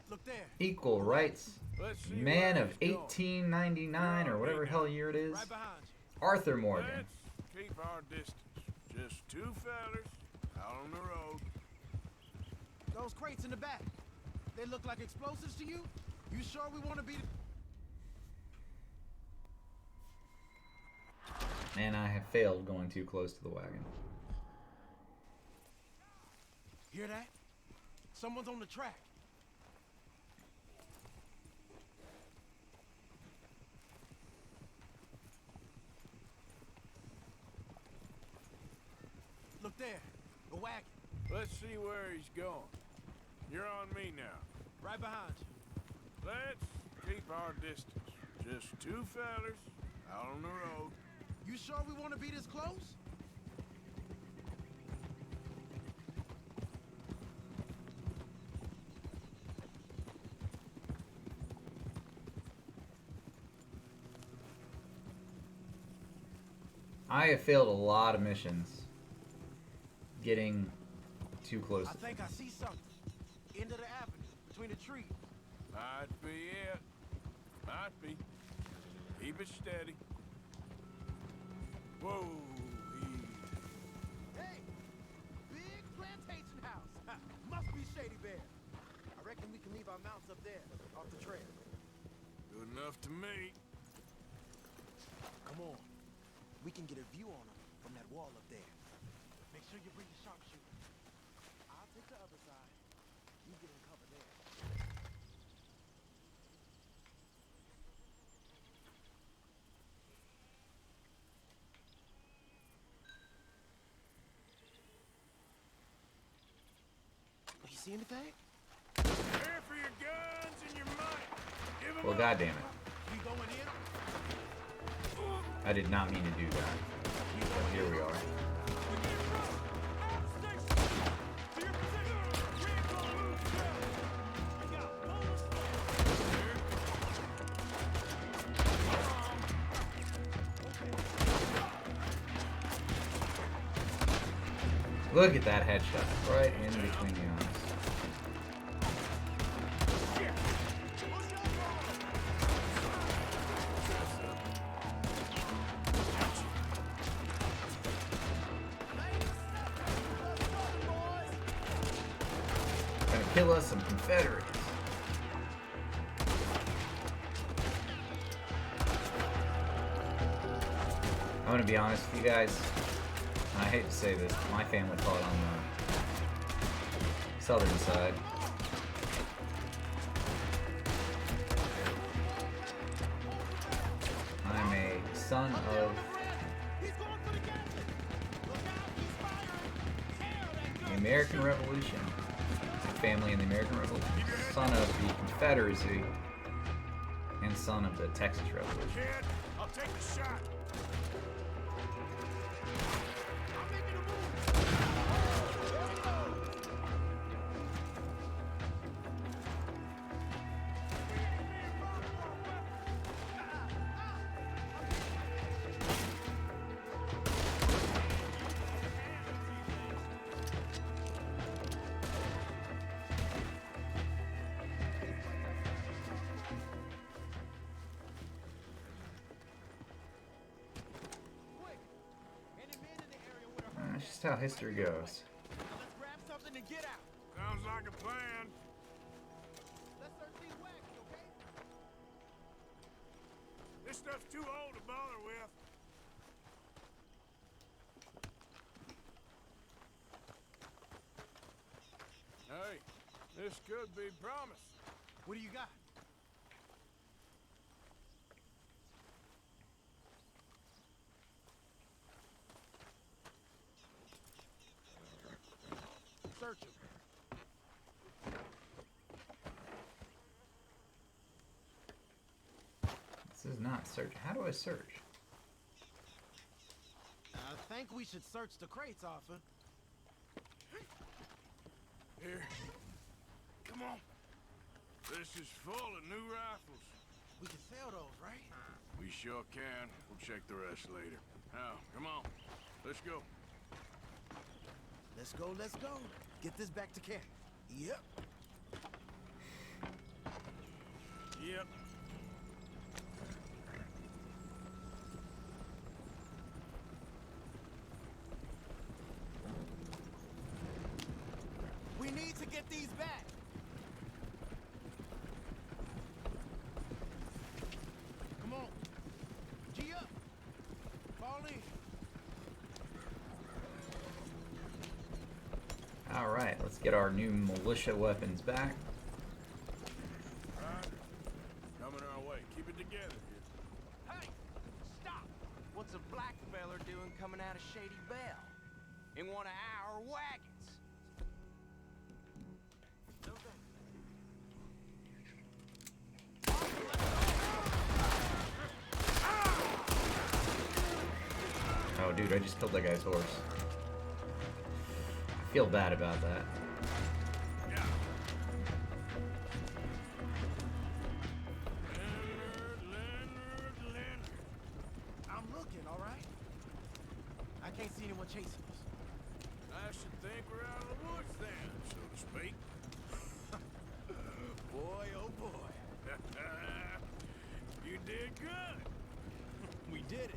Look there. Equal rights. Let's see Man where of he's going. 1899 or whatever hell year it is. Right behind you. Arthur Morgan. Let's keep our distance. Just two fellers out on the road. Those crates in the back. They look like explosives to you? You sure we want to be... And I have failed going too close to the wagon. Hear that? Someone's on the track. Look there. The wagon. Let's see where he's going. You're on me now. Right behind you. Let's keep our distance. Just two fellers out on the road. You sure we want to be this close? I have failed a lot of missions getting too close. I think I see something. End of the avenue, between the trees. Might be it. Might be. Keep it steady. Whoa. Hey! Big plantation house. Must be Shady Bear. I reckon we can leave our mounts up there, off the trail. Good enough to me. Come on. We can get a view on them from that wall up there. Make sure you bring the sharpshooter. I'll take the other side. You get in cover there. You see anything? Prepare for your guns and your might. Give 'em Well, up. goddamn it. We going in? I did not mean to do that. But here we are. Look at that headshot right in between the eyes. Gonna kill us some Confederates. I'm gonna be honest with you guys. I hate to say this, but my family fought on the southern side. I'm a son of the American Revolution. Family in the American Revolution. Son of the Confederacy. And son of the Texas Revolution. Kid, I'll take the shot. That's just how history goes. Let's grab something and get out. Sounds like a plan. Let's search these wagons, okay? This stuff's too old to bother with. Hey, this could be promise. What do you got? Search him. This is not search. How do I search? I think we should search the crates, Arthur. Here. Come on. This is full of new rifles. We can sell those, right? We sure can. We'll check the rest later. Now, come on. Let's go. Let's go, let's go. Get this back to camp. Yep. Yep. We need to get these back. Come on. G up. Fall in. All right, let's get our new militia weapons back. Coming our way. Keep it together here. Hey, stop! What's a black feller doing coming out of Shady Belle? In one of our wagons? Oh, dude, I just killed that guy's horse. I feel bad about that. I'm looking, all right? I can't see anyone chasing us. I should think we're out of the woods then, so to speak. Boy, oh boy. You did good. We did it.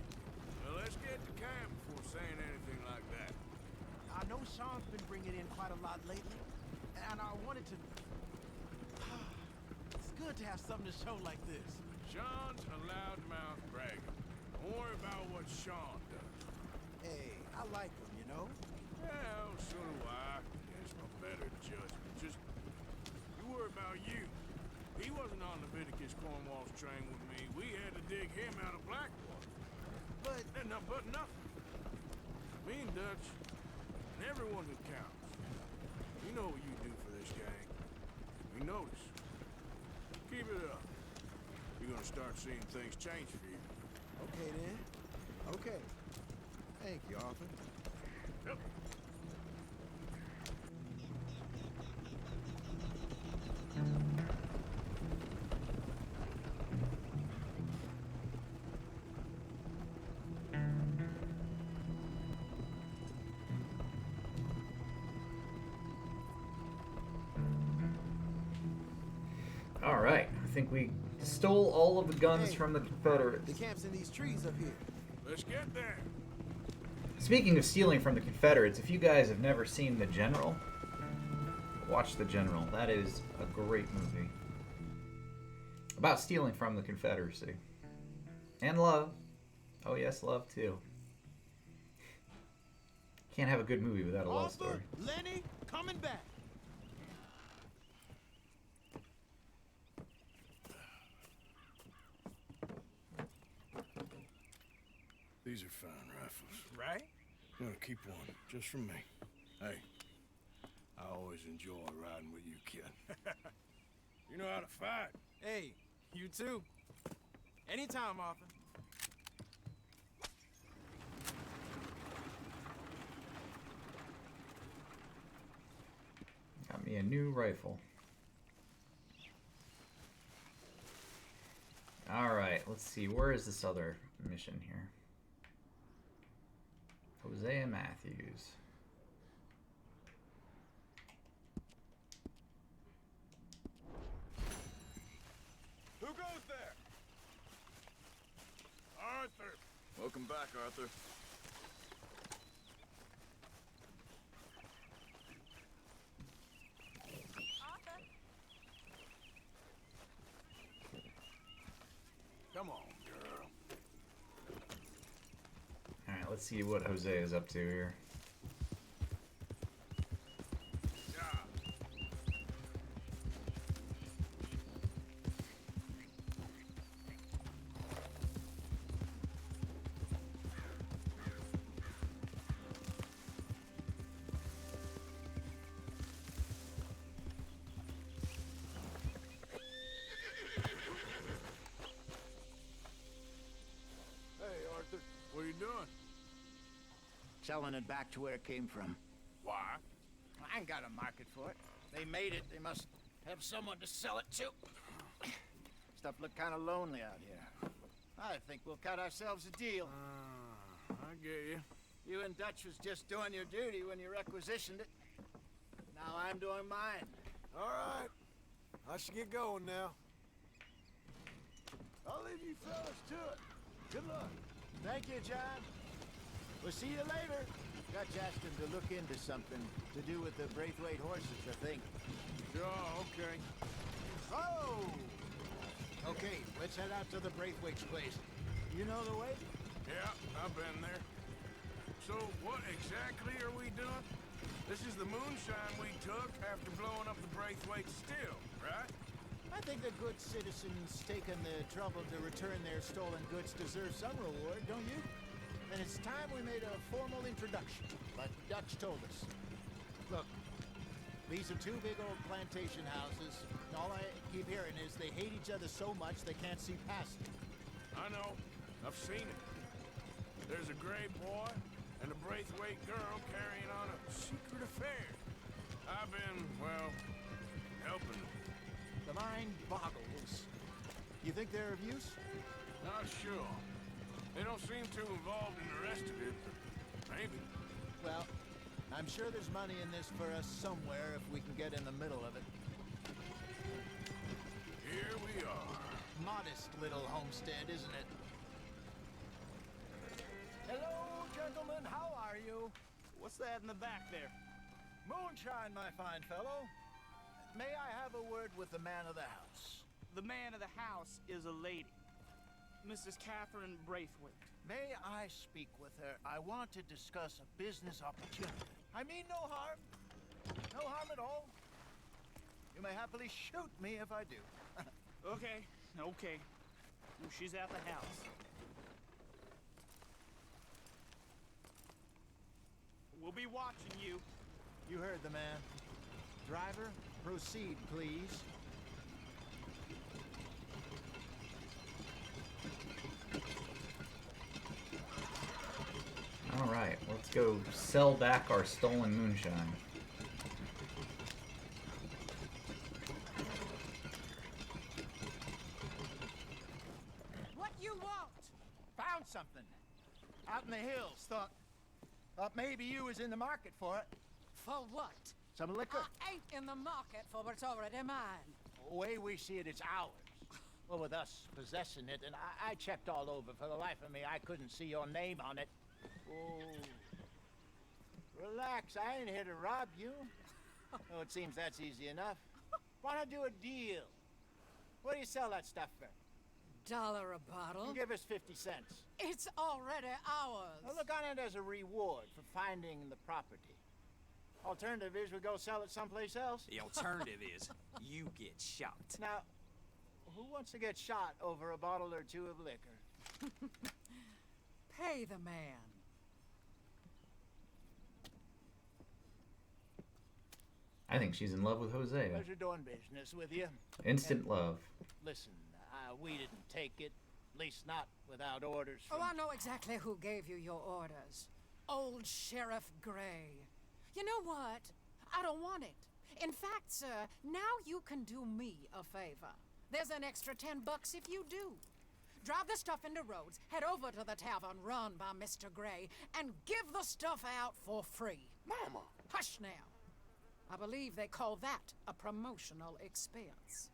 Well, let's get to camp before saying anything like that. I know Sean's been bringing in quite a lot lately, and I wanted to... It's good to have something to show like this. Sean's a loudmouth bragger. Don't worry about what Sean does. Hey, I like him, you know? Well, so do I. It's my better judgment. Just, you worry about you. He wasn't on Leviticus Cornwall's train with me. We had to dig him out of Blackwater. But nothing. Me and Dutch, and everyone who counts. You know what you do for this gang. We notice. Keep it up. You're gonna start seeing things change for you. Okay, then. Okay. Thank you, Arthur. Yep. All right, I think we stole all of the guns from the Confederates. The camp's in these trees up here. Let's get there. Speaking of stealing from the Confederates, if you guys have never seen The General, watch The General. That is a great movie. About stealing from the Confederacy. And love. Oh yes, love too. Can't have a good movie without a love story. Lenny, coming back. These are fine rifles. Right? I'm gonna keep one, just from me. Hey, I always enjoy riding with you, kid. You know how to fight. Hey, you too. Anytime, Arthur. Got me a new rifle. Alright, let's see. Where is this other mission here? Hosea Matthews. Who goes there? Arthur. Welcome back, Arthur. Come on, girl. Alright, let's see what Hosea is up to here. Hey, Arthur. What are you doing? Selling it back to where it came from. Why? I ain't got a market for it. They made it. They must have someone to sell it to. Stuff look kind of lonely out here. I think we'll cut ourselves a deal. I get you. You and Dutch was just doing your duty when you requisitioned it. Now I'm doing mine. All right. I should get going now. I'll leave you fellas to it. Good luck. Thank you, John. We'll see you later. Got Jastin to look into something to do with the Braithwaite horses, I think. Oh, okay. Oh! Okay, let's head out to the Braithwaite's place. You know the way? Yeah, I've been there. So, what exactly are we doing? This is the moonshine we took after blowing up the Braithwaite still, right? I think the good citizens taking the trouble to return their stolen goods deserve some reward, don't you? And it's time we made a formal introduction, like Dutch told us. Look, these are two big old plantation houses. And all I keep hearing is they hate each other so much they can't see past it. I know. I've seen it. There's a gray boy and a Braithwaite girl carrying on a secret affair. I've been, well, helping them. The mind boggles. You think they're of use? Not sure. They don't seem too involved in the rest of it, but maybe. Well, I'm sure there's money in this for us somewhere if we can get in the middle of it. Here we are. Modest little homestead, isn't it? Hello, gentlemen. How are you? What's that in the back there? Moonshine, my fine fellow. May I have a word with the man of the house? The man of the house is a lady. Mrs. Catherine Braithwaite. May I speak with her? I want to discuss a business opportunity. I mean no harm. No harm at all. You may happily shoot me if I do. Okay. Well, she's at the house. We'll be watching you. You heard the man. Driver, proceed, please. All right, let's go sell back our stolen moonshine. What you want? Found something. Out in the hills. Thought maybe you was in the market for it. For what? Some liquor? I ain't in the market for what's already mine. The way we see it, it's ours. Well, with us possessing it, and I checked all over. For the life of me, I couldn't see your name on it. Oh. Relax, I ain't here to rob you. Oh, it seems that's easy enough. Why not do a deal? What do you sell that stuff for? $1 a bottle. You give us 50 cents. It's already ours. Well, look on it as a reward for finding the property. Alternative is we go sell it someplace else. The alternative is you get shot. Now, who wants to get shot over a bottle or two of liquor? Pay the man. I think she's in love with Hosea. Pleasure doing business with you. Instant love. Listen, we didn't take it. At least not without orders from... Oh, I know exactly who gave you your orders. Old Sheriff Gray. You know what? I don't want it. In fact, sir, now you can do me a favor. There's an extra $10 if you do. Drive the stuff into Rhodes, head over to the tavern run by Mr. Gray, and give the stuff out for free. Mama! Hush now. I believe they call that a promotional expense.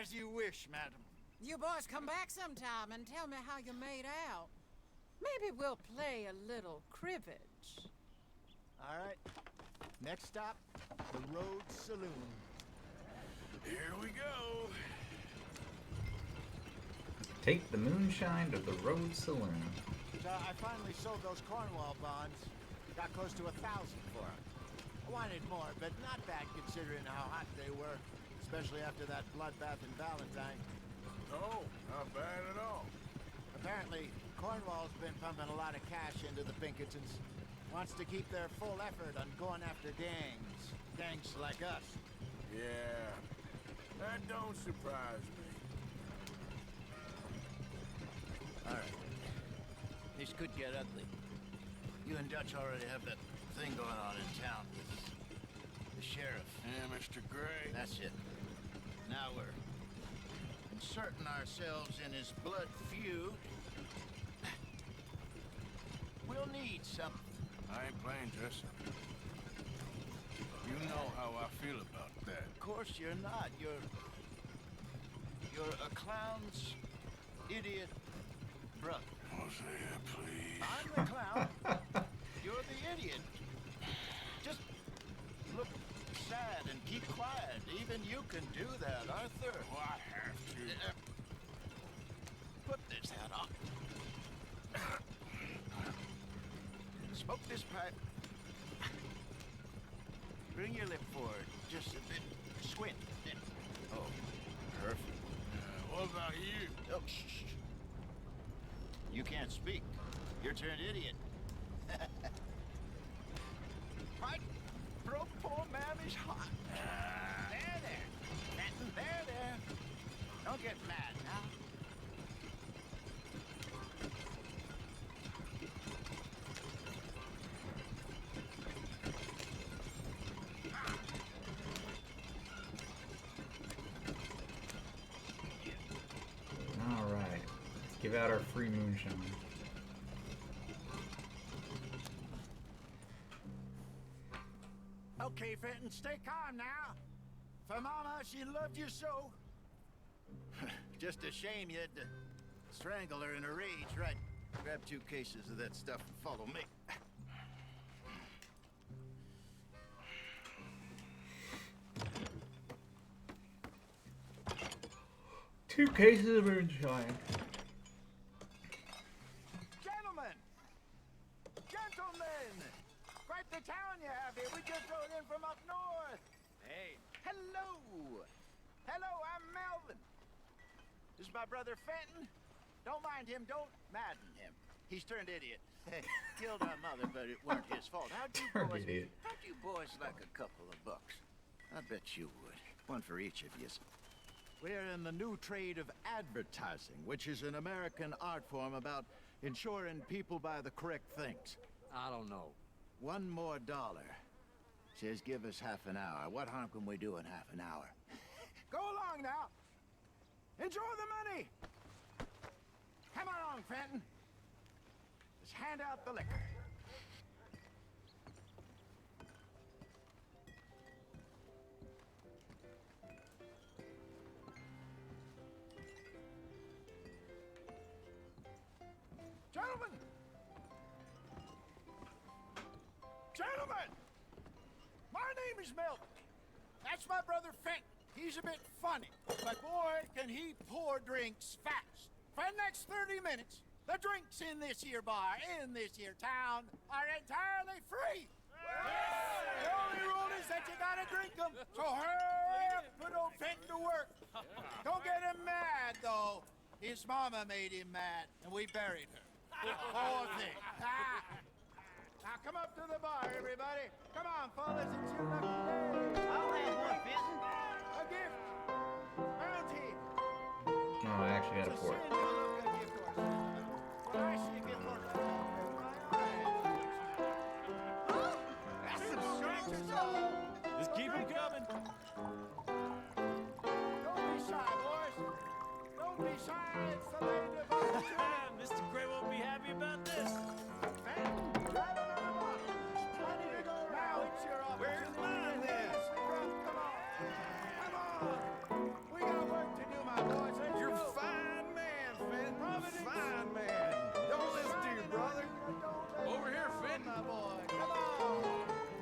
As you wish, madam. You boys come back sometime and tell me how you made out. Maybe we'll play a little cribbage. All right. Next stop, the Rhodes Saloon. Here we go. Take the moonshine to the Rhodes Saloon. So I finally sold those Cornwall bonds. Got close to 1,000 for them. I wanted more, but not bad considering how hot they were, especially after that bloodbath in Valentine. Oh, not bad at all. Apparently, Cornwall's been pumping a lot of cash into the Pinkertons. Wants to keep their full effort on going after gangs. Gangs like us. Yeah, that don't surprise me. All right. This could get ugly. You and Dutch already have that thing going on in town with the sheriff. Yeah, Mr. Gray. That's it. Now we're inserting ourselves in his blood feud. We'll need something. I ain't playing dress up. You know how I feel about that. Of course you're not. You're You're a clown's idiot brother. Hosea, please. I'm the clown. You're the idiot. Just look sad and keep quiet. Even you can do that, Arthur. Oh, I have to. Put this hat on. Smoke this pipe. Bring your lip forward just a bit. Squint. Oh, perfect. What about you? Oh, shh. You can't speak. You're turned idiot. Right? Broke poor mammy's heart. There. Fenton, there. Don't get mad now. All right, let's give out our free moonshine. Okay, Fenton, stay calm now. For Mama, she loved you so. Just a shame you had to strangle her in a rage, right? Grab 2 cases of that stuff and follow me. 2 cases of moonshine. Gentlemen! Quite the town you have here. We just rode in from up north. Hey, hello! Hello, I'm Melvin. This is my brother Fenton. Don't mind him, don't madden him. He's turned idiot. Killed our mother, but it weren't his fault. How'd you boys like a couple of bucks? I bet you would. One for each of you. We're in the new trade of advertising, which is an American art form about ensuring people buy the correct things. I don't know. $1 more. Says give us half an hour. What harm can we do in half an hour? Go along now. Enjoy the money. Come along, Fenton. Let's hand out the liquor. Gentlemen! Gentlemen! My name is Melvin. That's my brother Fenton. He's a bit funny, but boy, can he pour drinks fast. For the next 30 minutes, the drinks in this here bar, in this here town, are entirely free. The only rule is that you gotta drink them, so hurry up, put old Fenton to work. Don't get him mad, though. His mama made him mad, and we buried her. Poor thing. Now come up to the bar, everybody. Come on, fellas, it's your lucky day. I'll have one, Fenton. A gift. Bounty. No, I actually got a port. When I see a gift like that, that's some strangers. Just keep them coming. Don't be shy, boys. Don't be shy. It's the lady of opportunity. Mr. Gray won't be happy about this. Fenton, grab another bottle. Plenty to go around. Now it's your opportunity. Where's mine, then? Come on. We got work to do, my boys. Let's You're a go. fine man, Fenton. Fine man. Don't listen to your brother. Over here, Fenton. My boy. Come on.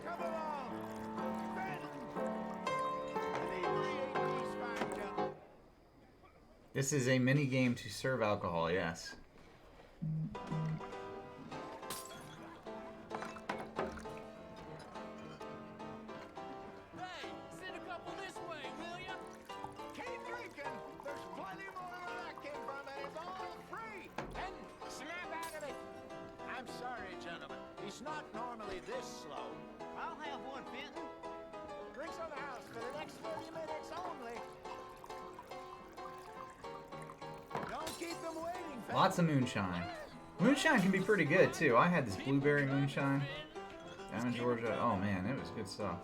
Come along. Fenton. Inebriate these fine gentlemen. This is a mini game to serve alcohol, yes. Hey, send a couple this way, will ya? Keep drinking. There's plenty more where that came from, and it's all free. And snap out of it. I'm sorry, gentlemen. He's not normally this slow. I'll have one, Fenton. Drinks on the house for the next 30 minutes only. Don't keep them waiting, Fenton. Lots of moonshine. Moonshine can be pretty good too. I had this blueberry moonshine down in Georgia. Oh man, it was good stuff.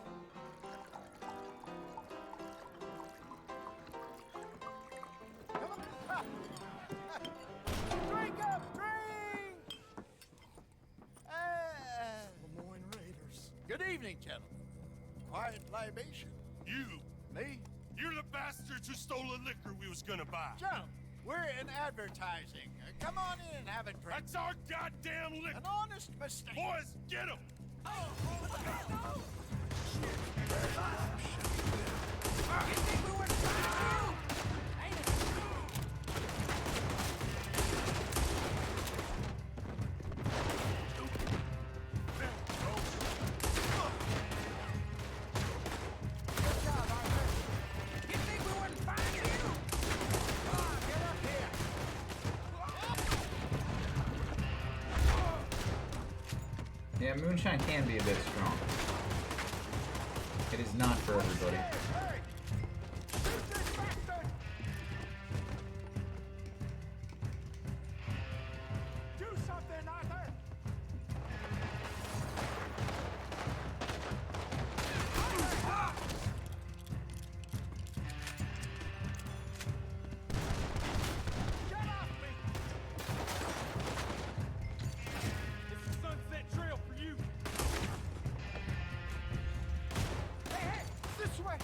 Drink up, drink! Lemoyne Raiders. Good evening, gentlemen. Quiet libation. You. Me? You're the bastards who stole the liquor we was gonna buy. Joe, we're in advertising. Come on in and have a drink. That's our goddamn liquor. An honest mistake. Boys, get him! Yeah, moonshine can be a bit strong. It is not for everybody. Do something, Arthur! Get off me! It's the Sunset Trail for you! Hey, hey! This way!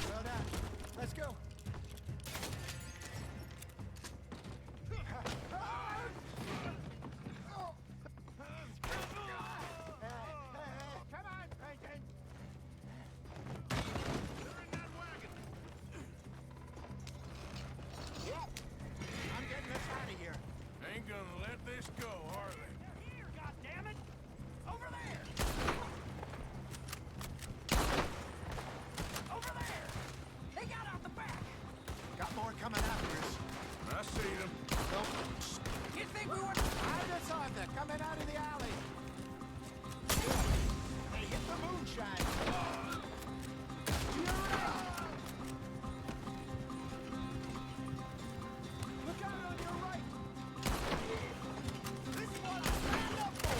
Well done. Let's go. Come on, Bacon! Yep. I'm getting us out of here. Ain't gonna let this go, are they? Here, goddammit! Over there! Over there! They got out the back! Got more coming after us. I see them. You think we were... I just saw them coming out of the alley. They hit the moonshine. Look out on your right! This one, stand up for!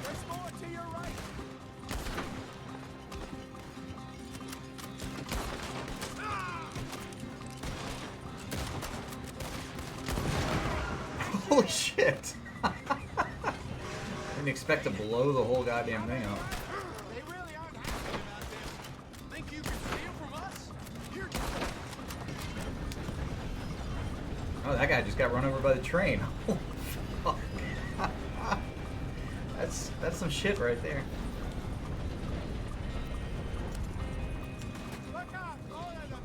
There's more to your right! Holy shit! Didn't expect to blow the whole goddamn thing up. They really aren't happy about this. Think you can steal from us? You're... Oh, that guy just got run over by the train. Holy fuck. That's some shit right there. Look out! All of them!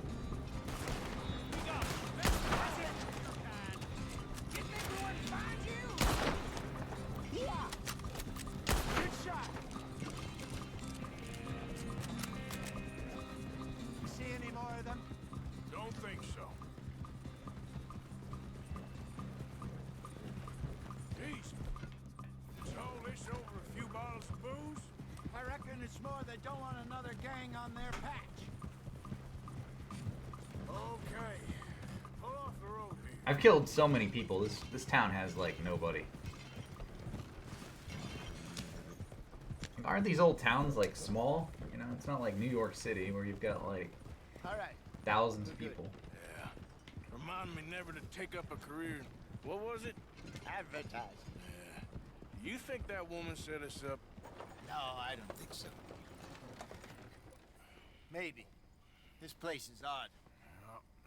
We go! That's it! You think we wouldn't find you? Yeah! Good shot! You see any more of them? Don't think so. East. Is all this over a few bottles of booze? I reckon it's more they don't want another gang on their patch. Okay. Pull off the road here. I've killed so many people. This town has like nobody. Aren't these old towns like small? You know, it's not like New York City where you've got like All right. thousands of people. Yeah. Remind me never to take up a career in... What was it? Advertising. Yeah. You think that woman set us up? No, I don't think so. Maybe. This place is odd.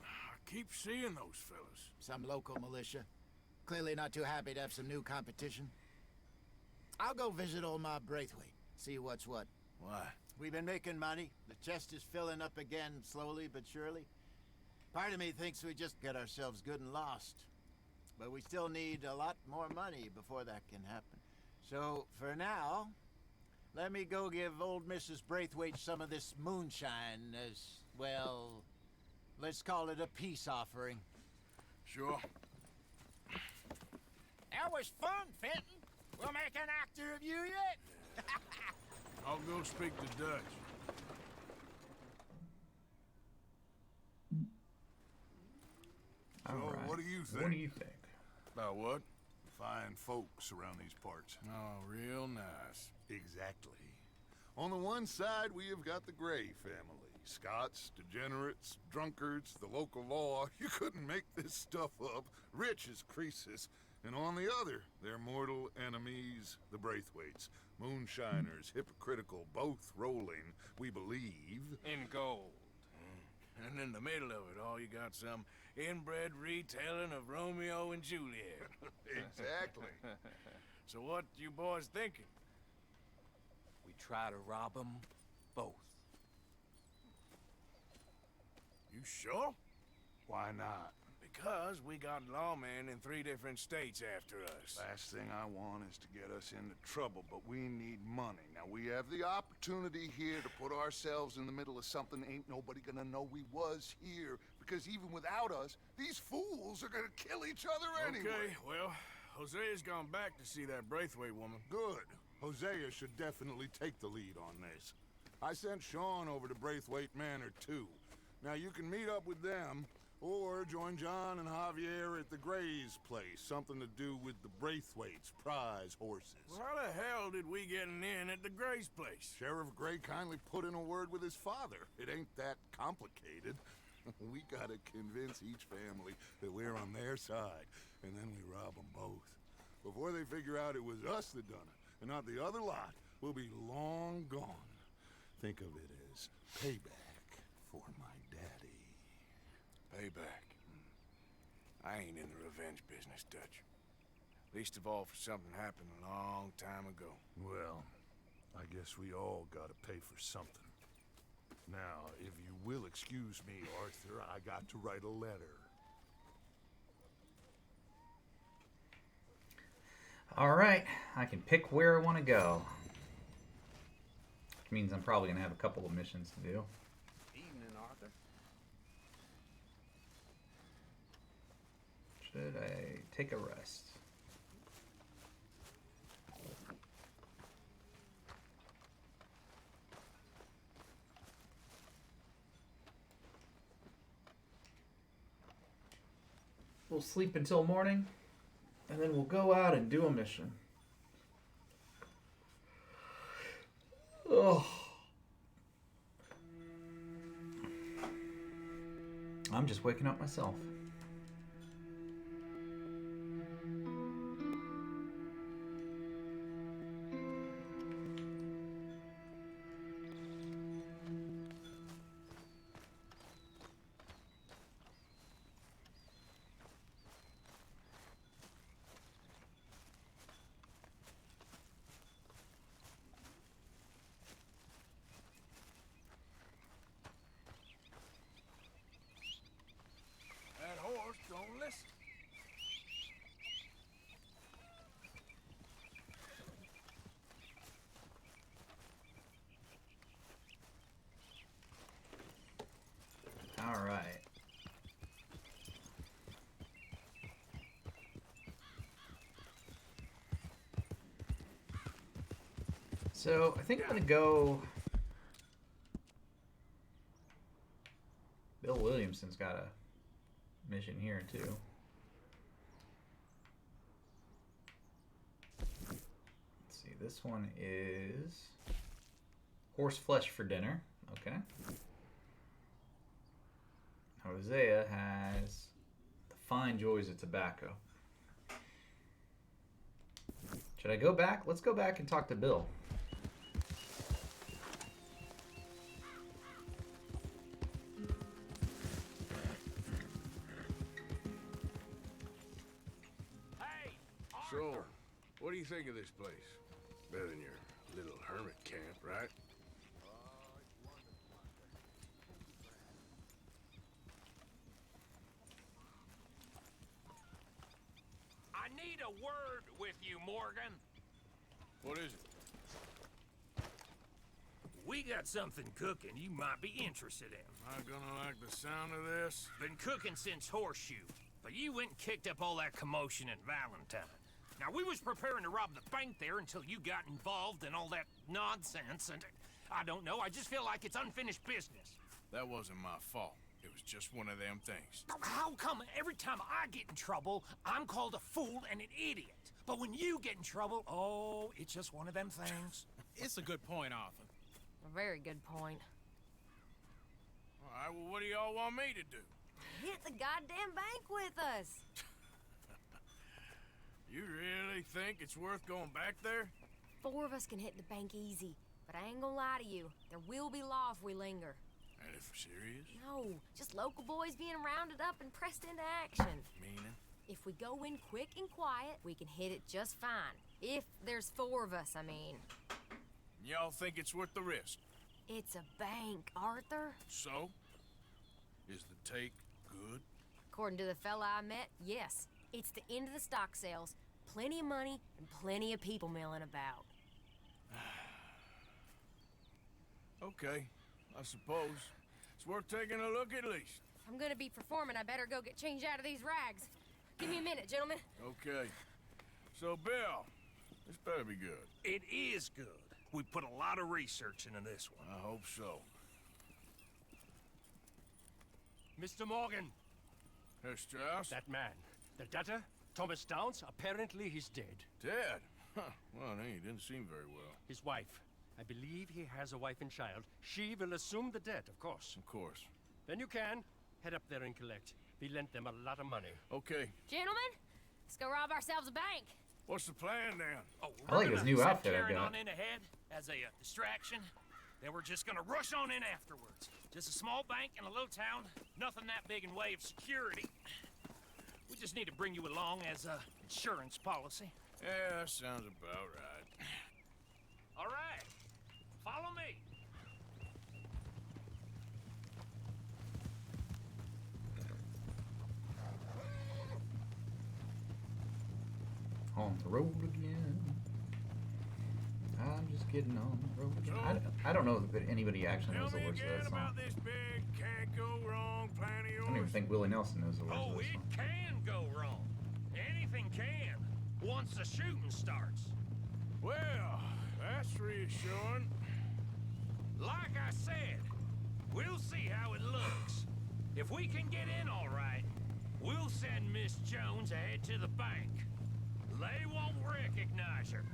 I keep seeing those fellas. Some local militia. Clearly not too happy to have some new competition. I'll go visit old Ma Braithwaite. See what's what. Why? We've been making money. The chest is filling up again, slowly but surely. Part of me thinks we just get ourselves good and lost. But we still need a lot more money before that can happen. So, for now, let me go give old Mrs. Braithwaite some of this moonshine as, well, let's call it a peace offering. Sure. That was fun, Fenton. We'll make an actor of you yet. I'll go speak to Dutch. So, Alright. what do you think? What do you think? About what? Fine folks around these parts. Oh, real nice. Exactly. On the one side, we have got the Gray family. Scots, degenerates, drunkards, the local law. You couldn't make this stuff up. Rich as Croesus. And on the other, their mortal enemies, the Braithwaites. Moonshiners, hypocritical, both rolling, we believe. In gold. And in the middle of it all, you got some inbred retelling of Romeo and Juliet. Exactly. So what you boys thinking? We try to rob them both. You sure? Why not? Because we got lawmen in 3 different states after us. Last thing I want is to get us into trouble, but we need money. Now, we have the opportunity here to put ourselves in the middle of something ain't nobody gonna know we was here, because even without us, these fools are gonna kill each other anyway. Okay, well, Hosea's gone back to see that Braithwaite woman. Good. Hosea should definitely take the lead on this. I sent Sean over to Braithwaite Manor, too. Now, you can meet up with them, or join John and Javier at the Gray's place. Something to do with the Braithwaites' prize horses. Well, how the hell did we get in at the Gray's place? Sheriff Gray kindly put in a word with his father. It ain't that complicated. We gotta convince each family that we're on their side, and then we rob them both. Before they figure out it was us that done it, and not the other lot, we'll be long gone. Think of it as payback for my daddy. Payback. I ain't in the revenge business, Dutch. Least of all for something happened a long time ago. Well, I guess we all gotta pay for something. Now, if you will excuse me, Arthur, I got to write a letter. Alright, I can pick where I want to go. Which means I'm probably going to have a couple of missions to do. Evening, Arthur. Should I take a rest? We'll sleep until morning, and then we'll go out and do a mission. Oh. I'm just waking up myself. That horse don't listen. All right. So I think I'm gonna go. Bill Williamson's got a mission here too. Let's see. This one is horse flesh for dinner. Okay. Hosea has the fine joys of tobacco. Should I go back? Let's go back and talk to Bill. So, what do you think of this place? Better than your little hermit camp, right? I need a word with you, Morgan. What is it? We got something cooking you might be interested in. Not gonna like the sound of this. Been cooking since Horseshoe, but you went and kicked up all that commotion in Valentine. Now, we was preparing to rob the bank there until you got involved in all that nonsense, and I don't know, I just feel like it's unfinished business. That wasn't my fault. It was just one of them things. How come every time I get in trouble, I'm called a fool and an idiot? But when you get in trouble, oh, it's just one of them things. It's a good point, Arthur. A very good point. All right, well, what do y'all want me to do? Hit the goddamn bank with us. You really think it's worth going back there? 4 of us can hit the bank easy, but I ain't gonna lie to you. There will be law if we linger. And if we're serious? No, just local boys being rounded up and pressed into action. Meaning? If we go in quick and quiet, we can hit it just fine. If there's 4 of us, I mean. Y'all think it's worth the risk? It's a bank, Arthur. So? Is the take good? According to the fella I met, yes. It's the end of the stock sales. Plenty of money and plenty of people milling about. Okay, I suppose. It's worth taking a look at least. If I'm gonna be performing, I better go get changed out of these rags. Give me a minute, gentlemen. Okay. So, Bill, this better be good. It is good. We put a lot of research into this one. I hope so. Mr. Morgan. Herr Strauss? That man. The debtor, Thomas Downs, apparently he's dead. Dead? Huh. Well, he didn't seem very well. His wife. I believe he has a wife and child. She will assume the debt, of course. Of course. Then you can head up there and collect. We lent them a lot of money. Okay. Gentlemen, let's go rob ourselves a bank. What's the plan then? Oh, I like his new send outfit I Karen got. on in ahead as a distraction. Then we're just gonna rush on in afterwards. Just a small bank in a little town. Nothing that big in way of security. We just need to bring you along as a insurance policy. Yeah, that sounds about right. All right. Follow me. On the road again. I'm just getting on the road again. I don't know if anybody actually knows the words to that song. About this big can't go wrong plan of yours. I don't even think Willie Nelson knows the words Oh, of this it song. can go wrong. Anything can. Once the shooting starts. Well, that's reassuring. Like I said, we'll see how it looks. If we can get in all right, we'll send Miss Jones ahead to the bank. They won't recognize her.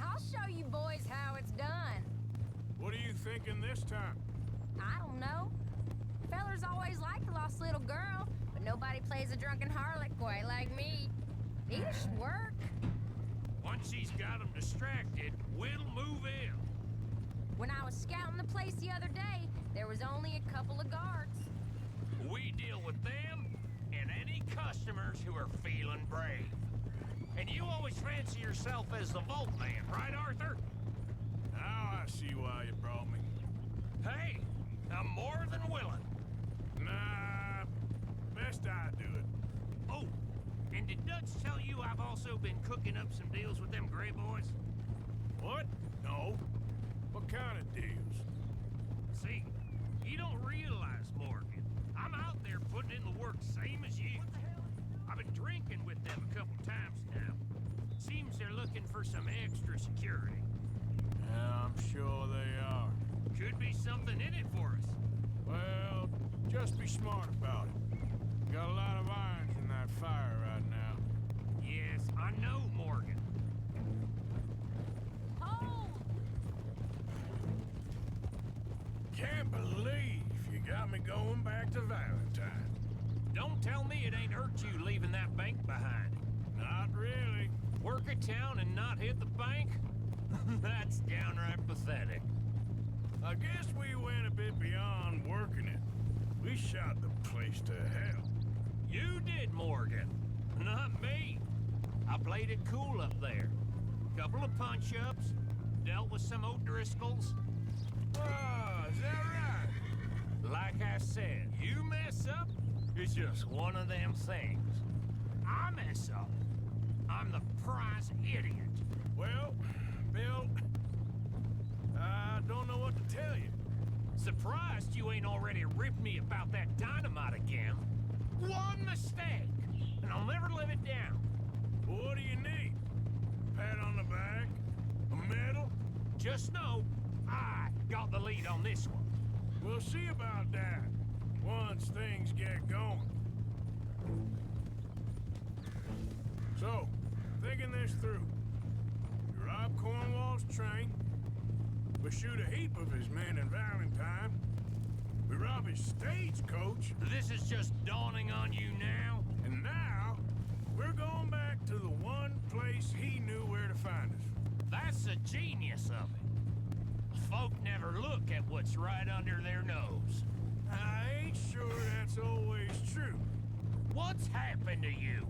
I'll show you boys how it's done. What are you thinking this time? I don't know. Fellers always like a lost little girl, but nobody plays a drunken harlot quite like me. It should work. Once she's got them distracted, we'll move in. When I was scouting the place the other day, there was only a couple of guards. We deal with them and any customers who are feeling brave. And you always fancy yourself as the Vault Man, right, Arthur? Now I see why you brought me. Hey, I'm more than willing. Nah, best I do it. Oh, and did Dutch tell you I've also been cooking up some deals with them Gray Boys? What? No. What kind of deals? See, you don't realize, Morgan. I'm out there putting in the work same as you. I've been drinking with them a couple times now. Seems they're looking for some extra security. Yeah, I'm sure they are. Could be something in it for us. Well, just be smart about it. Got a lot of irons in that fire right now. Yes, I know, Morgan. Hold! Can't believe you got me going back to Valentine. Don't tell me it ain't hurt you leaving that bank behind. Not really. Work a town and not hit the bank? That's downright pathetic. I guess we went a bit beyond working it. We shot the place to hell. You did, Morgan. Not me. I played it cool up there. Couple of punch-ups, dealt with some O'Driscolls. Ah, is that right? Like I said, you mess up, it's just one of them things. I mess up, I'm the prize idiot. Well, Bill, I don't know what to tell you. Surprised you ain't already ripped me about that dynamite again. One mistake, and I'll never live it down. What do you need? Pat on the back? A medal? Just know, I got the lead on this one. We'll see about that once things get going. So, thinking this through. We rob Cornwall's train. We shoot a heap of his men in Valentine. We rob his stagecoach. This is just dawning on you now? And now, we're going back to the one place he knew where to find us. That's the genius of it. Folk never look at what's right under their nose. I ain't sure that's always true. What's happened to you?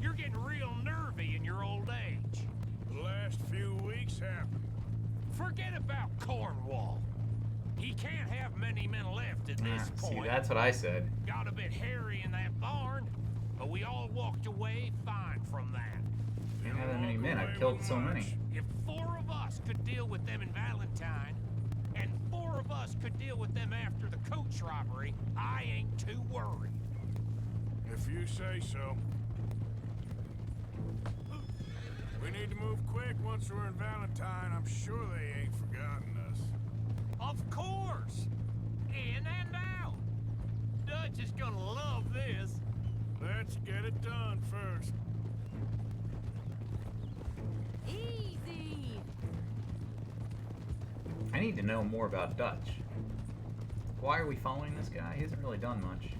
You're getting real nervy in your old age. The last few weeks happened. Forget about Cornwall. He can't have many men left at this See, point. that's what I said. Got a bit hairy in that barn, but we all walked away fine from that. Can't have that many men. I've killed so many. If 4 of us could deal with them in Valentine, and 4 of us could deal with them after the coach robbery, I ain't too worried. If you say so. We need to move quick once we're in Valentine. I'm sure they ain't forgotten us. Of course! In and out. Dutch is gonna love this. Let's get it done first. Easy. I need to know more about Dutch. Why are we following this guy? He hasn't really done much.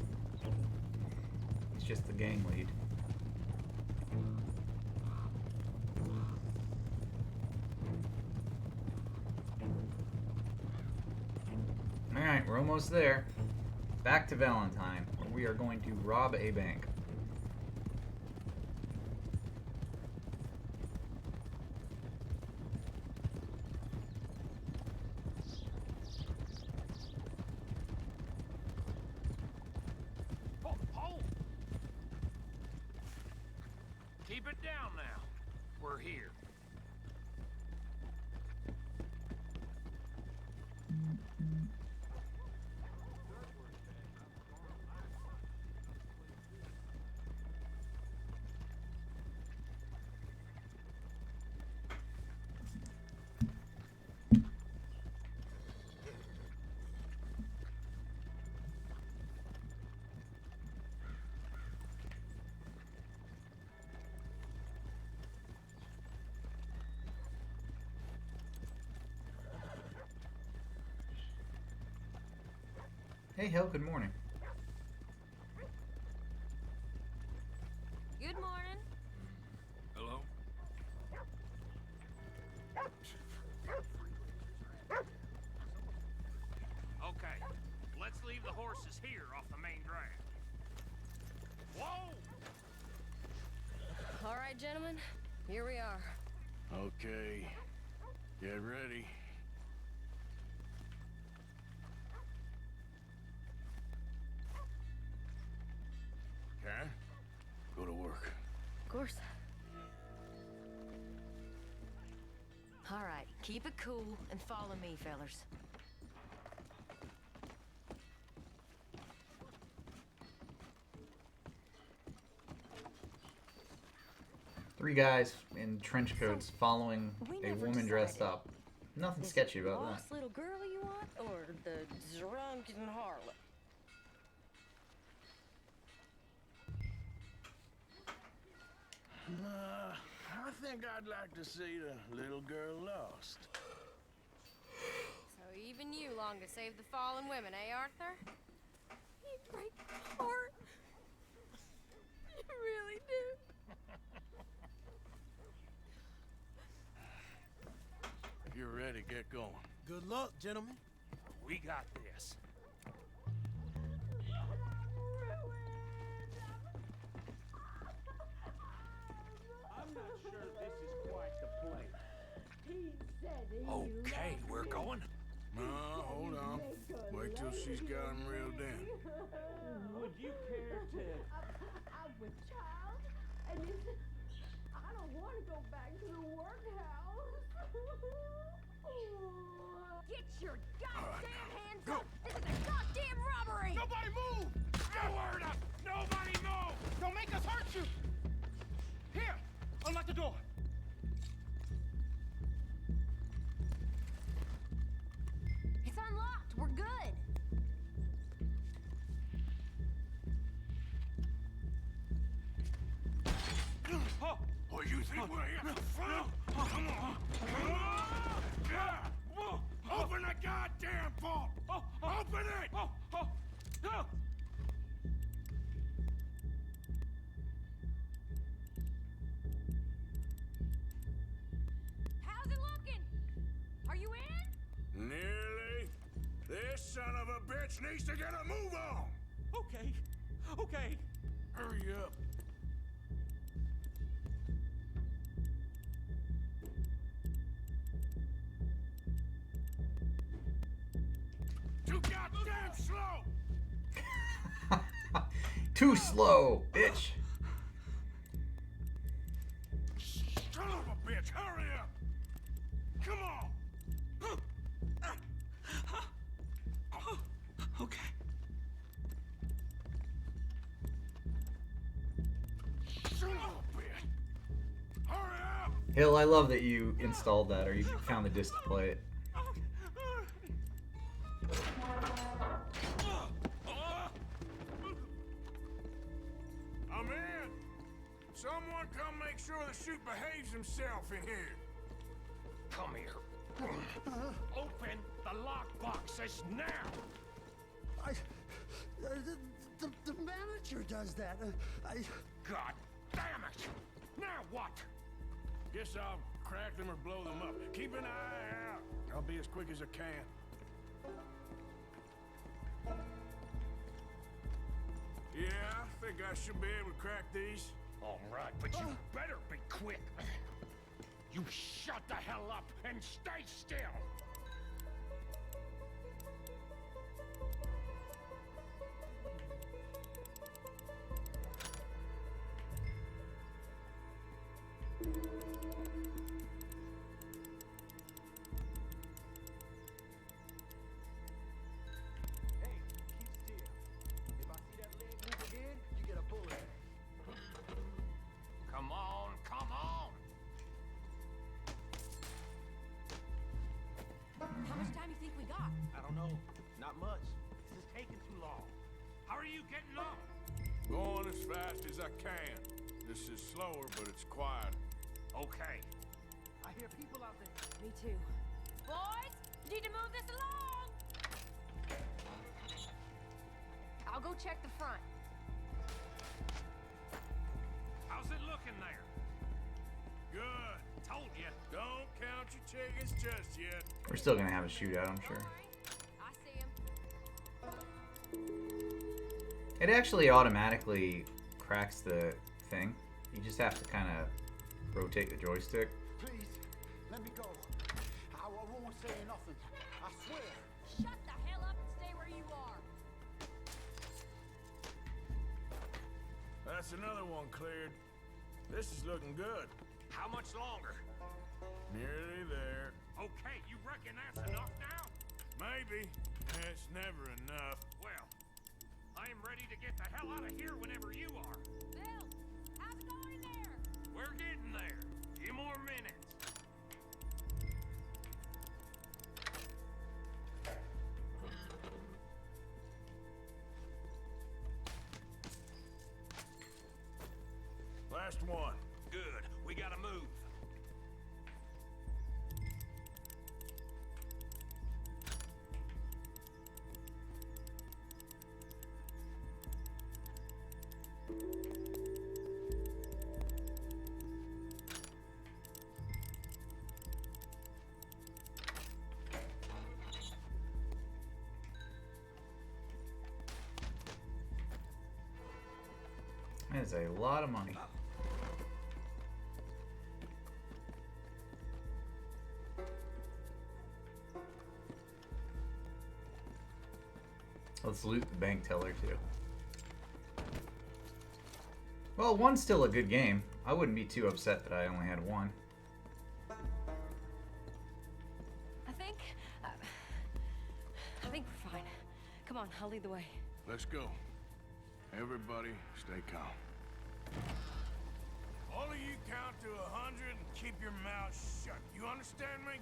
He's just the gang lead. Alright, we're almost there. Back to Valentine, where we are going to rob a bank. Hold! Keep it down now. We're here. Hey, Hill, good morning. Good morning. Hello? Okay, let's leave the horses here off the main drag. Whoa! All right, gentlemen, here we are. Okay. Get ready. Okay? Go to work. Of course. All right, keep it cool and follow me, fellers. Three guys in trench coats following we a never woman dressed decided. up. Nothing Is sketchy it about the that. lost little girl you want, or the drunken harlot? I think I'd like to see the little girl lost. So even you long to save the fallen women, eh, Arthur? You break my heart. You really do. If you're ready, get going. Good luck, gentlemen. We got this. I'm not sure this is quite the place. Okay, we're going. No, hold on. Wait till she's got him reeled in. Would you care to... I'm with child, and I don't want to go back to the workhouse. Get your goddamn hands up! This is a goddamn robbery! Nobody move! No word up! Nobody move! Don't make us hurt you! Here! Unlock the door! It's unlocked. We're good. Oh, you think we're here for fun? Come on. Open the goddamn vault! Open it! Nearly. This son of a bitch needs to get a move on. Okay. Okay. Hurry up. Too goddamn slow. Too slow, bitch. Son of a bitch, hurry up. Come on. Okay. Son of a bitch. Hurry up. Hill, I love that you installed that or you found the disc to play it. I'm in. Someone come make sure the chute behaves himself in here. Come here. Open the lockboxes now! The manager does that. God damn it! Now what? Guess I'll crack them or blow them up. Keep an eye out. I'll be as quick as I can. Yeah, I think I should be able to crack these. All right, but you better be quick. You shut the hell up and stay still! Come on, come on! How much time do you think we got? I don't know. Not much. This is taking too long. How are you getting on? Going as fast as I can. This is slower, but it's quiet. Okay. I hear people out there. Me too. Boys, you need to move this along! I'll go check the front. How's it looking there? Good. Told you. Don't count your chickens just yet. We're still gonna have a shootout, I'm sure. I see him. It actually automatically cracks the thing. You just have to kind of rotate the joystick. Please, let me go. I won't say nothing. I swear. Shut the hell up and stay where you are. That's another one cleared. This is looking good. How much longer? Nearly there. Okay, you reckon that's enough now? Maybe. It's never enough. Well, I am ready to get the hell out of here whenever you are. Bill, how's it going there? We're getting there. Few more minutes. Last one. Good. We gotta move. That is a lot of money. Let's loot the bank teller too. Well, one's still a good game. I wouldn't be too upset that I only had one. I think we're fine. Come on, I'll lead the way. Let's go. Everybody, stay calm. All of you count to 100 and keep your mouth shut. You understand me?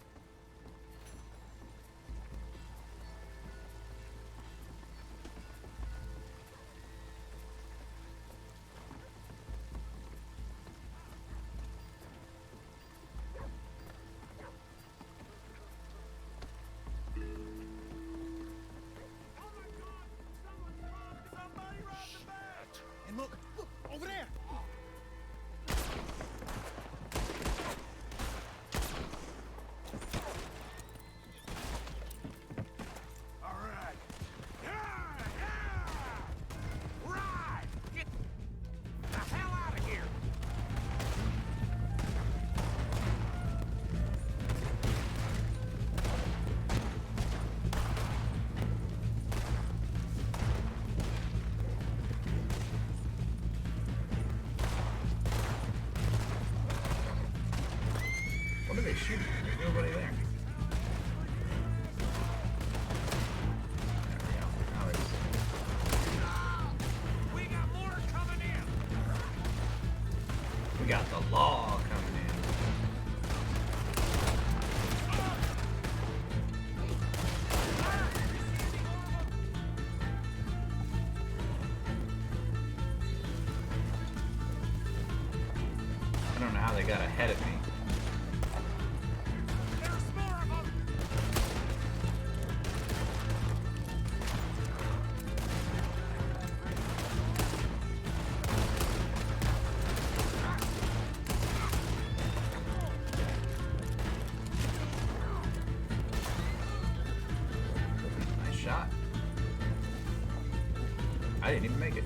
And look, over there. got ahead of me. Nice shot. I didn't even make it.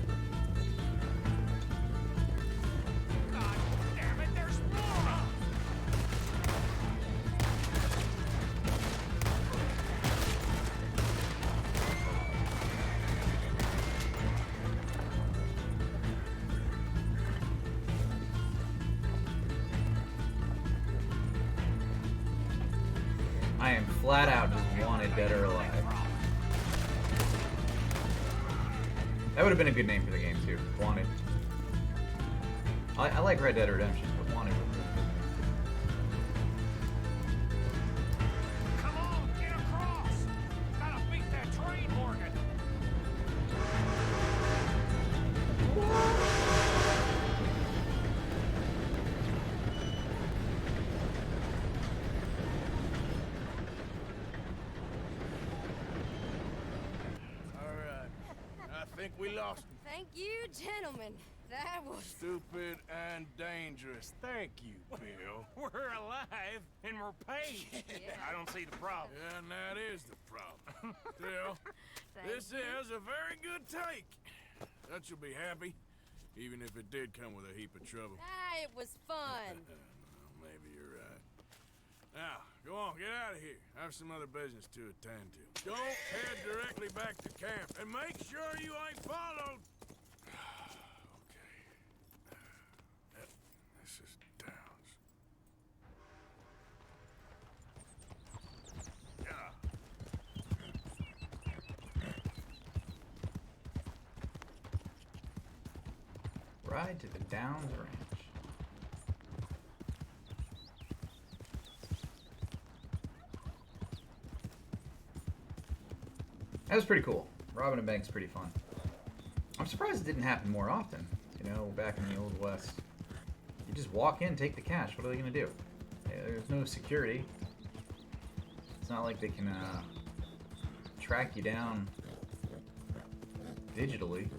I am flat out just wanted dead or alive. That would have been a good name for the game too. Wanted. I like Red Dead Redemption, but Wanted was a good name. Come on, get across! Gotta beat that train, Morgan! Alright. I think we lost him. Thank you, gentlemen. That was... Stupid and dangerous. Thank you, Bill. We're alive and we're paid. I don't see the problem. Yeah, and that is the problem. Still, this is a very good take. That you'll be happy, even if it did come with a heap of trouble. Ah, it was fun. Well, maybe you're right. Now, go on, get out of here. I have some other business to attend to. Don't head directly back to camp, and make sure you ain't followed. Okay. This is Downs. Ride to the Downs Ranch. That was pretty cool. Robbing a bank's pretty fun. I'm surprised it didn't happen more often. You know, back in the Old West. You just walk in, take the cash. What are they gonna do? There's no security. It's not like they can track you down digitally.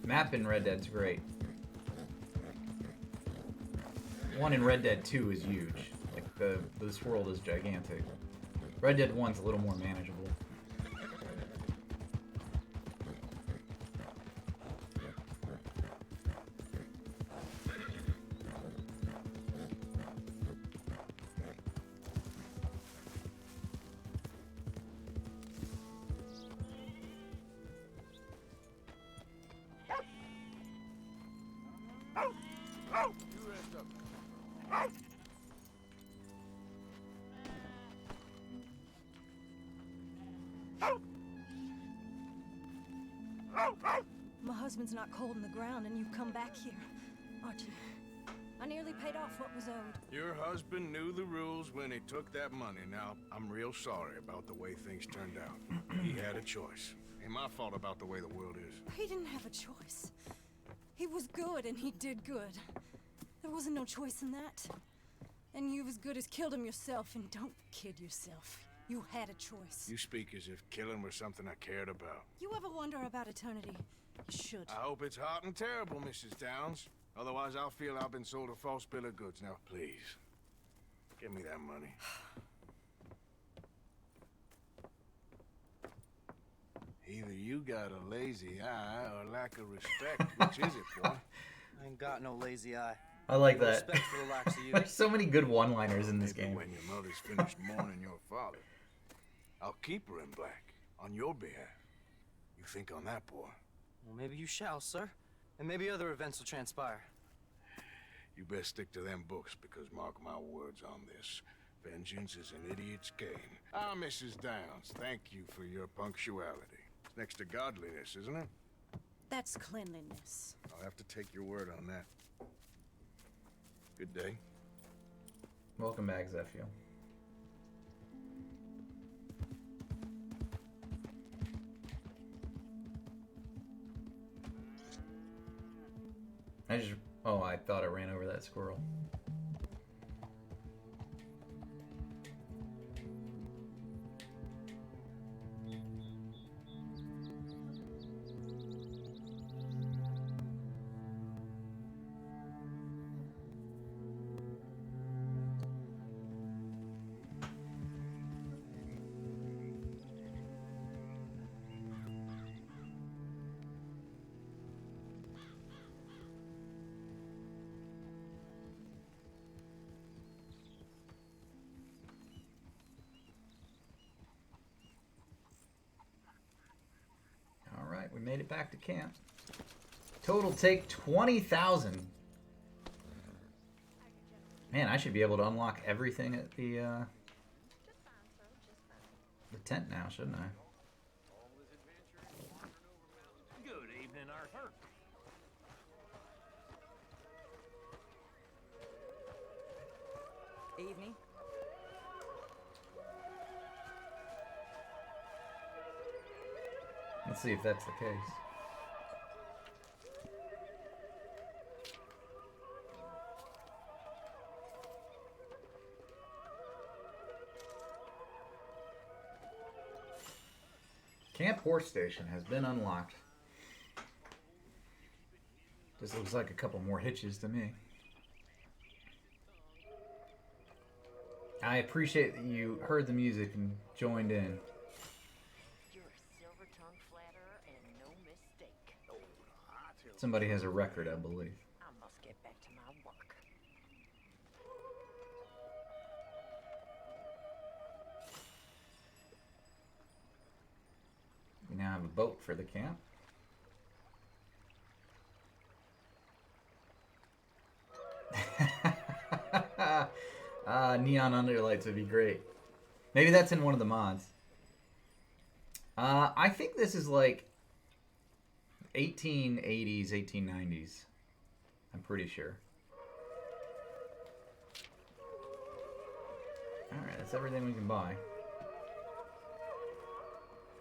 Map in Red Dead's great. One in Red Dead 2 is huge. Like this world is gigantic. Red Dead 1's a little more manageable. You rest up. My husband's not cold in the ground, and you've come back here, Archie. I nearly paid off what was owed. Your husband knew the rules when he took that money. Now, I'm real sorry about the way things turned out. He had a choice. Ain't my fault about the way the world is. He didn't have a choice. He was good, and he did good. There wasn't no choice in that. And you've as good as killed him yourself, and don't kid yourself. You had a choice. You speak as if killing was something I cared about. You ever wonder about eternity? You should. I hope it's hot and terrible, Mrs. Downs. Otherwise, I'll feel I've been sold a false bill of goods. Now, please, give me that money. Either you got a lazy eye or lack of respect. Which is it, boy? I ain't got no lazy eye. I like No that. respect for the likes of you. There's so many good one-liners in this Maybe game. when your mother's finished mourning your father, I'll keep her in black on your behalf. You think on that, boy? Well, maybe you shall, sir. And maybe other events will transpire. You best stick to them books, because mark my words on this. If Vengeance is an idiot's game. Ah, Mrs. Downs, thank you for your punctuality. It's next to godliness, isn't it? That's cleanliness. I'll have to take your word on that. Good day. Welcome back, Zephyr. Oh, I thought I ran over that squirrel. We made it back to camp. Total take 20,000. Man, I should be able to unlock everything at the tent now, shouldn't I? Good evening, Arthur. Evening. Let's see if that's the case. Camp Horse Station has been unlocked. This looks like a couple more hitches to me. I appreciate that you heard the music and joined in. Somebody has a record, I believe. I must get back to my work. We now have a boat for the camp. Neon underlights would be great. Maybe that's in one of the mods. I think this is like 1880s, 1890s. I'm pretty sure. Alright, that's everything we can buy.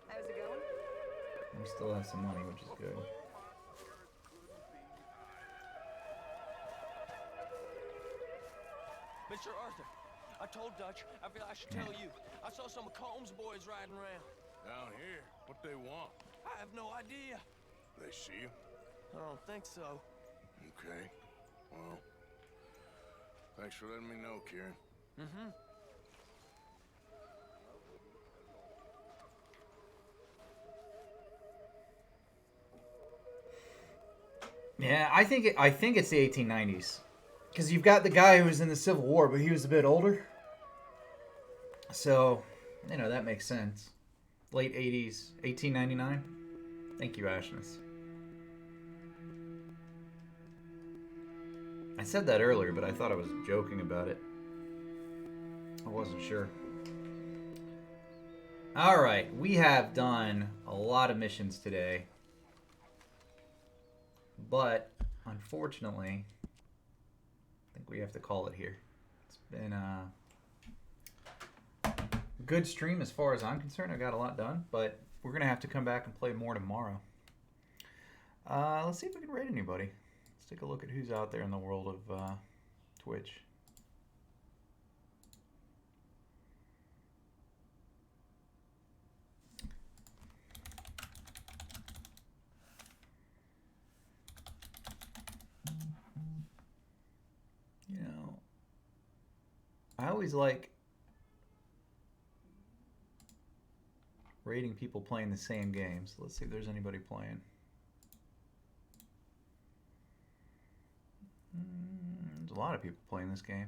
How's it going? We still have some money, which is good. Mr. Arthur, I told Dutch, I feel I should tell you. I saw some of Combs' boys riding around. Down here? What they want? I have no idea. They see you? I don't think so. Okay. Well, thanks for letting me know, Kieran. Mm-hmm. Yeah, I think it's the 1890s. Because you've got the guy who was in the Civil War, but he was a bit older. So, you know, that makes sense. Late 80s, 1899. Thank you, Ashness. I said that earlier, but I thought I was joking about it. I wasn't sure. Alright, we have done a lot of missions today. But, unfortunately, I think we have to call it here. It's been a good stream as far as I'm concerned. I got a lot done, but we're going to have to come back and play more tomorrow. Let's see if we can rate anybody. Let's take a look at who's out there in the world of Twitch. You know, I always like rating people playing the same games. Let's see if there's anybody playing. There's a lot of people playing this game.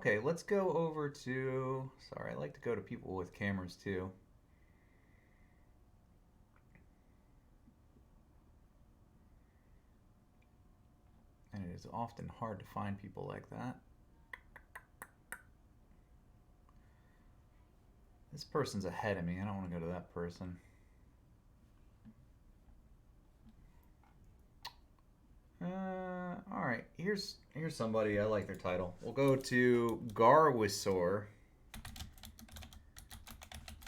Okay, let's go over to... Sorry, I like to go to people with cameras too. And it is often hard to find people like that. This person's ahead of me. I don't want to go to that person. All right. Here's somebody. I like their title. We'll go to Garwisor,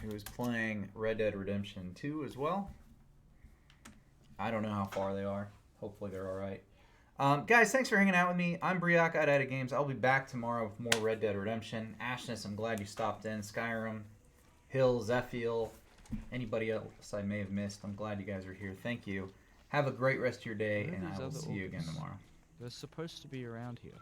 who is playing Red Dead Redemption 2 as well. I don't know how far they are. Hopefully they're all right. Guys, thanks for hanging out with me. I'm Briak at Edit Games. I'll be back tomorrow with more Red Dead Redemption. Ashness, I'm glad you stopped in. Skyrim, Hill, Zephiel, anybody else I may have missed. I'm glad you guys are here. Thank you. Have a great rest of your day, and I will see you again tomorrow. They're supposed to be around here.